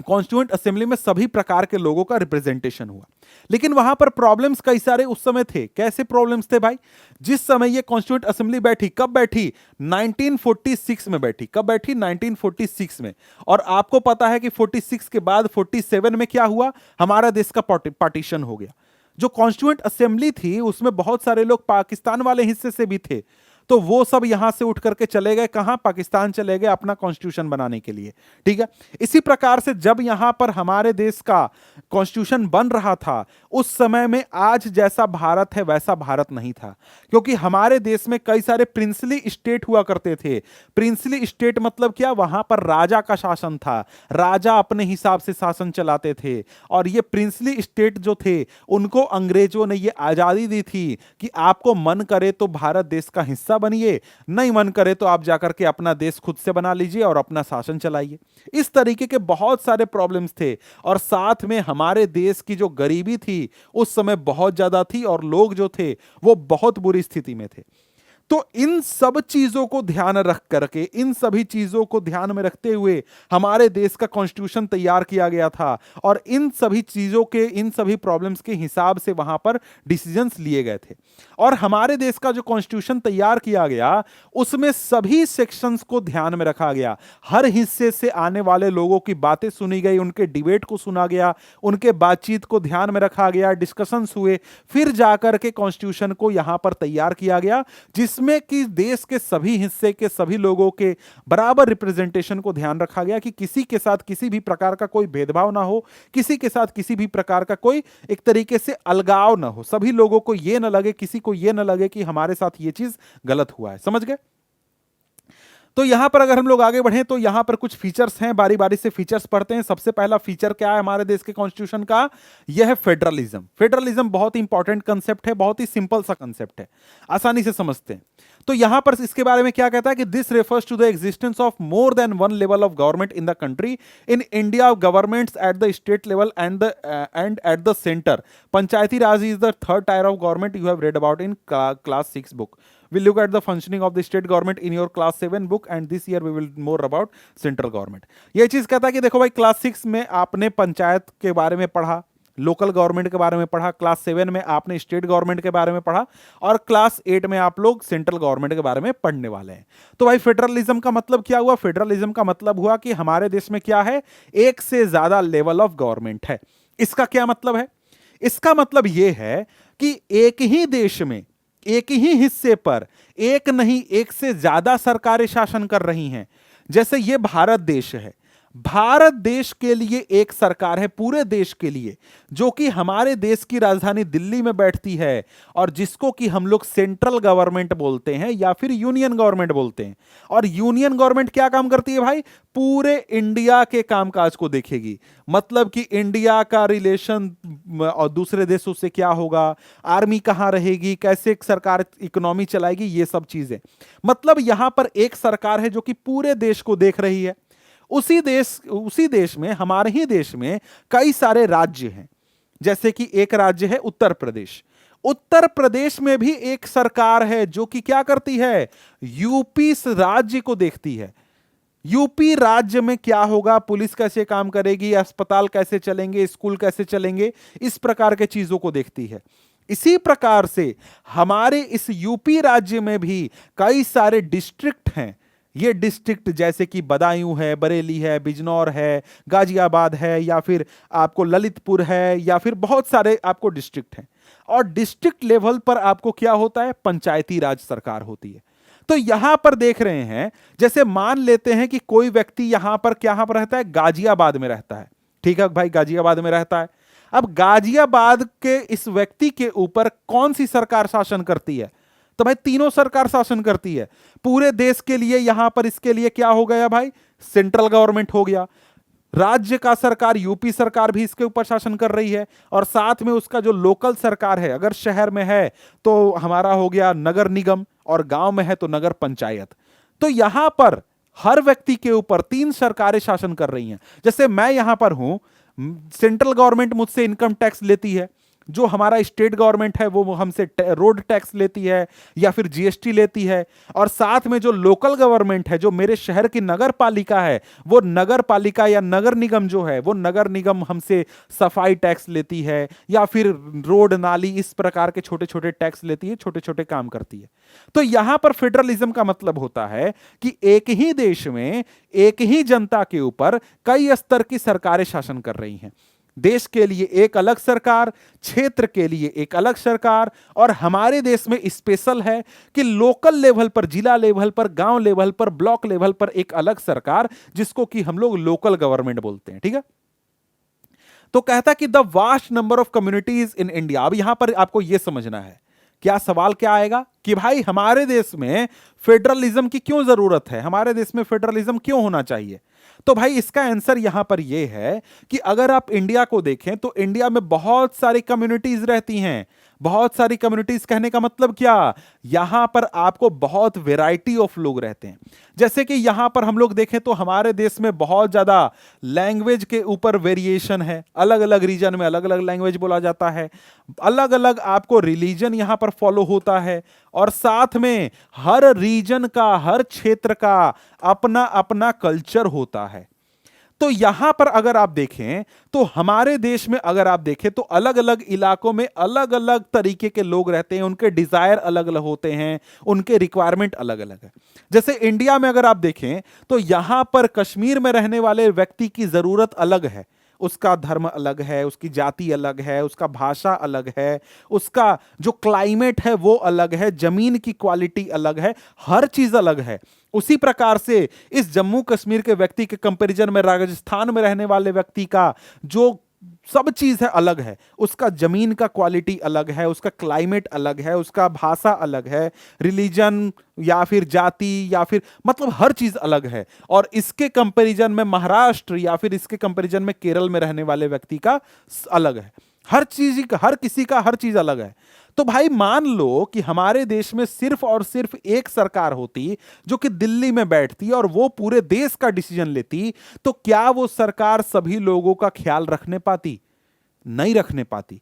कॉन्स्टिट्यूएंट असेंबली में सभी प्रकार के लोगों का रिप्रेजेंटेशन हुआ। लेकिन वहां पर प्रॉब्लम्स कई सारे उस समय थे। कैसे प्रॉब्लम्स थे भाई? जिस समय ये कॉन्स्टिट्यूएंट असेंबली बैठी, कब बैठी? 1946 में बैठी। कब बैठी? 1946 में। और आपको पता है कि 46 के बाद 47 में क्या हुआ? हमारा देश का पार्टीशन हो गया। जो कॉन्स्टिट्यूएंट असेंबली थी, उसमें बहुत सारे लोग पाकिस्तान वाले हिस्से से भी थे, तो वो सब यहां से उठ करके चले गए, कहां? पाकिस्तान चले गए अपना कॉन्स्टिट्यूशन बनाने के लिए। ठीक है। इसी प्रकार से जब यहां पर हमारे देश का कॉन्स्टिट्यूशन बन रहा था, उस समय में आज जैसा भारत है वैसा भारत नहीं था, क्योंकि हमारे देश में कई सारे प्रिंसली स्टेट हुआ करते थे। प्रिंसली स्टेट मतलब क्या? वहां पर राजा का शासन था, राजा अपने हिसाब से शासन चलाते थे। और ये प्रिंसली स्टेट जो थे, उनको अंग्रेजों ने ये आजादी दी थी कि आपको मन करे तो भारत देश का हिस्सा बनिए, नहीं मन करे तो आप जाकर के अपना देश खुद से बना लीजिए और अपना शासन चलाइए। इस तरीके के बहुत सारे प्रॉब्लम्स थे। और साथ में हमारे देश की जो गरीबी थी उस समय बहुत ज्यादा थी, और लोग जो थे वो बहुत बुरी स्थिति में थे। तो इन सब चीजों को ध्यान रख करके, इन सभी चीजों को ध्यान में रखते हुए हमारे देश का कॉन्स्टिट्यूशन तैयार किया गया था, और इन सभी चीजों के, इन सभी प्रॉब्लम्स के हिसाब से वहां पर डिसीजंस लिए गए थे। और हमारे देश का जो कॉन्स्टिट्यूशन तैयार किया गया, उसमें सभी सेक्शंस को ध्यान में रखा गया। हर हिस्से से आने वाले लोगों की बातें सुनी गई, उनके डिबेट को सुना गया, उनके बातचीत को ध्यान में रखा गया, डिस्कशंस हुए, फिर जाकर के कॉन्स्टिट्यूशन को यहां पर तैयार किया गया, जिसमें कि देश के सभी हिस्से के सभी लोगों के बराबर रिप्रेजेंटेशन को ध्यान रखा गया, कि किसी के साथ किसी भी प्रकार का कोई भेदभाव ना हो, किसी के साथ किसी भी प्रकार का कोई एक तरीके से अलगाव ना हो, सभी लोगों को ये ना लगे, किसी को ये ना लगे कि हमारे साथ ये चीज गलत हुआ है। समझ गए? तो यहां पर अगर हम लोग आगे बढ़ें, तो यहां पर कुछ फीचर्स हैं, बारी बारी से फीचर्स पढ़ते हैं। सबसे पहला फीचर क्या है हमारे देश के कॉन्स्टिट्यूशन का? यह है फेडरलिज्म। फेडरलिज्म बहुत इंपॉर्टेंट कंसेप्ट है, बहुत ही सिंपल सा कंसेप्ट है, आसानी से समझते हैं। तो यहां पर इसके बारे में क्या कहता है कि this refers to the existence of more than one level of government in the country. In India, governments at the state level and at the center. Panchayati Raj is the third tier of government. You have read about in class 6 book. we'll look at the functioning of the state government in your class 7 book and this year we will more about central government. ये चीज कहता है कि देखो भाई class 6 में आपने पंचायत के बारे में पढ़ा, लोकल गवर्नमेंट के बारे में पढ़ा, क्लास 7 में आपने स्टेट गवर्नमेंट के बारे में पढ़ा और क्लास 8 में आप लोग सेंट्रल गवर्नमेंट के बारे में पढ़ने वाले हैं. तो भाई फेडरलिज्म का मतलब क्या हुआ? फेडरलिज्म का मतलब हुआ कि हमारे देश में क्या है, एक से ज्यादा लेवल ऑफ गवर्नमेंट है. इसका क्या मतलब है? इसका मतलब यह है कि एक ही देश में एक ही हिस्से पर एक नहीं एक से ज्यादा सरकारें शासन कर रही हैं. जैसे ये भारत देश है, भारत देश के लिए एक सरकार है पूरे देश के लिए, जो कि हमारे देश की राजधानी दिल्ली में बैठती है और जिसको कि हम लोग सेंट्रल गवर्नमेंट बोलते हैं या फिर यूनियन गवर्नमेंट बोलते हैं. और यूनियन गवर्नमेंट क्या काम करती है भाई? पूरे इंडिया के कामकाज को देखेगी. मतलब कि इंडिया का रिलेशन और दूसरे देशों से क्या होगा, आर्मी कहां रहेगी, कैसे सरकार इकोनॉमी चलाएगी, ये सब चीजें. मतलब यहां पर एक सरकार है जो कि पूरे देश को देख रही है. उसी देश में, हमारे ही देश में कई सारे राज्य हैं. जैसे कि एक राज्य है उत्तर प्रदेश. उत्तर प्रदेश में भी एक सरकार है जो कि क्या करती है, यूपी राज्य को देखती है. यूपी राज्य में क्या होगा, पुलिस कैसे काम करेगी, अस्पताल कैसे चलेंगे, स्कूल कैसे चलेंगे, इस प्रकार के चीजों को देखती है. इसी प्रकार से हमारे इस यूपी राज्य में भी कई सारे डिस्ट्रिक्ट हैं. ये डिस्ट्रिक्ट जैसे कि बदायूं है, बरेली है, बिजनौर है, गाजियाबाद है, या फिर आपको ललितपुर है, या फिर बहुत सारे आपको डिस्ट्रिक्ट हैं. और डिस्ट्रिक्ट लेवल पर आपको क्या होता है, पंचायती राज सरकार होती है. तो यहां पर देख रहे हैं, जैसे मान लेते हैं कि कोई व्यक्ति यहां पर क्या रहता है, गाजियाबाद में रहता है. ठीक है भाई, गाजियाबाद में रहता है. अब गाजियाबाद के इस व्यक्ति के ऊपर कौन सी सरकार शासन करती है? तो भाई तीनों सरकार शासन करती है पूरे देश के लिए. यहां पर इसके लिए क्या हो गया भाई, सेंट्रल गवर्नमेंट हो गया. राज्य का सरकार, यूपी सरकार भी इसके ऊपर शासन कर रही है. और साथ में उसका जो लोकल सरकार है, अगर शहर में है तो हमारा हो गया नगर निगम, और गांव में है तो नगर पंचायत. तो यहां पर हर व्यक्ति के ऊपर 3 सरकारें शासन कर रही हैं. जैसे मैं यहां पर हूं, सेंट्रल गवर्नमेंट मुझसे इनकम टैक्स लेती है, जो हमारा स्टेट गवर्नमेंट है वो हमसे रोड टैक्स लेती है या फिर जीएसटी लेती है. और साथ में जो लोकल गवर्नमेंट है, जो मेरे शहर की नगर पालिका है, वो नगर पालिका या नगर निगम जो है, वो नगर निगम हमसे सफाई टैक्स लेती है या फिर रोड नाली, इस प्रकार के छोटे छोटे टैक्स लेती है, छोटे छोटे काम करती है. तो यहां पर फेडरलिज्म का मतलब होता है कि एक ही देश में एक ही जनता के ऊपर कई स्तर की सरकारें शासन कर रही हैं. देश के लिए एक अलग सरकार, क्षेत्र के लिए एक अलग सरकार. और हमारे देश में स्पेशल है कि लोकल लेवल पर, जिला लेवल पर, गांव लेवल पर, ब्लॉक लेवल पर एक अलग सरकार, जिसको कि हम लोग लोकल गवर्नमेंट बोलते हैं. ठीक है. तो कहता कि the vast number of communities in India. अब यहां पर आपको यह समझना है, क्या सवाल क्या आएगा कि भाई हमारे देश में फेडरलिज्म की क्यों जरूरत है, हमारे देश में फेडरलिज्म क्यों होना चाहिए. तो भाई इसका आंसर यहां पर यह है कि अगर आप इंडिया को देखें तो इंडिया में बहुत सारी कम्युनिटीज रहती हैं. बहुत सारी कम्युनिटीज कहने का मतलब क्या, यहां पर आपको बहुत वैरायटी ऑफ लोग रहते हैं. जैसे कि यहां पर हम लोग देखें तो हमारे देश में बहुत ज्यादा लैंग्वेज के ऊपर वेरिएशन है. अलग अलग रीजन में अलग अलग लैंग्वेज बोला जाता है. अलग अलग आपको रिलीजन यहां पर फॉलो होता है. और साथ में हर रीजन का, हर क्षेत्र का अपना अपना कल्चर होता है. तो यहां पर अगर आप देखें तो हमारे देश में अगर आप देखें तो अलग अलग इलाकों में अलग अलग तरीके के लोग रहते हैं. उनके डिजायर अलग अलग होते हैं, उनके रिक्वायरमेंट अलग अलग है. जैसे इंडिया में अगर आप देखें तो यहां पर कश्मीर में रहने वाले व्यक्ति की जरूरत अलग है. उसका धर्म अलग है, उसकी जाति अलग है, उसका भाषा अलग है, उसका जो क्लाइमेट है वो अलग है, जमीन की क्वालिटी अलग है, हर चीज अलग है. उसी प्रकार से इस जम्मू कश्मीर के व्यक्ति के कंपैरिजन में राजस्थान में रहने वाले व्यक्ति का जो सब चीज है अलग है. उसका जमीन का क्वालिटी अलग है, उसका क्लाइमेट अलग है, उसका भाषा अलग है, रिलीजन या फिर जाति या फिर मतलब हर चीज अलग है. और इसके कंपैरिजन में महाराष्ट्र या फिर इसके कंपैरिजन में केरल में रहने वाले व्यक्ति का अलग है. हर चीज, हर किसी का हर चीज अलग है. तो भाई मान लो कि हमारे देश में सिर्फ और सिर्फ एक सरकार होती जो कि दिल्ली में बैठती और वो पूरे देश का डिसीजन लेती, तो क्या वो सरकार सभी लोगों का ख्याल रखने पाती? नहीं रखने पाती.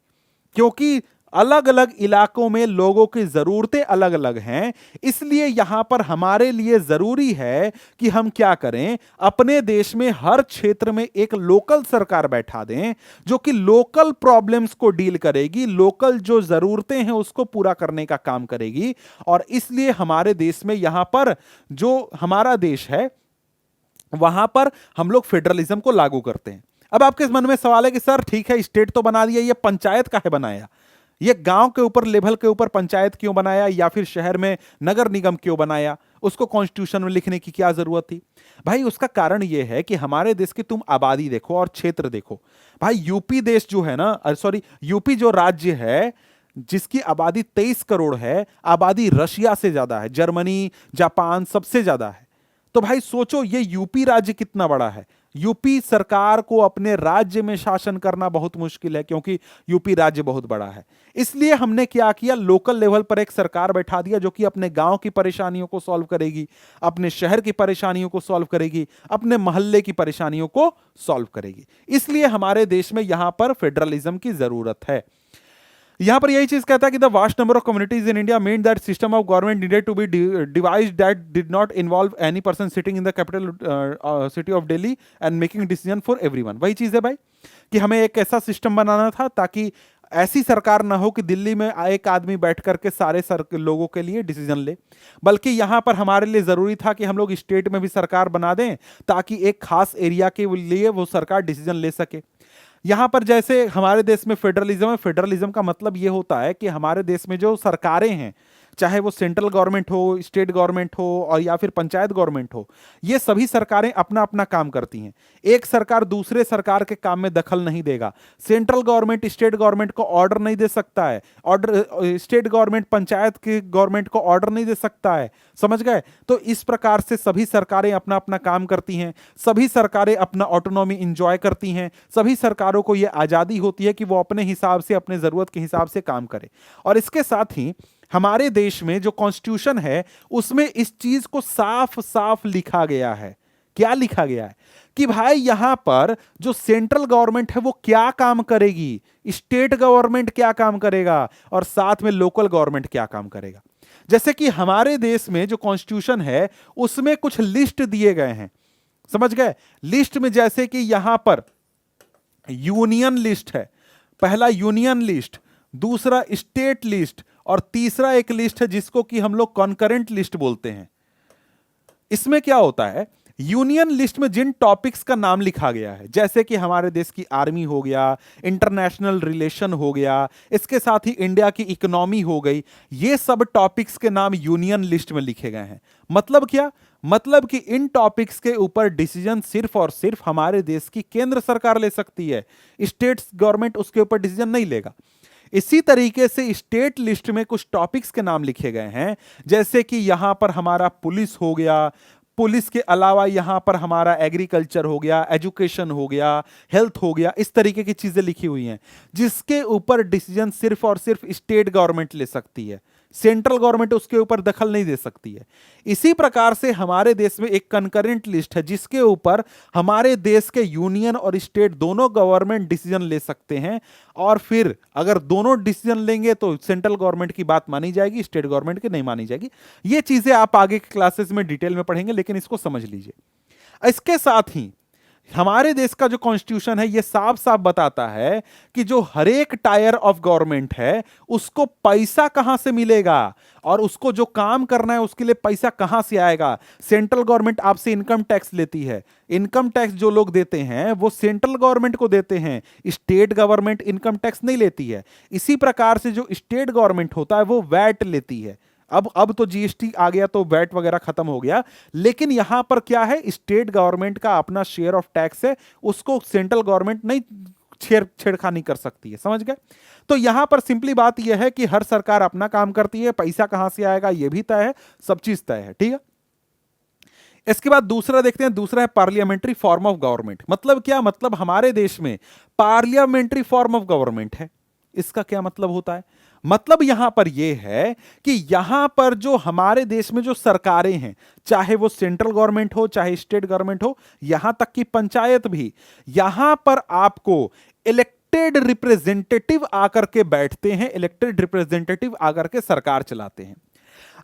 क्योंकि अलग अलग इलाकों में लोगों की जरूरतें अलग अलग हैं, इसलिए यहां पर हमारे लिए जरूरी है कि हम क्या करें, अपने देश में हर क्षेत्र में एक लोकल सरकार बैठा दें जो कि लोकल प्रॉब्लम्स को डील करेगी, लोकल जो जरूरतें हैं उसको पूरा करने का काम करेगी। और इसलिए हमारे देश में यहां पर जो हमारा देश है वहां पर हम लोग फेडरलिज्म को लागू करते हैं। अब आपके मन में सवाल है कि सर ठीक है, स्टेट तो बना दिया, ये पंचायत काहे बनाया, ये गांव के ऊपर लेवल के ऊपर पंचायत क्यों बनाया, या फिर शहर में नगर निगम क्यों बनाया, उसको कॉन्स्टिट्यूशन में लिखने की क्या जरूरत थी? भाई उसका कारण यह है कि हमारे देश की तुम आबादी देखो और क्षेत्र देखो। भाई यूपी देश जो है ना, सॉरी यूपी जो राज्य है जिसकी आबादी 23 करोड़ है, आबादी रशिया से ज्यादा है, जर्मनी जापान सबसे ज्यादा है। तो भाई सोचो ये यूपी राज्य कितना बड़ा है। यूपी सरकार को अपने राज्य में शासन करना बहुत मुश्किल है क्योंकि यूपी राज्य बहुत बड़ा है। इसलिए हमने क्या किया, लोकल लेवल पर एक सरकार बैठा दिया जो कि अपने गांव की परेशानियों को सॉल्व करेगी, अपने शहर की परेशानियों को सॉल्व करेगी, अपने मोहल्ले की परेशानियों को सॉल्व करेगी। इसलिए हमारे देश में यहां पर फेडरलिज्म की जरूरत है। यहां पर यही चीज कहता है कि the vast number of communities in India meant that system of government needed to be devised that did not involve any person sitting in the capital city of Delhi and making decision for everyone. वही चीज है भाई कि हमें एक ऐसा system बनाना था ताकि ऐसी सरकार ना हो कि दिल्ली में एक आदमी बैठ करके सारे लोगों के लिए डिसीजन ले, बल्कि यहां पर हमारे लिए जरूरी था कि हम लोग स्टेट में भी सरकार बना दें ताकि एक खास एरिया के लिए वो सरकार डिसीजन ले सके। यहां पर जैसे हमारे देश में फेडरलिज्म है, फेडरलिज्म का मतलब यह होता है कि हमारे देश में जो सरकारें हैं, चाहे वो सेंट्रल गवर्नमेंट हो, स्टेट गवर्नमेंट हो और या फिर पंचायत गवर्नमेंट हो, ये सभी सरकारें अपना अपना काम करती हैं। एक सरकार दूसरे सरकार के काम में दखल नहीं देगा। सेंट्रल गवर्नमेंट स्टेट गवर्नमेंट को ऑर्डर नहीं दे सकता है, ऑर्डर स्टेट गवर्नमेंट पंचायत के गवर्नमेंट को ऑर्डर नहीं दे सकता है। समझ गए? तो इस प्रकार से सभी सरकारें अपना अपना काम करती हैं, सभी सरकारें अपना ऑटोनॉमी इंजॉय करती हैं, सभी सरकारों को यह आजादी होती है कि वो अपने हिसाब से, अपने जरूरत के हिसाब से काम करे। और इसके साथ ही हमारे देश में जो कॉन्स्टिट्यूशन है उसमें इस चीज को साफ साफ लिखा गया है। क्या लिखा गया है? कि भाई यहां पर जो सेंट्रल गवर्नमेंट है वो क्या काम करेगी, स्टेट गवर्नमेंट क्या काम करेगा और साथ में लोकल गवर्नमेंट क्या काम करेगा। जैसे कि हमारे देश में जो कॉन्स्टिट्यूशन है उसमें कुछ लिस्ट दिए गए हैं। समझ गए? लिस्ट में जैसे कि यहां पर यूनियन लिस्ट है, पहला यूनियन लिस्ट, दूसरा स्टेट लिस्ट और तीसरा एक लिस्ट है जिसको कि हम लोग कॉन्करेंट लिस्ट बोलते हैं। इसमें क्या होता है, यूनियन लिस्ट में जिन टॉपिक्स का नाम लिखा गया है, जैसे कि हमारे देश की आर्मी हो गया, इंटरनेशनल रिलेशन हो गया, इसके साथ ही इंडिया की इकोनॉमी हो गई, ये सब टॉपिक्स के नाम यूनियन लिस्ट में लिखे गए हैं। मतलब क्या? मतलब कि इन टॉपिक्स के ऊपर डिसीजन सिर्फ और सिर्फ हमारे देश की केंद्र सरकार ले सकती है, स्टेट गवर्नमेंट उसके ऊपर डिसीजन नहीं लेगा। इसी तरीके से स्टेट लिस्ट में कुछ टॉपिक्स के नाम लिखे गए हैं, जैसे कि यहां पर हमारा पुलिस हो गया, पुलिस के अलावा यहां पर हमारा एग्रीकल्चर हो गया, एजुकेशन हो गया, हेल्थ हो गया, इस तरीके की चीजें लिखी हुई हैं जिसके ऊपर डिसीजन सिर्फ और सिर्फ स्टेट गवर्नमेंट ले सकती है, सेंट्रल गवर्नमेंट उसके ऊपर दखल नहीं दे सकती है। इसी प्रकार से हमारे देश में एक कंकरेंट लिस्ट है जिसके ऊपर हमारे देश के यूनियन और स्टेट दोनों गवर्नमेंट डिसीजन ले सकते हैं, और फिर अगर दोनों डिसीजन लेंगे तो सेंट्रल गवर्नमेंट की बात मानी जाएगी, स्टेट गवर्नमेंट की नहीं मानी जाएगी। ये चीजें आप आगे के क्लासेस में डिटेल में पढ़ेंगे, लेकिन इसको समझ लीजिए। इसके साथ ही हमारे देश का जो कॉन्स्टिट्यूशन है ये साफ साफ बताता है कि जो हर एक टायर ऑफ गवर्नमेंट है उसको पैसा कहां से मिलेगा और उसको जो काम करना है उसके लिए पैसा कहां से आएगा। सेंट्रल गवर्नमेंट आपसे इनकम टैक्स लेती है, इनकम टैक्स जो लोग देते हैं वो सेंट्रल गवर्नमेंट को देते हैं, स्टेट गवर्नमेंट इनकम टैक्स नहीं लेती है। इसी प्रकार से जो स्टेट गवर्नमेंट होता है वो वैट लेती है। अब तो जीएसटी आ गया तो वैट वगैरह खत्म हो गया, लेकिन यहां पर क्या है, स्टेट गवर्नमेंट का अपना शेयर ऑफ टैक्स है, उसको सेंट्रल गवर्नमेंट नहीं छेड़खानी कर सकती है। समझ गए? तो यहां पर सिंपली बात यह है कि हर सरकार अपना काम करती है, पैसा कहां से आएगा यह भी तय है, सब चीज तय है। ठीक है, इसके बाद दूसरा देखते हैं। दूसरा है पार्लियामेंट्री फॉर्म ऑफ गवर्नमेंट। मतलब क्या? मतलब हमारे देश में पार्लियामेंट्री फॉर्म ऑफ गवर्नमेंट है। इसका क्या मतलब होता है? मतलब यहां पर यह है कि यहां पर जो हमारे देश में जो सरकारें हैं, चाहे वो सेंट्रल गवर्नमेंट हो चाहे स्टेट गवर्नमेंट हो, यहां तक कि पंचायत भी, यहां पर आपको इलेक्टेड इलेक्टेड रिप्रेजेंटेटिव आकर के बैठते हैं, इलेक्टेड रिप्रेजेंटेटिव आकर के सरकार चलाते हैं।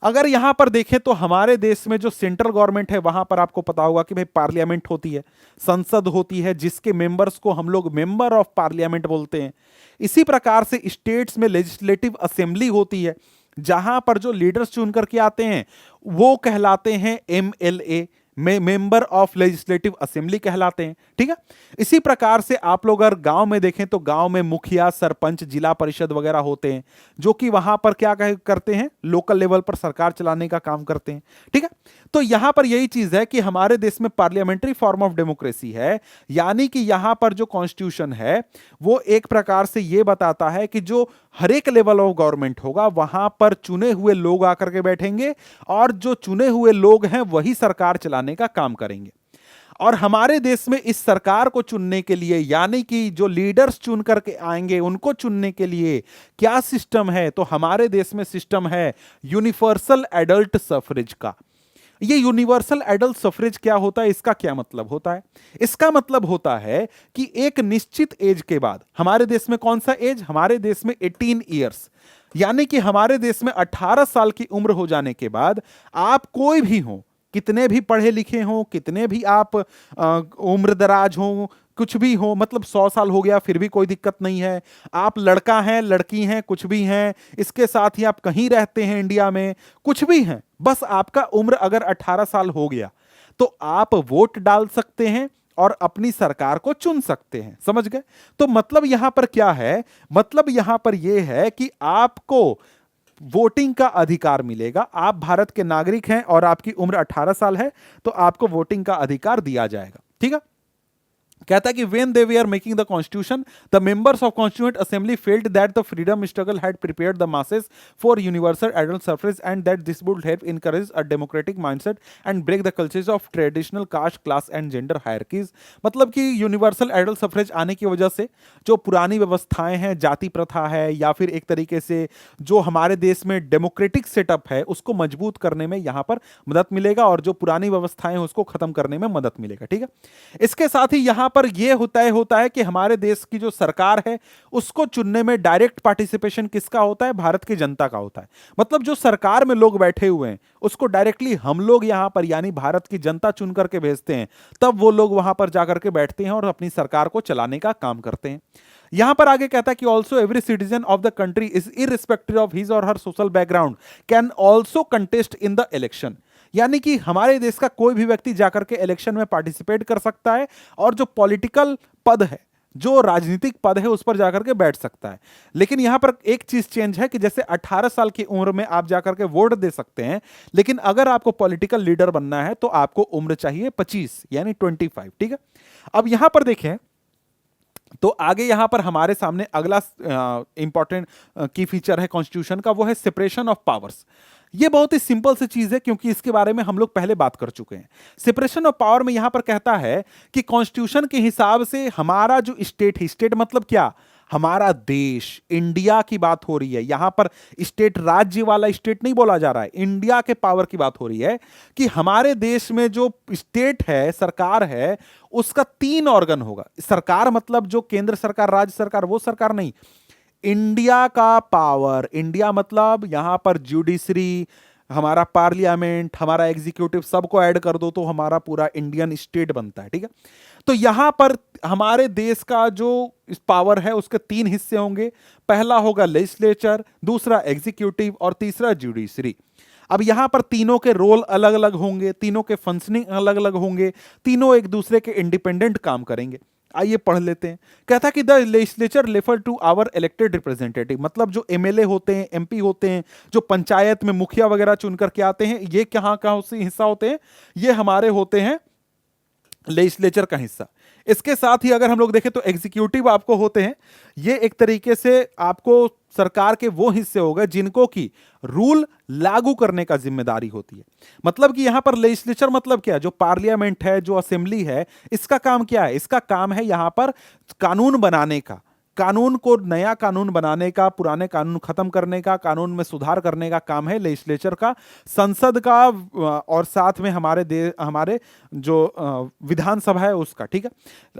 अगर यहां पर देखें तो हमारे देश में जो सेंट्रल गवर्नमेंट है वहां पर आपको पता होगा कि भाई पार्लियामेंट होती है, संसद होती है, जिसके मेंबर्स को हम लोग मेंबर ऑफ पार्लियामेंट बोलते हैं। इसी प्रकार से स्टेट्स में लेजिस्लेटिव असेंबली होती है, जहां पर जो लीडर्स चुन करके आते हैं वो कहलाते हैं MLA, member of legislative assembly कहलाते हैं। ठीक है, इसी प्रकार से आप लोग अगर गांव में देखें तो गांव में मुखिया, सरपंच, जिला परिषद वगैरह होते हैं, जो कि वहां पर क्या करते हैं, लोकल लेवल पर सरकार चलाने का काम करते हैं। ठीक है, तो यहां पर यही चीज है कि हमारे देश में पार्लियामेंट्री फॉर्म ऑफ डेमोक्रेसी है, यानी कि यहां पर जो कॉन्स्टिट्यूशन है वो एक प्रकार से यह बताता है कि जो हर एक लेवल ऑफ गवर्नमेंट होगा वहां पर चुने हुए लोग आकर के बैठेंगे और जो चुने हुए लोग हैं वही सरकार चलाने का काम करेंगे। और हमारे देश में इस सरकार को चुनने के लिए, यानी कि जो लीडर्स चुन करके आएंगे उनको चुनने के लिए क्या सिस्टम है, तो हमारे देश में सिस्टम है यूनिवर्सल एडल्ट सफरेज का। ये यूनिवर्सल एडल्ट सफरेज क्या होता है, इसका क्या मतलब होता है? इसका मतलब होता है कि एक निश्चित एज के बाद, हमारे देश में कौन सा एज, हमारे देश में 18 ईयर्स, यानी कि हमारे देश में 18 साल की उम्र हो जाने के बाद आप कोई भी हो, कितने भी पढ़े लिखे हो, कितने भी आप उम्र दराज हो, कुछ भी हो, मतलब 100 साल हो गया फिर भी कोई दिक्कत नहीं है, आप लड़का हैं, लड़की हैं, कुछ भी हैं, इसके साथ ही आप कहीं रहते हैं इंडिया में, कुछ भी हैं, बस आपका उम्र अगर 18 साल हो गया तो आप वोट डाल सकते हैं और अपनी सरकार को चुन सकते हैं। समझ गए? तो मतलब यहां पर क्या है, मतलब यहां पर यह है कि आपको वोटिंग का अधिकार मिलेगा। आप भारत के नागरिक हैं और आपकी उम्र 18 साल है तो आपको वोटिंग का अधिकार दिया जाएगा। ठीक है, कहता है कि when they were making the constitution, the members of constituent assembly felt that the freedom struggle had prepared the masses for universal adult suffrage and that this would help encourage a democratic mindset and break the cultures of traditional caste, class and gender hierarchies। मतलब कि universal adult suffrage आने की वजह से जो पुरानी व्यवस्थाएं हैं, जाति प्रथा है, या फिर एक तरीके से जो हमारे देश में डेमोक्रेटिक सेटअप है उसको मजबूत करने में यहां पर मदद मिलेगा और जो पुरानी व्यवस्थाएं हैं उसको खत्म करने में मदद मिलेगा। ठीक है, इसके साथ ही यहां पर यह होता है कि हमारे देश की जो सरकार है उसको चुनने में डायरेक्ट पार्टिसिपेशन किसका होता है, भारत की जनता का होता है। मतलब जो सरकार में लोग बैठे हुए हैं उसको डायरेक्टली हम लोग यहां पर यानी भारत की जनता चुन करके भेजते हैं, तब वो लोग वहां पर जाकर के बैठते हैं और अपनी सरकार को चलाने का काम करते हैं। यहां पर आगे कहता है कि also every citizen of the country is irrespective of his or her social background can also contest in the election, यानी कि हमारे देश का कोई भी व्यक्ति जाकर के इलेक्शन में पार्टिसिपेट कर सकता है और जो पॉलिटिकल पद है, जो राजनीतिक पद है, उस पर जाकर के बैठ सकता है। लेकिन यहां पर एक चीज चेंज है कि जैसे 18 साल की उम्र में आप जाकर के वोट दे सकते हैं, लेकिन अगर आपको पॉलिटिकल लीडर बनना है तो आपको उम्र चाहिए 25 यानी 25। ठीक है, अब यहां पर देखें तो आगे यहां पर हमारे सामने अगला इंपॉर्टेंट की फीचर है कॉन्स्टिट्यूशन का, वो है सेपरेशन ऑफ पावर्स। ये बहुत ही सिंपल सी चीज है क्योंकि इसके बारे में हम लोग पहले बात कर चुके हैं। सेपरेशन ऑफ पावर में यहां पर कहता है कि कॉन्स्टिट्यूशन के हिसाब से हमारा जो स्टेट है, स्टेट मतलब क्या, हमारा देश, इंडिया की बात हो रही है यहां पर, स्टेट राज्य वाला स्टेट नहीं बोला जा रहा है, इंडिया के पावर की बात हो रही है कि हमारे देश में जो स्टेट है, सरकार है, उसका 3 ऑर्गन होगा। सरकार मतलब जो केंद्र सरकार, राज्य सरकार, वो सरकार नहीं, इंडिया का पावर। इंडिया मतलब यहां पर जुडिशरी, हमारा पार्लियामेंट, हमारा एग्जीक्यूटिव, सबको ऐड कर दो तो हमारा पूरा इंडियन स्टेट बनता है। ठीक है, तो यहां पर हमारे देश का जो पावर है उसके 3 हिस्से होंगे। पहला होगा लेजिस्लेचर, दूसरा एग्जीक्यूटिव और तीसरा जुडिशरी। अब यहां पर तीनों के रोल अलग अलग होंगे, तीनों के फंक्शनिंग अलग अलग होंगे, तीनों एक दूसरे के इंडिपेंडेंट काम करेंगे। आइए पढ़ लेते हैं। कहता है कि the legislature refer to our elected representative, मतलब जो एमएलए होते हैं, एमपी होते हैं, जो पंचायत में मुखिया वगैरह चुन करके आते हैं, ये कहां कहां से हिस्सा होते हैं, ये हमारे होते हैं लेजिस्लेचर का हिस्सा। इसके साथ ही अगर हम लोग देखें तो एग्जीक्यूटिव आपको होते हैं, ये एक तरीके से आपको सरकार के वो हिस्से हो गए जिनको की रूल लागू करने का जिम्मेदारी होती है। मतलब कि यहां पर लेजिस्लेचर मतलब क्या है, जो पार्लियामेंट है, जो असेंबली है, इसका काम क्या है, इसका काम है यहां पर कानून बनाने का, कानून को नया कानून बनाने का, पुराने कानून खत्म करने का, कानून में सुधार करने का काम है लेजिस्लेचर का, संसद का, और साथ में हमारे जो विधानसभा है उसका, ठीक है।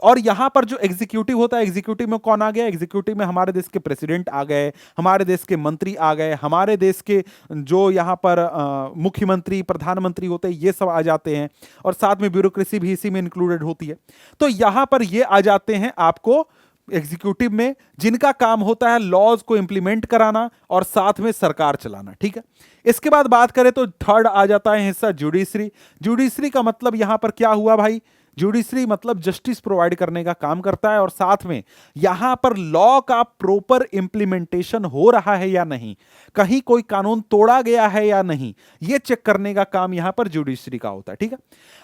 और यहां पर जो एग्जीक्यूटिव होता है, एग्जीक्यूटिव में कौन आ गया? एग्जीक्यूटिव में हमारे देश के प्रेसिडेंट आ गए, हमारे देश के मंत्री आ गए, हमारे देश के जो यहां पर मुख्यमंत्री, प्रधानमंत्री होते हैं, ये सब आ जाते हैं, और साथ में ब्यूरोक्रेसी भी इसी में इंक्लूडेड होती है। तो यहां पर ये आ जाते हैं आपको एग्जीक्यूटिव में, जिनका काम होता है लॉज को इंप्लीमेंट कराना और साथ में सरकार चलाना, ठीक है। इसके बाद बात करें तो थर्ड आ जाता है हिस्सा जुडिशरी। जुडिशरी का मतलब यहां पर क्या हुआ भाई? जुडिशरी मतलब जस्टिस प्रोवाइड करने का काम करता है, और साथ में यहां पर लॉ का प्रॉपर इंप्लीमेंटेशन हो रहा है या नहीं, कहीं कोई कानून तोड़ा गया है या नहीं, यह चेक करने का काम यहां पर जुडिशरी का होता है, ठीक है।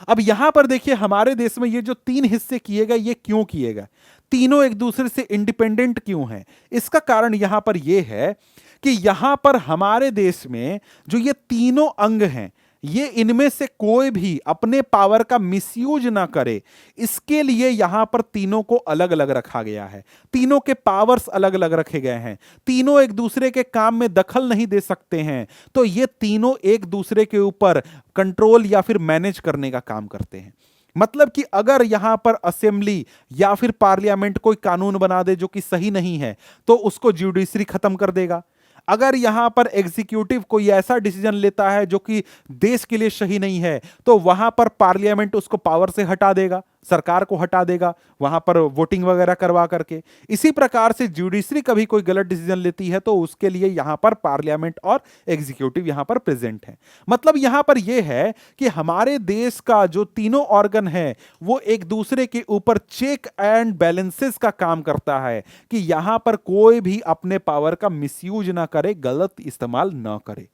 अब यहां पर देखिए हमारे देश में ये जो 3 हिस्से किए गए, ये क्यों किए गए? तीनों एक दूसरे से इंडिपेंडेंट क्यों हैं? इसका कारण यहां पर यह है कि यहां पर हमारे देश में जो ये तीनों अंग हैं, ये इनमें से कोई भी अपने पावर का मिसयूज ना करे, इसके लिए यहां पर तीनों को अलग अलग रखा गया है। तीनों के पावर्स अलग अलग रखे गए हैं, तीनों एक दूसरे के काम में दखल नहीं दे सकते हैं, तो ये तीनों एक दूसरे के ऊपर कंट्रोल या फिर मैनेज करने का काम करते हैं। मतलब कि अगर यहां पर असेंबली या फिर पार्लियामेंट कोई कानून बना दे जो कि सही नहीं है, तो उसको जुडिशरी खत्म कर देगा। अगर यहां पर एग्जीक्यूटिव कोई ऐसा डिसीजन लेता है जो कि देश के लिए सही नहीं है, तो वहां पर पार्लियामेंट उसको पावर से हटा देगा, सरकार को हटा देगा, वहां पर वोटिंग वगैरह करवा करके। इसी प्रकार से जुडिशरी कभी कोई गलत डिसीजन लेती है, तो उसके लिए यहां पर पार्लियामेंट और एग्जीक्यूटिव यहां पर प्रेजेंट है। मतलब यहां पर यह है कि हमारे देश का जो तीनों ऑर्गन है, वो एक दूसरे के ऊपर चेक एंड बैलेंसेस का काम करता है, कि यहां पर कोई भी अपने पावर का मिसयूज ना करे, गलत इस्तेमाल ना करे।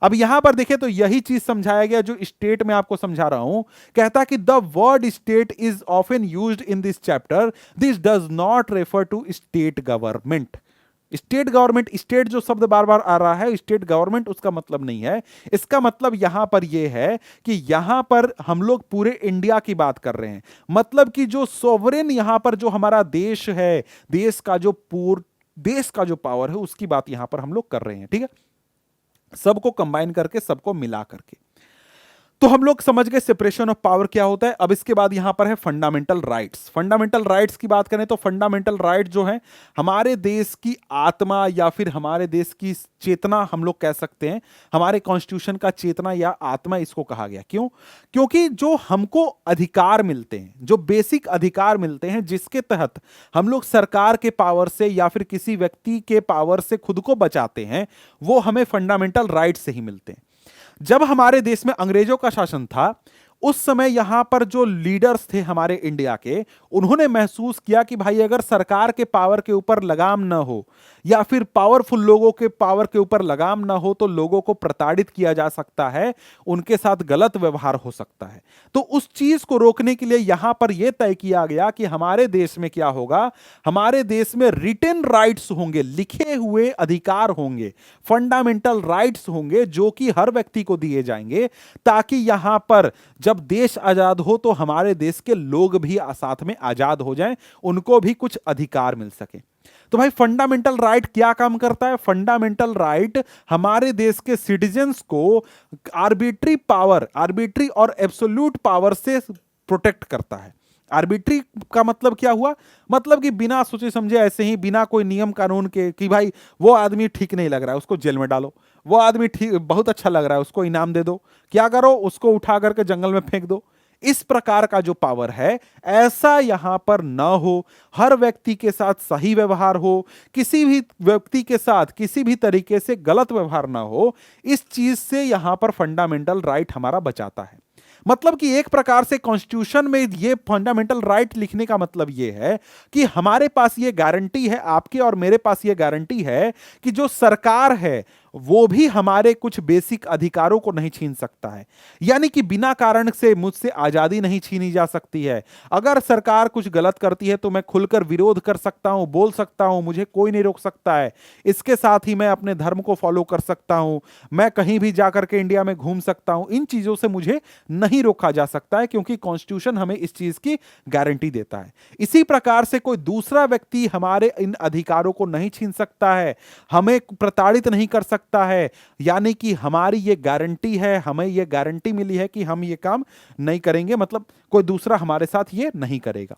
अब यहां पर देखें तो यही चीज समझाया गया जो स्टेट में आपको समझा रहा हूं। कहता कि the word state is often used in this chapter, this does not refer to state government. State government, state जो शब्द बार बार आ रहा है, स्टेट गवर्नमेंट उसका मतलब नहीं है। इसका मतलब यहां पर यह है कि यहां पर हम लोग पूरे इंडिया की बात कर रहे हैं। मतलब कि जो सोवरेन यहां पर जो हमारा देश है, देश का जो पावर है, उसकी बात यहां पर हम लोग कर रहे हैं, ठीक है। सबको कंबाइन करके, सबको मिला करके। तो हम लोग समझ गए सेपरेशन ऑफ पावर क्या होता है। अब इसके बाद यहां पर है फंडामेंटल राइट्स। फंडामेंटल राइट्स की बात करें तो फंडामेंटल राइट जो है हमारे देश की आत्मा या फिर हमारे देश की चेतना, हम लोग कह सकते हैं हमारे कॉन्स्टिट्यूशन का चेतना या आत्मा इसको कहा गया। क्यों? क्योंकि जो हमको अधिकार मिलते हैं, जो बेसिक अधिकार मिलते हैं, जिसके तहत हम लोग सरकार के पावर से या फिर किसी व्यक्ति के पावर से खुद को बचाते हैं, वो हमें फंडामेंटल राइट से ही मिलते हैं। जब हमारे देश में अंग्रेजों का शासन था, उस समय यहां पर जो लीडर्स थे हमारे इंडिया के, उन्होंने महसूस किया कि भाई अगर सरकार के पावर के ऊपर लगाम ना हो या फिर पावरफुल लोगों के पावर के ऊपर लगाम ना हो, तो लोगों को प्रताड़ित किया जा सकता है, उनके साथ गलत व्यवहार हो सकता है। तो उस चीज को रोकने के लिए यहां पर यह तय किया गया कि हमारे देश में क्या होगा, हमारे देश में रिटन राइट्स होंगे, लिखे हुए अधिकार होंगे, फंडामेंटल राइट्स होंगे, जो कि हर व्यक्ति को दिए जाएंगे, ताकि यहां पर जब देश आजाद हो तो हमारे देश के लोग भी साथ में आजाद हो जाएं, उनको भी कुछ अधिकार मिल सके। तो भाई फंडामेंटल राइट क्या काम करता है? फंडामेंटल राइट हमारे देश के सिटीजन्स को आर्बिट्री और एब्सोल्यूट पावर से प्रोटेक्ट करता है। आर्बिट्री का मतलब क्या हुआ? मतलब कि बिना सोचे समझे, ऐसे ही बिना कोई नियम कानून के, कि भाई वो आदमी ठीक नहीं लग रहा है उसको जेल में डालो, वो आदमी ठीक बहुत अच्छा लग रहा है उसको इनाम दे दो, क्या करो उसको उठा करके जंगल में फेंक दो। इस प्रकार का जो पावर है, ऐसा यहां पर ना हो। हर व्यक्ति के साथ सही व्यवहार हो, किसी भी व्यक्ति के साथ किसी भी तरीके से गलत व्यवहार ना हो, इस चीज से यहां पर फंडामेंटल राइट हमारा बचाता है। मतलब कि एक प्रकार से कॉन्स्टिट्यूशन में ये फंडामेंटल राइट लिखने का मतलब ये है कि हमारे पास ये गारंटी है, आपके और मेरे पास ये गारंटी है कि जो सरकार है वो भी हमारे कुछ बेसिक अधिकारों को नहीं छीन सकता है। यानी कि बिना कारण से मुझसे आजादी नहीं छीनी जा सकती है। अगर सरकार कुछ गलत करती है तो मैं खुलकर विरोध कर सकता हूं, बोल सकता हूं, मुझे कोई नहीं रोक सकता है। इसके साथ ही मैं अपने धर्म को फॉलो कर सकता हूं, मैं कहीं भी जाकर के इंडिया में घूम सकता हूं। इन चीजों से मुझे नहीं रोका जा सकता है, क्योंकि कॉन्स्टिट्यूशन हमें इस चीज की गारंटी देता है। इसी प्रकार से कोई दूसरा व्यक्ति हमारे इन अधिकारों को नहीं छीन सकता है, हमें प्रताड़ित नहीं कर सकता है। यानी कि हमारी ये गारंटी है, हमें ये गारंटी मिली है कि हम ये काम नहीं करेंगे, मतलब कोई दूसरा हमारे साथ ये नहीं करेगा।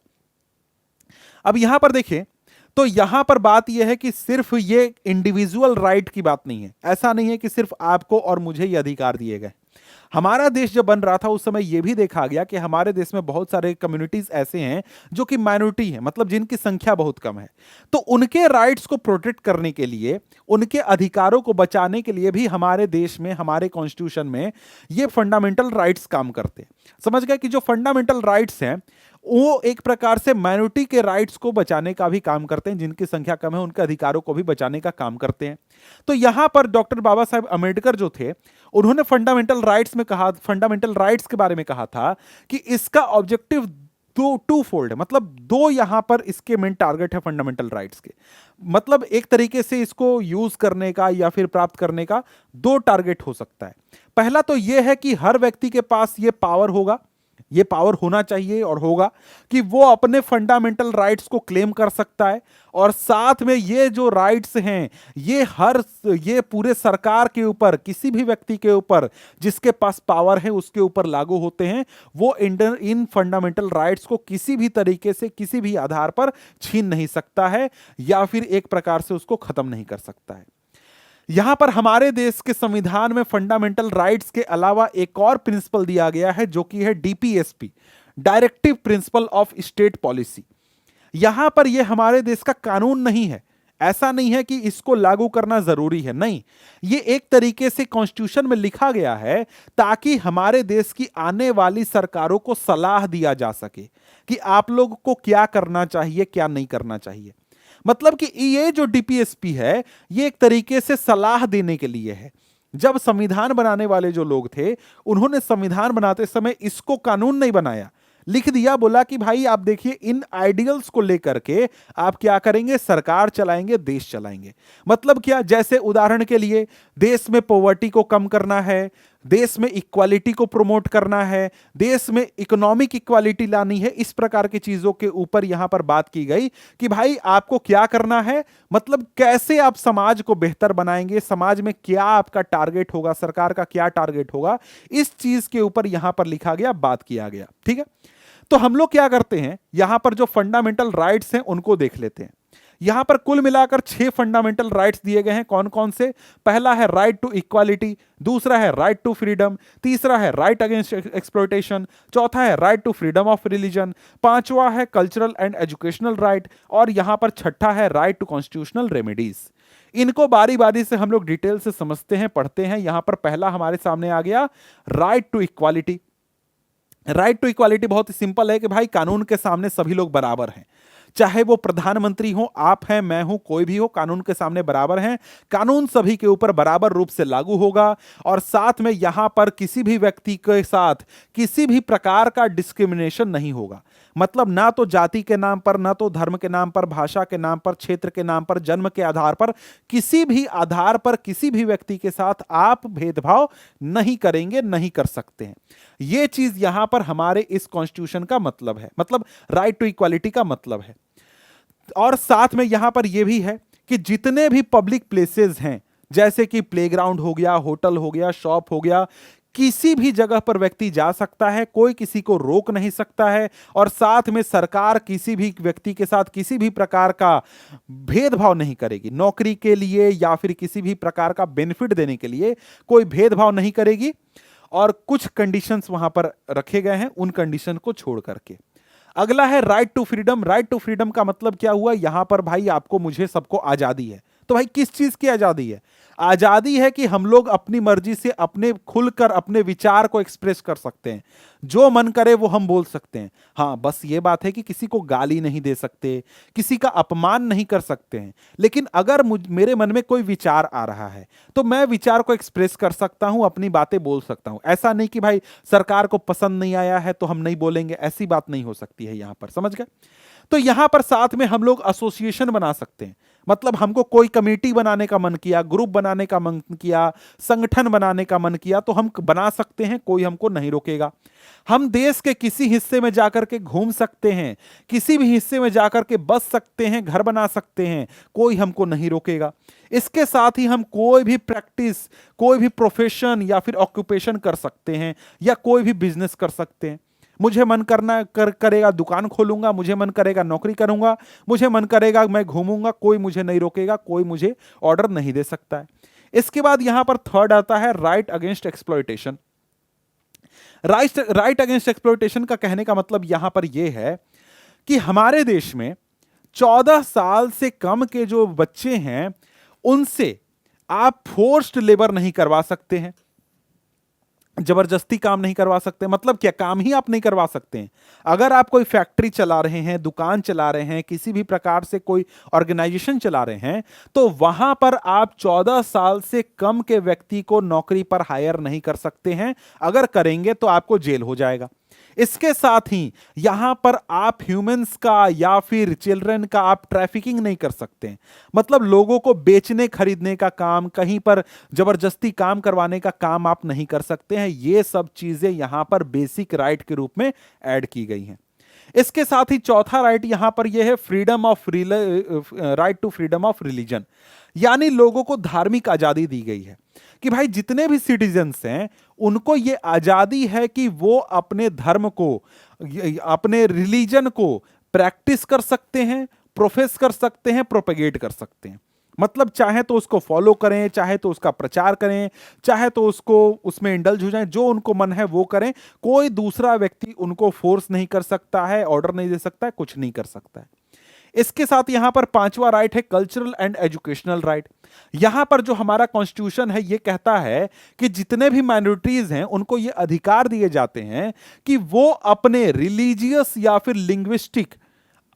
अब यहां पर देखिए, तो यहां पर बात यह है कि सिर्फ ये इंडिविजुअल राइट की बात नहीं है। ऐसा नहीं है कि सिर्फ आपको और मुझे ये अधिकार दिए गए। हमारा देश जब बन रहा था उस समय यह भी देखा गया कि हमारे देश में बहुत सारे कम्युनिटीज ऐसे हैं जो कि माइनॉरिटी हैं, मतलब जिनकी संख्या बहुत कम है। तो उनके राइट्स को प्रोटेक्ट करने के लिए, उनके अधिकारों को बचाने के लिए भी हमारे देश में, हमारे कॉन्स्टिट्यूशन में ये फंडामेंटल राइट्स काम करते हैं। समझ गए कि जो फंडामेंटल राइट्स हैं वो एक प्रकार से माइनॉरिटी के राइट्स को बचाने का भी काम करते हैं, जिनकी संख्या कम है उनके अधिकारों को भी बचाने का काम करते हैं। तो यहां पर डॉक्टर बाबा साहेब अम्बेडकर जो थे, उन्होंने फंडामेंटल राइट्स में कहा, फंडामेंटल राइट्स के बारे में कहा था कि इसका ऑब्जेक्टिव टू फोल्ड है। मतलब दो यहां पर इसके मेन टारगेट है फंडामेंटल राइट्स के। मतलब एक तरीके से इसको यूज करने का या फिर प्राप्त करने का दो टारगेट हो सकता है। पहला तो यह है कि हर व्यक्ति के पास यह पावर होगा, ये पावर होना चाहिए और होगा कि वो अपने फंडामेंटल राइट्स को क्लेम कर सकता है। और साथ में ये जो राइट्स हैं ये पूरे सरकार के ऊपर, किसी भी व्यक्ति के ऊपर जिसके पास पावर है उसके ऊपर लागू होते हैं। वो इन फंडामेंटल राइट्स को किसी भी तरीके से, किसी भी आधार पर छीन नहीं सकता है या फिर एक प्रकार से उसको खत्म नहीं कर सकता है। यहां पर हमारे देश के संविधान में फंडामेंटल राइट्स के अलावा एक और प्रिंसिपल दिया गया है जो कि है DPSP, directive principle of state policy. यहां पर यह हमारे देश का कानून नहीं है। ऐसा नहीं है कि इसको लागू करना जरूरी है, नहीं, ये एक तरीके से कॉन्स्टिट्यूशन में लिखा गया है ताकि हमारे देश की आने वाली सरकारों को सलाह दिया जा सके कि आप लोगों को क्या करना चाहिए, क्या नहीं करना चाहिए। मतलब कि ये जो डीपीएसपी है ये एक तरीके से सलाह देने के लिए है। जब संविधान बनाने वाले जो लोग थे, उन्होंने संविधान बनाते समय इसको कानून नहीं बनाया, लिख दिया, बोला कि भाई आप देखिए इन आइडियल्स को लेकर के आप क्या करेंगे, सरकार चलाएंगे, देश चलाएंगे। मतलब क्या, जैसे उदाहरण के लिए देश में पॉवर्टी को कम करना है, देश में इक्वालिटी को प्रमोट करना है, देश में इकोनॉमिक इक्वालिटी लानी है। इस प्रकार की चीजों के ऊपर यहां पर बात की गई कि भाई आपको क्या करना है, मतलब कैसे आप समाज को बेहतर बनाएंगे, समाज में क्या आपका टारगेट होगा, सरकार का क्या टारगेट होगा, इस चीज के ऊपर यहां पर लिखा गया, बात किया गया। ठीक है, तो हम लोग क्या करते हैं, यहां पर जो फंडामेंटल राइट्स हैं उनको देख लेते हैं। यहां पर कुल मिलाकर 6 फंडामेंटल राइट्स दिए गए हैं। कौन कौन से? पहला है राइट टू इक्वालिटी, दूसरा है राइट टू फ्रीडम, तीसरा है राइट अगेंस्ट एक्सप्लॉयटेशन, चौथा है right to freedom of religion, पांचवा है कल्चरल एंड एजुकेशनल राइट, और यहां पर छठा है राइट टू कॉन्स्टिट्यूशनल रेमेडीज। इनको बारी बारी से हम लोग डिटेल से समझते हैं, पढ़ते हैं। यहां पर पहला हमारे सामने आ गया right to equality. Right to equality बहुत ही सिंपल है कि भाई कानून के सामने सभी लोग बराबर हैं, चाहे वो प्रधानमंत्री हो, आप हैं, मैं हूं, कोई भी हो, कानून के सामने बराबर हैं। कानून सभी के ऊपर बराबर रूप से लागू होगा, और साथ में यहां पर किसी भी व्यक्ति के साथ किसी भी प्रकार का डिस्क्रिमिनेशन नहीं होगा। मतलब ना तो जाति के नाम पर, ना तो धर्म के नाम पर, भाषा के नाम पर, क्षेत्र के नाम पर, जन्म के आधार पर, किसी भी आधार पर किसी भी व्यक्ति के साथ आप भेदभाव नहीं करेंगे, नहीं कर सकते हैं। यह चीज यहां पर हमारे इस कॉन्स्टिट्यूशन का मतलब है, मतलब राइट टू इक्वालिटी का मतलब है। और साथ में यहां पर यह भी है कि जितने भी पब्लिक प्लेसेस हैं, जैसे कि प्लेग्राउंड हो गया, होटल हो गया, शॉप हो गया, किसी भी जगह पर व्यक्ति जा सकता है, कोई किसी को रोक नहीं सकता है। और साथ में सरकार किसी भी व्यक्ति के साथ किसी भी प्रकार का भेदभाव नहीं करेगी, नौकरी के लिए या फिर किसी भी प्रकार का बेनिफिट देने के लिए कोई भेदभाव नहीं करेगी। और कुछ कंडीशंस वहां पर रखे गए हैं, उन कंडीशन को छोड़ करके। अगला है right to freedom. Right to freedom का मतलब क्या हुआ, यहां पर भाई आपको, मुझे, सबको आजादी है, तो भाई किस चीज की आजादी है? आजादी है कि हम लोग अपनी मर्जी से अपने खुलकर अपने विचार को एक्सप्रेस कर सकते हैं, जो मन करे वो हम बोल सकते हैं। हाँ, बस ये बात है कि किसी को गाली नहीं दे सकते, किसी का अपमान नहीं कर सकते हैं। लेकिन अगर मेरे मन में कोई विचार आ रहा है तो मैं विचार को एक्सप्रेस कर सकता हूं, अपनी बातें बोल सकता हूं। ऐसा नहीं कि भाई सरकार को पसंद नहीं आया है तो हम नहीं बोलेंगे, ऐसी बात नहीं हो सकती है यहां पर, समझ गए? तो यहां पर साथ में हम लोग एसोसिएशन बना सकते हैं। मतलब हमको कोई कमेटी बनाने का मन किया, ग्रुप बनाने का मन किया, संगठन बनाने का मन किया तो हम बना सकते हैं, कोई हमको नहीं रोकेगा। हम देश के किसी हिस्से में जाकर के घूम सकते हैं, किसी भी हिस्से में जाकर के बस सकते हैं, घर बना सकते हैं, कोई हमको नहीं रोकेगा। इसके साथ ही हम कोई भी प्रैक्टिस, कोई भी प्रोफेशन या फिर ऑक्यूपेशन कर सकते हैं, या कोई भी बिजनेस कर सकते हैं। मुझे मन करेगा दुकान खोलूंगा, मुझे मन करेगा नौकरी करूंगा, मुझे मन करेगा मैं घूमूंगा, कोई मुझे नहीं रोकेगा, कोई मुझे ऑर्डर नहीं दे सकता है। इसके बाद यहां पर थर्ड आता है right against exploitation. Right against exploitation का कहने का मतलब यहां पर यह है कि हमारे देश में 14 साल से कम के जो बच्चे हैं उनसे आप फोर्स्ड लेबर नहीं करवा सकते हैं, जबरदस्ती काम नहीं करवा सकते। मतलब क्या, काम ही आप नहीं करवा सकते हैं। अगर आप कोई फैक्ट्री चला रहे हैं, दुकान चला रहे हैं, किसी भी प्रकार से कोई ऑर्गेनाइजेशन चला रहे हैं, तो वहां पर आप 14 साल से कम के व्यक्ति को नौकरी पर हायर नहीं कर सकते हैं। अगर करेंगे तो आपको जेल हो जाएगा। इसके साथ ही यहां पर आप ह्यूमंस का या फिर चिल्ड्रन का आप ट्रैफिकिंग नहीं कर सकते हैं। मतलब लोगों को बेचने खरीदने का काम, कहीं पर जबरदस्ती काम करवाने का काम आप नहीं कर सकते हैं। ये सब चीजें यहां पर बेसिक राइट के रूप में ऐड की गई हैं। इसके साथ ही चौथा राइट यहां पर यह है freedom of right to freedom of religion, यानी लोगों को धार्मिक आजादी दी गई है कि भाई जितने भी सिटीजन्स हैं उनको यह आजादी है कि वो अपने धर्म को, अपने रिलीजन को प्रैक्टिस कर सकते हैं, प्रोफेस कर सकते हैं, प्रोपेगेट कर सकते हैं। मतलब चाहे तो उसको फॉलो करें, चाहे तो उसका प्रचार करें, चाहे तो उसको उसमें इंडल्ज हो जाएं, जो उनको मन है वो करें। कोई दूसरा व्यक्ति उनको फोर्स नहीं कर सकता है, ऑर्डर नहीं दे सकता है, कुछ नहीं कर सकता है। इसके साथ यहां पर पांचवा राइट है कल्चरल एंड एजुकेशनल राइट। यहां पर जो हमारा कॉन्स्टिट्यूशन है ये कहता है कि जितने भी माइनॉरिटीज हैं उनको ये अधिकार दिए जाते हैं कि वो अपने रिलीजियस या फिर लिंग्विस्टिक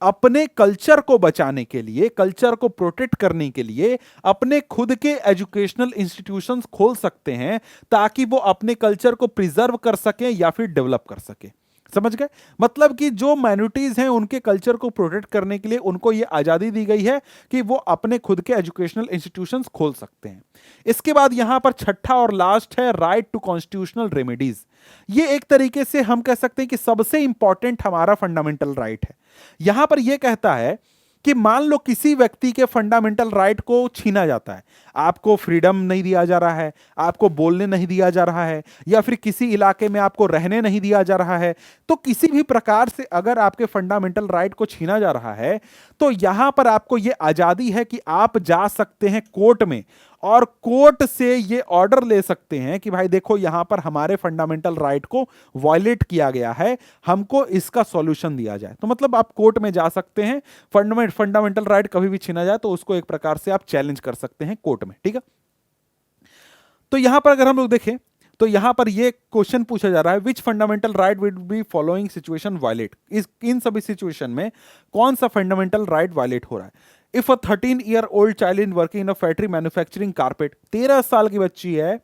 अपने कल्चर को बचाने के लिए, कल्चर को प्रोटेक्ट करने के लिए अपने खुद के एजुकेशनल इंस्टीट्यूशंस खोल सकते हैं, ताकि वो अपने कल्चर को प्रिजर्व कर सकें या फिर डेवलप कर सकें। समझ गए? मतलब कि जो माइनॉरिटीज हैं उनके कल्चर को प्रोटेक्ट करने के लिए उनको यह आजादी दी गई है कि वो अपने खुद के एजुकेशनल इंस्टीट्यूशंस खोल सकते हैं। इसके बाद यहां पर छठा और लास्ट है राइट टू कॉन्स्टिट्यूशनल रेमेडीज। ये एक तरीके से हम कह सकते हैं कि सबसे इंपॉर्टेंट हमारा फंडामेंटल राइट है। यहां पर यह कहता है कि मान लो किसी व्यक्ति के फंडामेंटल राइट को छीना जाता है, आपको फ्रीडम नहीं दिया जा रहा है, आपको बोलने नहीं दिया जा रहा है, या फिर किसी इलाके में आपको रहने नहीं दिया जा रहा है, तो किसी भी प्रकार से अगर आपके फंडामेंटल राइट को छीना जा रहा है तो यहां पर आपको यह आजादी है कि आप जा सकते हैं कोर्ट में और कोर्ट से ये ऑर्डर ले सकते हैं कि भाई देखो यहां पर हमारे फंडामेंटल राइट को वायलेट किया गया है, हमको इसका सॉल्यूशन दिया जाए। तो मतलब आप कोर्ट में जा सकते हैं, फंडामेंटल राइट कभी भी छीना जाए तो उसको एक प्रकार से आप चैलेंज कर सकते हैं कोर्ट में, ठीक है। तो यहां पर अगर हम लोग देखें तो यहां पर ये क्वेश्चन पूछा जा रहा है which fundamental right will be following situation violate. इन सभी सिचुएशन में कौन सा फंडामेंटल राइट वायलेट हो रहा है। If a 13-year-old child in working in a factory manufacturing carpet, 13 साल की बच्ची है,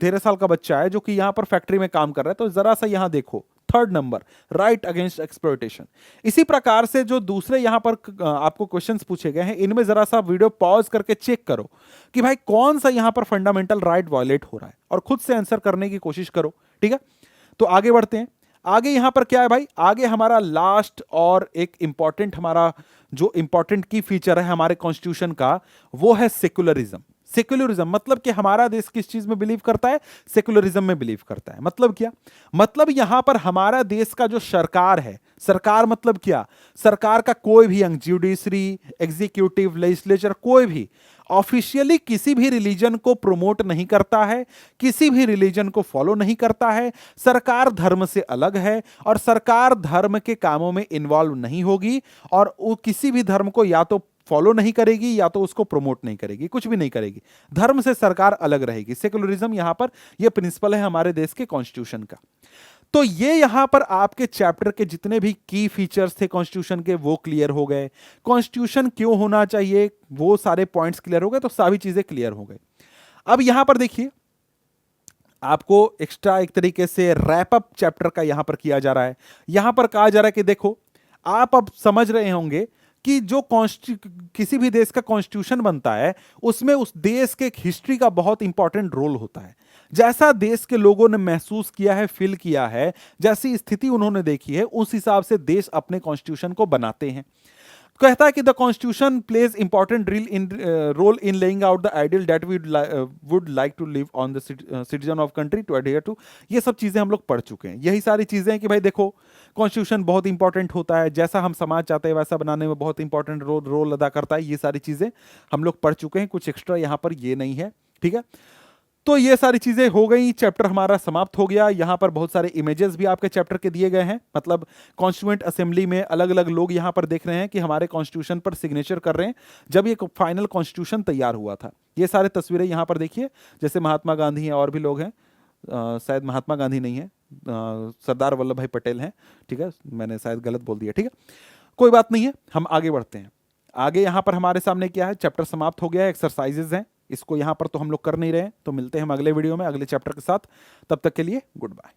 13 साल का बच्चा है जो कि यहां पर फैक्ट्री में काम कर रहा है, तो जरा सा यहां देखो third number right against exploitation. इसी प्रकार से जो दूसरे यहां पर आपको क्वेश्चंस पूछे गए हैं इनमें जरा सा वीडियो पॉज करके चेक करो कि भाई कौन सा यहां पर फंडामेंटल राइट वायलेट हो रहा है और खुद से आंसर करने की कोशिश करो, ठीक है। तो आगे बढ़ते हैं। आगे यहां पर क्या है भाई, आगे हमारा लास्ट और एक इंपॉर्टेंट, हमारा जो इंपॉर्टेंट की फीचर है हमारे कॉन्स्टिट्यूशन का वो है सेक्युलरिज्म। सेक्युलरिज्म मतलब कि हमारा देश किस चीज में बिलीव करता है, सेक्युलरिज्म में बिलीव करता है। मतलब क्या, मतलब यहां पर हमारा देश का जो सरकार है, सरकार मतलब क्या, सरकार का कोई भी अंग, जुडिशरी, एग्जीक्यूटिव, लेजिस्लेचर, कोई भी ऑफिशियली किसी भी रिलीजन को प्रमोट नहीं करता है, किसी भी रिलीजन को फॉलो नहीं करता है। सरकार धर्म से अलग है और सरकार धर्म के कामों में इन्वॉल्व नहीं होगी और वो किसी भी धर्म को या तो फॉलो नहीं करेगी या तो उसको प्रमोट नहीं करेगी, कुछ भी नहीं करेगी। धर्म से सरकार अलग रहेगी, सेकुलरिज्म यहां पर ये प्रिंसिपल है हमारे देश के कॉन्स्टिट्यूशन का। तो ये यहां पर आपके चैप्टर के जितने भी की फीचर्स थे कॉन्स्टिट्यूशन के वो क्लियर हो गए। कॉन्स्टिट्यूशन क्यों होना चाहिए वो सारे पॉइंट्स क्लियर हो गए, तो सभी चीजें क्लियर हो गई। अब यहां पर देखिए आपको एक्स्ट्रा एक तरीके से रैप अप चैप्टर का यहां पर किया जा रहा है। यहां पर कहा जा रहा है कि देखो आप अब समझ रहे होंगे कि जो किसी भी देश का कॉन्स्टिट्यूशन बनता है उसमें उस देश के हिस्ट्री का बहुत इंपॉर्टेंट रोल होता है। जैसा देश के लोगों ने महसूस किया है, फील किया है, जैसी स्थिति उन्होंने देखी है, उस हिसाब से देश अपने कॉन्स्टिट्यूशन को बनाते हैं। कहता है कि the constitution plays important role in laying out the ideal that we would like to live on the citizen of country to adhere to. ये सब चीजें हम लोग पढ़ चुके हैं। यही सारी चीजें हैं कि भाई देखो कॉन्स्टिट्यूशन बहुत इंपॉर्टेंट होता है, जैसा हम समाज चाहते हैं वैसा बनाने में बहुत इंपॉर्टेंट रोल अदा करता है। ये सारी चीजें हम लोग पढ़ चुके हैं, कुछ एक्स्ट्रा यहां पर ये नहीं है, ठीक है। तो ये सारी चीजें हो गई, चैप्टर हमारा समाप्त हो गया। यहां पर बहुत सारे इमेजेस भी आपके चैप्टर के दिए गए हैं, मतलब कॉन्स्टिट्यूएंट असेंबली में अलग अलग लोग यहां पर देख रहे हैं कि हमारे कॉन्स्टिट्यूशन पर सिग्नेचर कर रहे हैं जब ये फाइनल कॉन्स्टिट्यूशन तैयार हुआ था। ये सारे तस्वीरें यहां पर देखिए, जैसे महात्मा गांधी हैं और भी लोग हैं, शायद महात्मा गांधी नहीं है, सरदार वल्लभ भाई पटेल हैं, ठीक है, मैंने शायद गलत बोल दिया, ठीक है, कोई बात नहीं है, हम आगे बढ़ते हैं। आगे यहां पर हमारे सामने क्या है, चैप्टर समाप्त हो गया है, एक्सरसाइजेज हैं, इसको यहां पर तो हम लोग कर नहीं रहे हैं। तो मिलते हैं हम अगले वीडियो में अगले चैप्टर के साथ, तब तक के लिए गुड बाय।